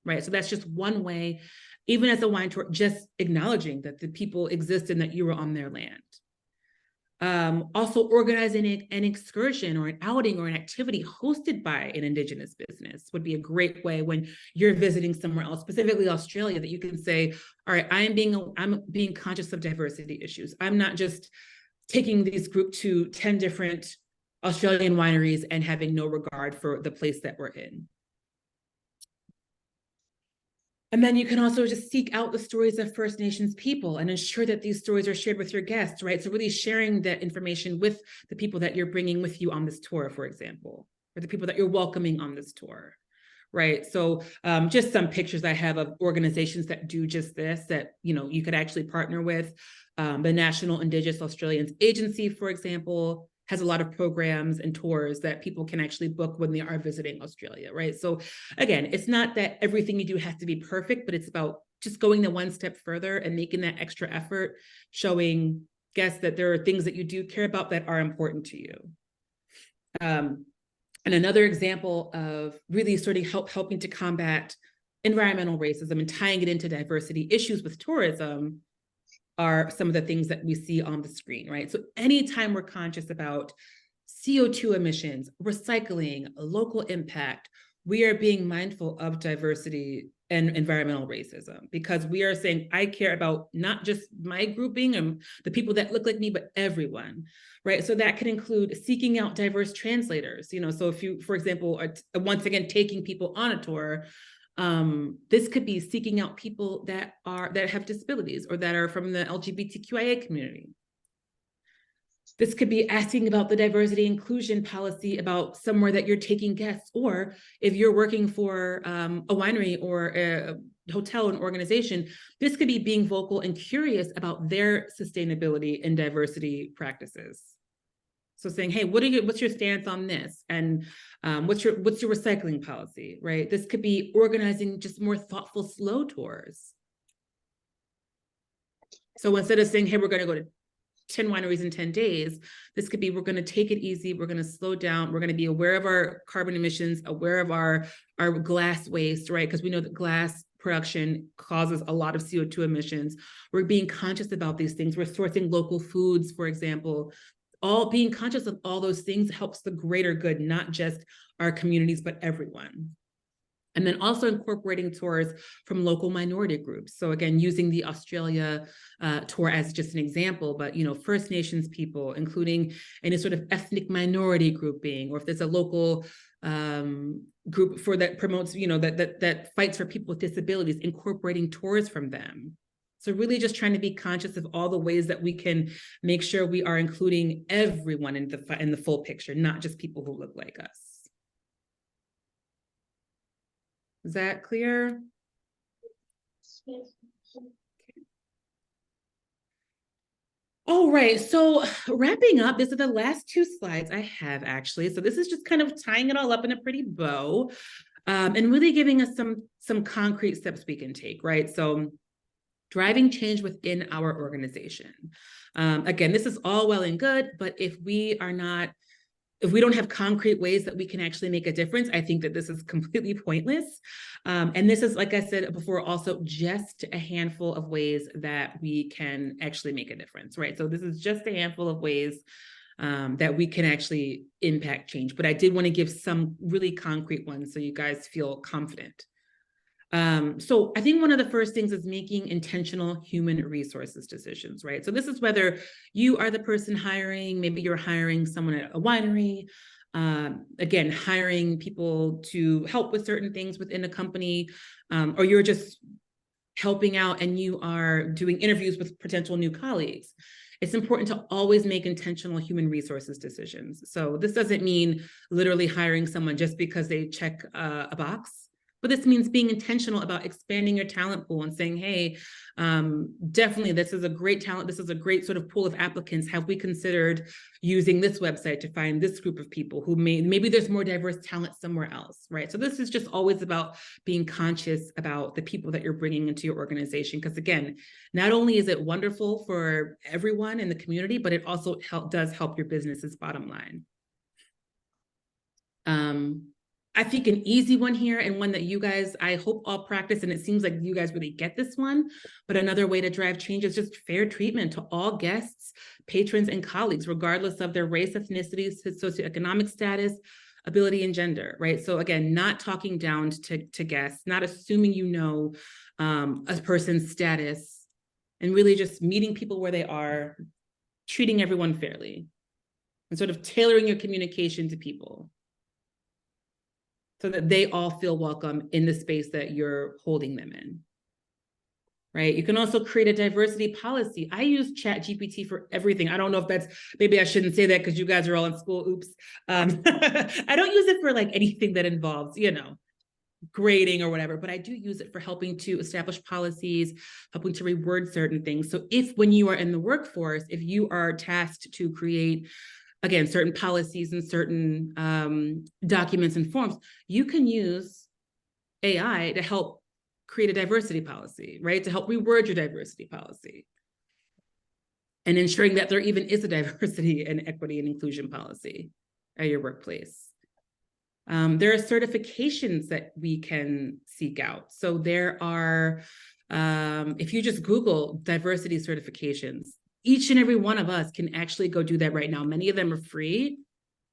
D: right? So that's just one way, even as a wine tour, just acknowledging that the people exist and that you were on their land. Also organizing an excursion or an outing or an activity hosted by an Indigenous business would be a great way when you're visiting somewhere else, specifically Australia, that you can say, all right, I'm being conscious of diversity issues. I'm not just taking this group to 10 different Australian wineries and having no regard for the place that we're in. And then you can also just seek out the stories of First Nations people and ensure that these stories are shared with your guests, right? So really sharing that information with the people that you're bringing with you on this tour, for example, or the people that you're welcoming on this tour, right? So just some pictures I have of organizations that do just this, that, you know, you could actually partner with. The National Indigenous Australians Agency, for example, has a lot of programs and tours that people can actually book when they are visiting Australia, right? So again, it's not that everything you do has to be perfect, but it's about just going the one step further and making that extra effort, showing guests that there are things that you do care about that are important to you. And another example of really sort of helping to combat environmental racism and tying it into diversity issues with tourism are some of the things that we see on the screen, right? So anytime we're conscious about CO2 emissions, recycling, local impact, we are being mindful of diversity and environmental racism, because we are saying, I care about not just my grouping and the people that look like me, but everyone, right? So that can include seeking out diverse translators, you know, so if you, for example, are once again taking people on a tour, this could be seeking out people that have disabilities or that are from the LGBTQIA community. This could be asking about the diversity inclusion policy about somewhere that you're taking guests, or if you're working for a winery or a hotel and organization, this could be being vocal and curious about their sustainability and diversity practices. So saying, hey, what's your stance on this? And what's your recycling policy, right? This could be organizing just more thoughtful, slow tours. So instead of saying, hey, we're going to go to 10 wineries in 10 days, this could be, we're going to take it easy, we're going to slow down, we're going to be aware of our carbon emissions, aware of our glass waste, right? Because we know that glass production causes a lot of CO2 emissions. We're being conscious about these things. We're sourcing local foods, for example. All being conscious of all those things helps the greater good, not just our communities, but everyone. And then also incorporating tours from local minority groups. So again, using the Australia tour as just an example, but, you know, First Nations people, including any sort of ethnic minority grouping, or if there's a local group that promotes, you know, that fights for people with disabilities, incorporating tours from them. So really just trying to be conscious of all the ways that we can make sure we are including everyone in the full picture, not just people who look like us. Is that clear? All right, so wrapping up, these are the last two slides I have actually. So this is just kind of tying it all up in a pretty bow, and really giving us some concrete steps we can take, right? So driving change within our organization. Again, this is all well and good, but if we don't have concrete ways that we can actually make a difference, I think that this is completely pointless. And this is, like I said before, also just a handful of ways that we can actually make a difference, right? So this is just a handful of ways that we can actually impact change. But I did want to give some really concrete ones so you guys feel confident. So I think one of the first things is making intentional human resources decisions, right? So this is whether you are the person hiring, maybe you're hiring someone at a winery, again, hiring people to help with certain things within a company, or you're just helping out and you are doing interviews with potential new colleagues. It's important to always make intentional human resources decisions. So this doesn't mean literally hiring someone just because they check a box. But this means being intentional about expanding your talent pool and saying, hey, definitely, this is a great talent. This is a great sort of pool of applicants. Have we considered using this website to find this group of people who maybe there's more diverse talent somewhere else, right? So this is just always about being conscious about the people that you're bringing into your organization. Because again, not only is it wonderful for everyone in the community, but it also does help your business's bottom line. I think an easy one here, and one that you guys, I hope, all practice, and it seems like you guys really get this one, but another way to drive change is just fair treatment to all guests, patrons, and colleagues, regardless of their race, ethnicity, socioeconomic status, ability, and gender, right? So again, not talking down to guests, not assuming you know a person's status, and really just meeting people where they are, treating everyone fairly, and sort of tailoring your communication to people. so that they all feel welcome in the space that you're holding them in. Right? You can also create a diversity policy. I use ChatGPT for everything. I don't know if that's, maybe I shouldn't say that because you guys are all in school. Oops. I don't use it for like anything that involves, you know, grading or whatever, but I do use it for helping to establish policies, helping to reword certain things. So if when you are in the workforce, if you are tasked to create, again, certain policies and certain documents and forms, you can use AI to help create a diversity policy, right? To help reword your diversity policy. And ensuring that there even is a diversity and equity and inclusion policy at your workplace. There are certifications that we can seek out. So there are, if you just Google diversity certifications, each and every one of us can actually go do that right now. Many of them are free.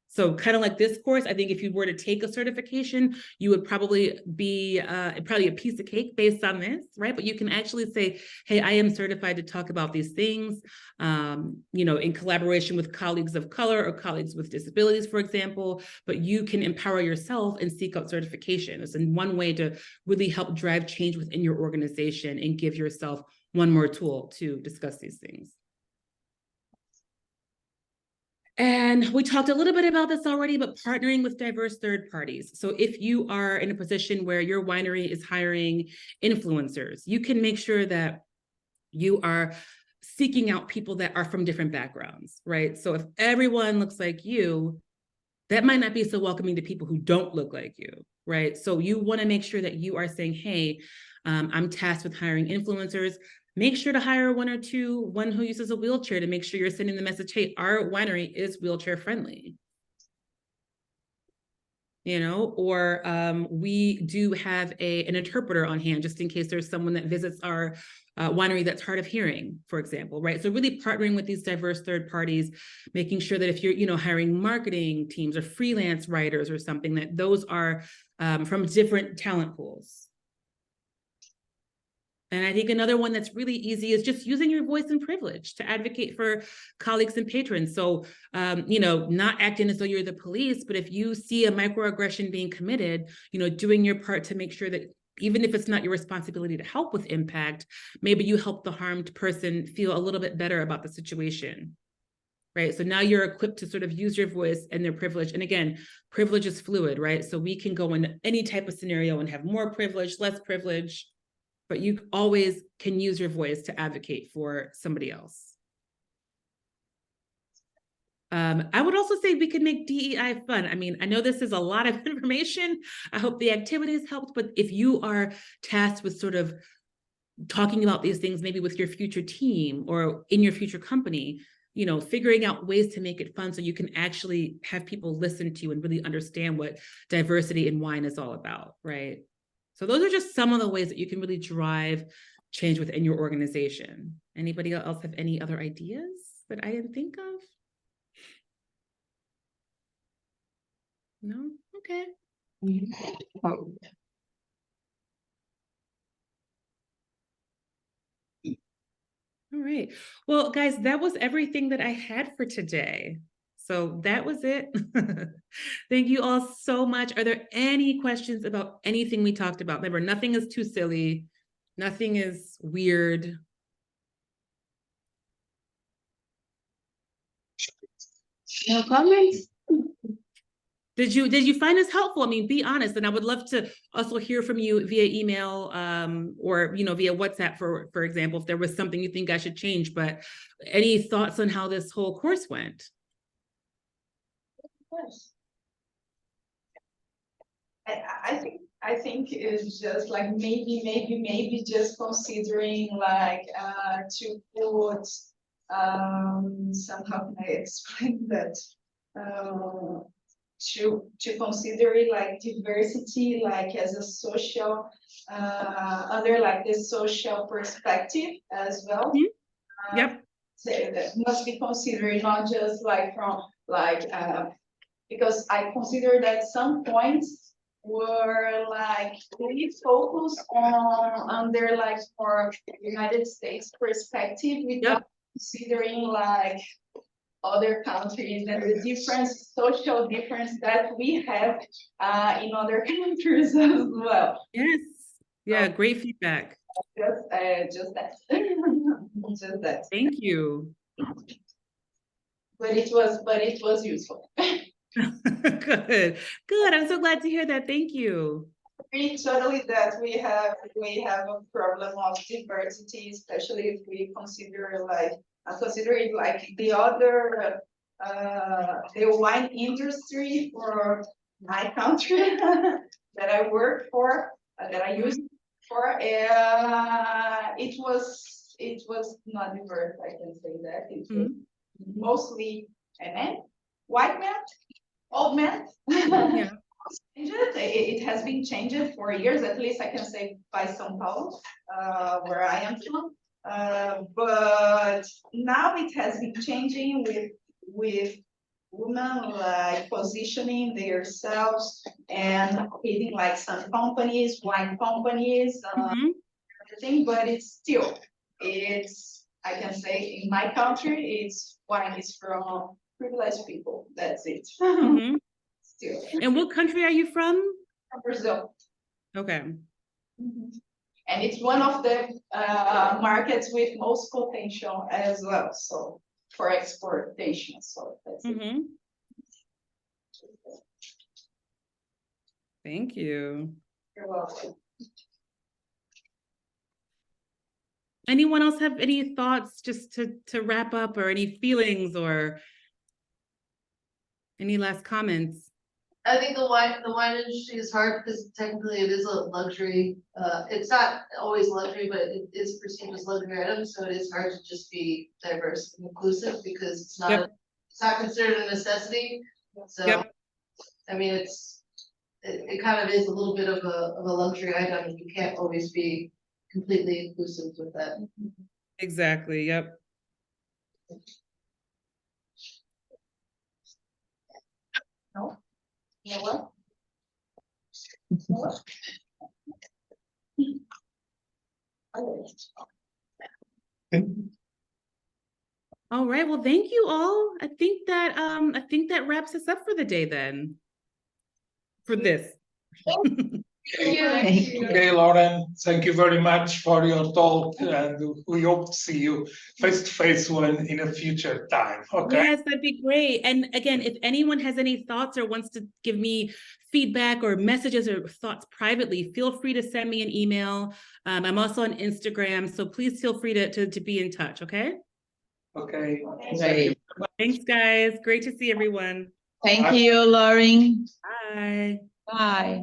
D: So kind of like this course, I think if you were to take a certification, you would probably be probably a piece of cake based on this, right? But you can actually say, hey, I am certified to talk about these things, you know, in collaboration with colleagues of color or colleagues with disabilities, for example, but you can empower yourself and seek out certification. It's one way to really help drive change within your organization and give yourself one more tool to discuss these things. And we talked a little bit about this already, but partnering with diverse third parties. So if you are in a position where your winery is hiring influencers, you can make sure that you are seeking out people that are from different backgrounds, right? So if everyone looks like you, that might not be so welcoming to people who don't look like you, right? So you want to make sure that you are saying, hey, I'm tasked with hiring influencers. Make sure to hire one or two, one who uses a wheelchair, to make sure you're sending the message, hey, our winery is wheelchair friendly. You know, or we do have an interpreter on hand just in case there's someone that visits our winery that's hard of hearing, for example, right? So really partnering with these diverse third parties, making sure that if you're, you know, hiring marketing teams or freelance writers or something, that those are from different talent pools. And I think another one that's really easy is just using your voice and privilege to advocate for colleagues and patrons. So, you know, not acting as though you're the police, but if you see a microaggression being committed, you know, doing your part to make sure that even if it's not your responsibility to help with impact, maybe you help the harmed person feel a little bit better about the situation. Right. So now you're equipped to sort of use your voice and their privilege. And again, privilege is fluid, right? So we can go in any type of scenario and have more privilege, less privilege, but you always can use your voice to advocate for somebody else. I would also say we could make DEI fun. I mean, I know this is a lot of information. I hope the activities helped, but if you are tasked with sort of talking about these things, maybe with your future team or in your future company, you know, figuring out ways to make it fun so you can actually have people listen to you and really understand what diversity in wine is all about, right? So those are just some of the ways that you can really drive change within your organization. Anybody else have any other ideas that I didn't think of? No? Okay. All right. Well, guys, that was everything that I had for today. So that was it. Thank you all so much. Are there any questions about anything we talked about? Remember, nothing is too silly. Nothing is weird.
B: No comments?
D: Did you find this helpful? I mean, be honest. And I would love to also hear from you via email or, you know, via WhatsApp, for example, if there was something you think I should change. But any thoughts on how this whole course went?
P: I think it's just like maybe just considering like to put somehow can I explain that to consider it like diversity like as a social under like this social perspective as well.
D: Yep.
P: So that must be considered not just like from like because I consider that some points were like really focused on under like for United States perspective without considering like other countries and the different social difference that we have in other countries as well.
D: Yes. Yeah, great feedback.
P: Just that. Just that.
D: Thank you.
P: But it was useful.
D: Good. Good. I'm so glad to hear that. Thank you.
P: Agree totally that we have a problem of diversity, especially if we consider it like the other the wine industry for my country that I work for, that I used for. It was not diverse, I can say that. It was mostly men, white men, old men.
D: Yeah.
P: It has been changed for years, at least I can say by São Paulo, where I am from. But now it has been changing with women like positioning themselves and leading like some companies, wine companies, everything. But I can say in my country, wine is from privileged people. That's it. Still.
D: And what country are you from?
P: From Brazil.
D: Okay.
P: And it's one of the markets with most potential as well, so for exportation. So that's it.
D: Thank you.
P: You're welcome.
D: Anyone else have any thoughts just to wrap up, or any feelings, or any last comments?
O: I think the wine industry is hard because technically it is a luxury. It's not always luxury, but it is perceived as luxury item. So it is hard to just be diverse and inclusive because it's not it's not considered a necessity. So I mean, it kind of is a little bit of a luxury item, and you can't always be completely inclusive with that.
D: Exactly. Yep.
P: No. You know what?
D: All right. Well, thank you all. I think that wraps us up for the day then. For this.
A: Okay, Lauren, thank you very much for your talk, and we hope to see you face to face in a future time. Okay.
D: Yes, that'd be great. And again, if anyone has any thoughts or wants to give me feedback or messages or thoughts privately, feel free to send me an email. I'm also on Instagram, so please feel free to be in touch. Okay.
A: Okay.
M: Right.
D: Thanks, guys. Great to see everyone.
M: Thank you, Lauren.
D: Bye.
M: Bye.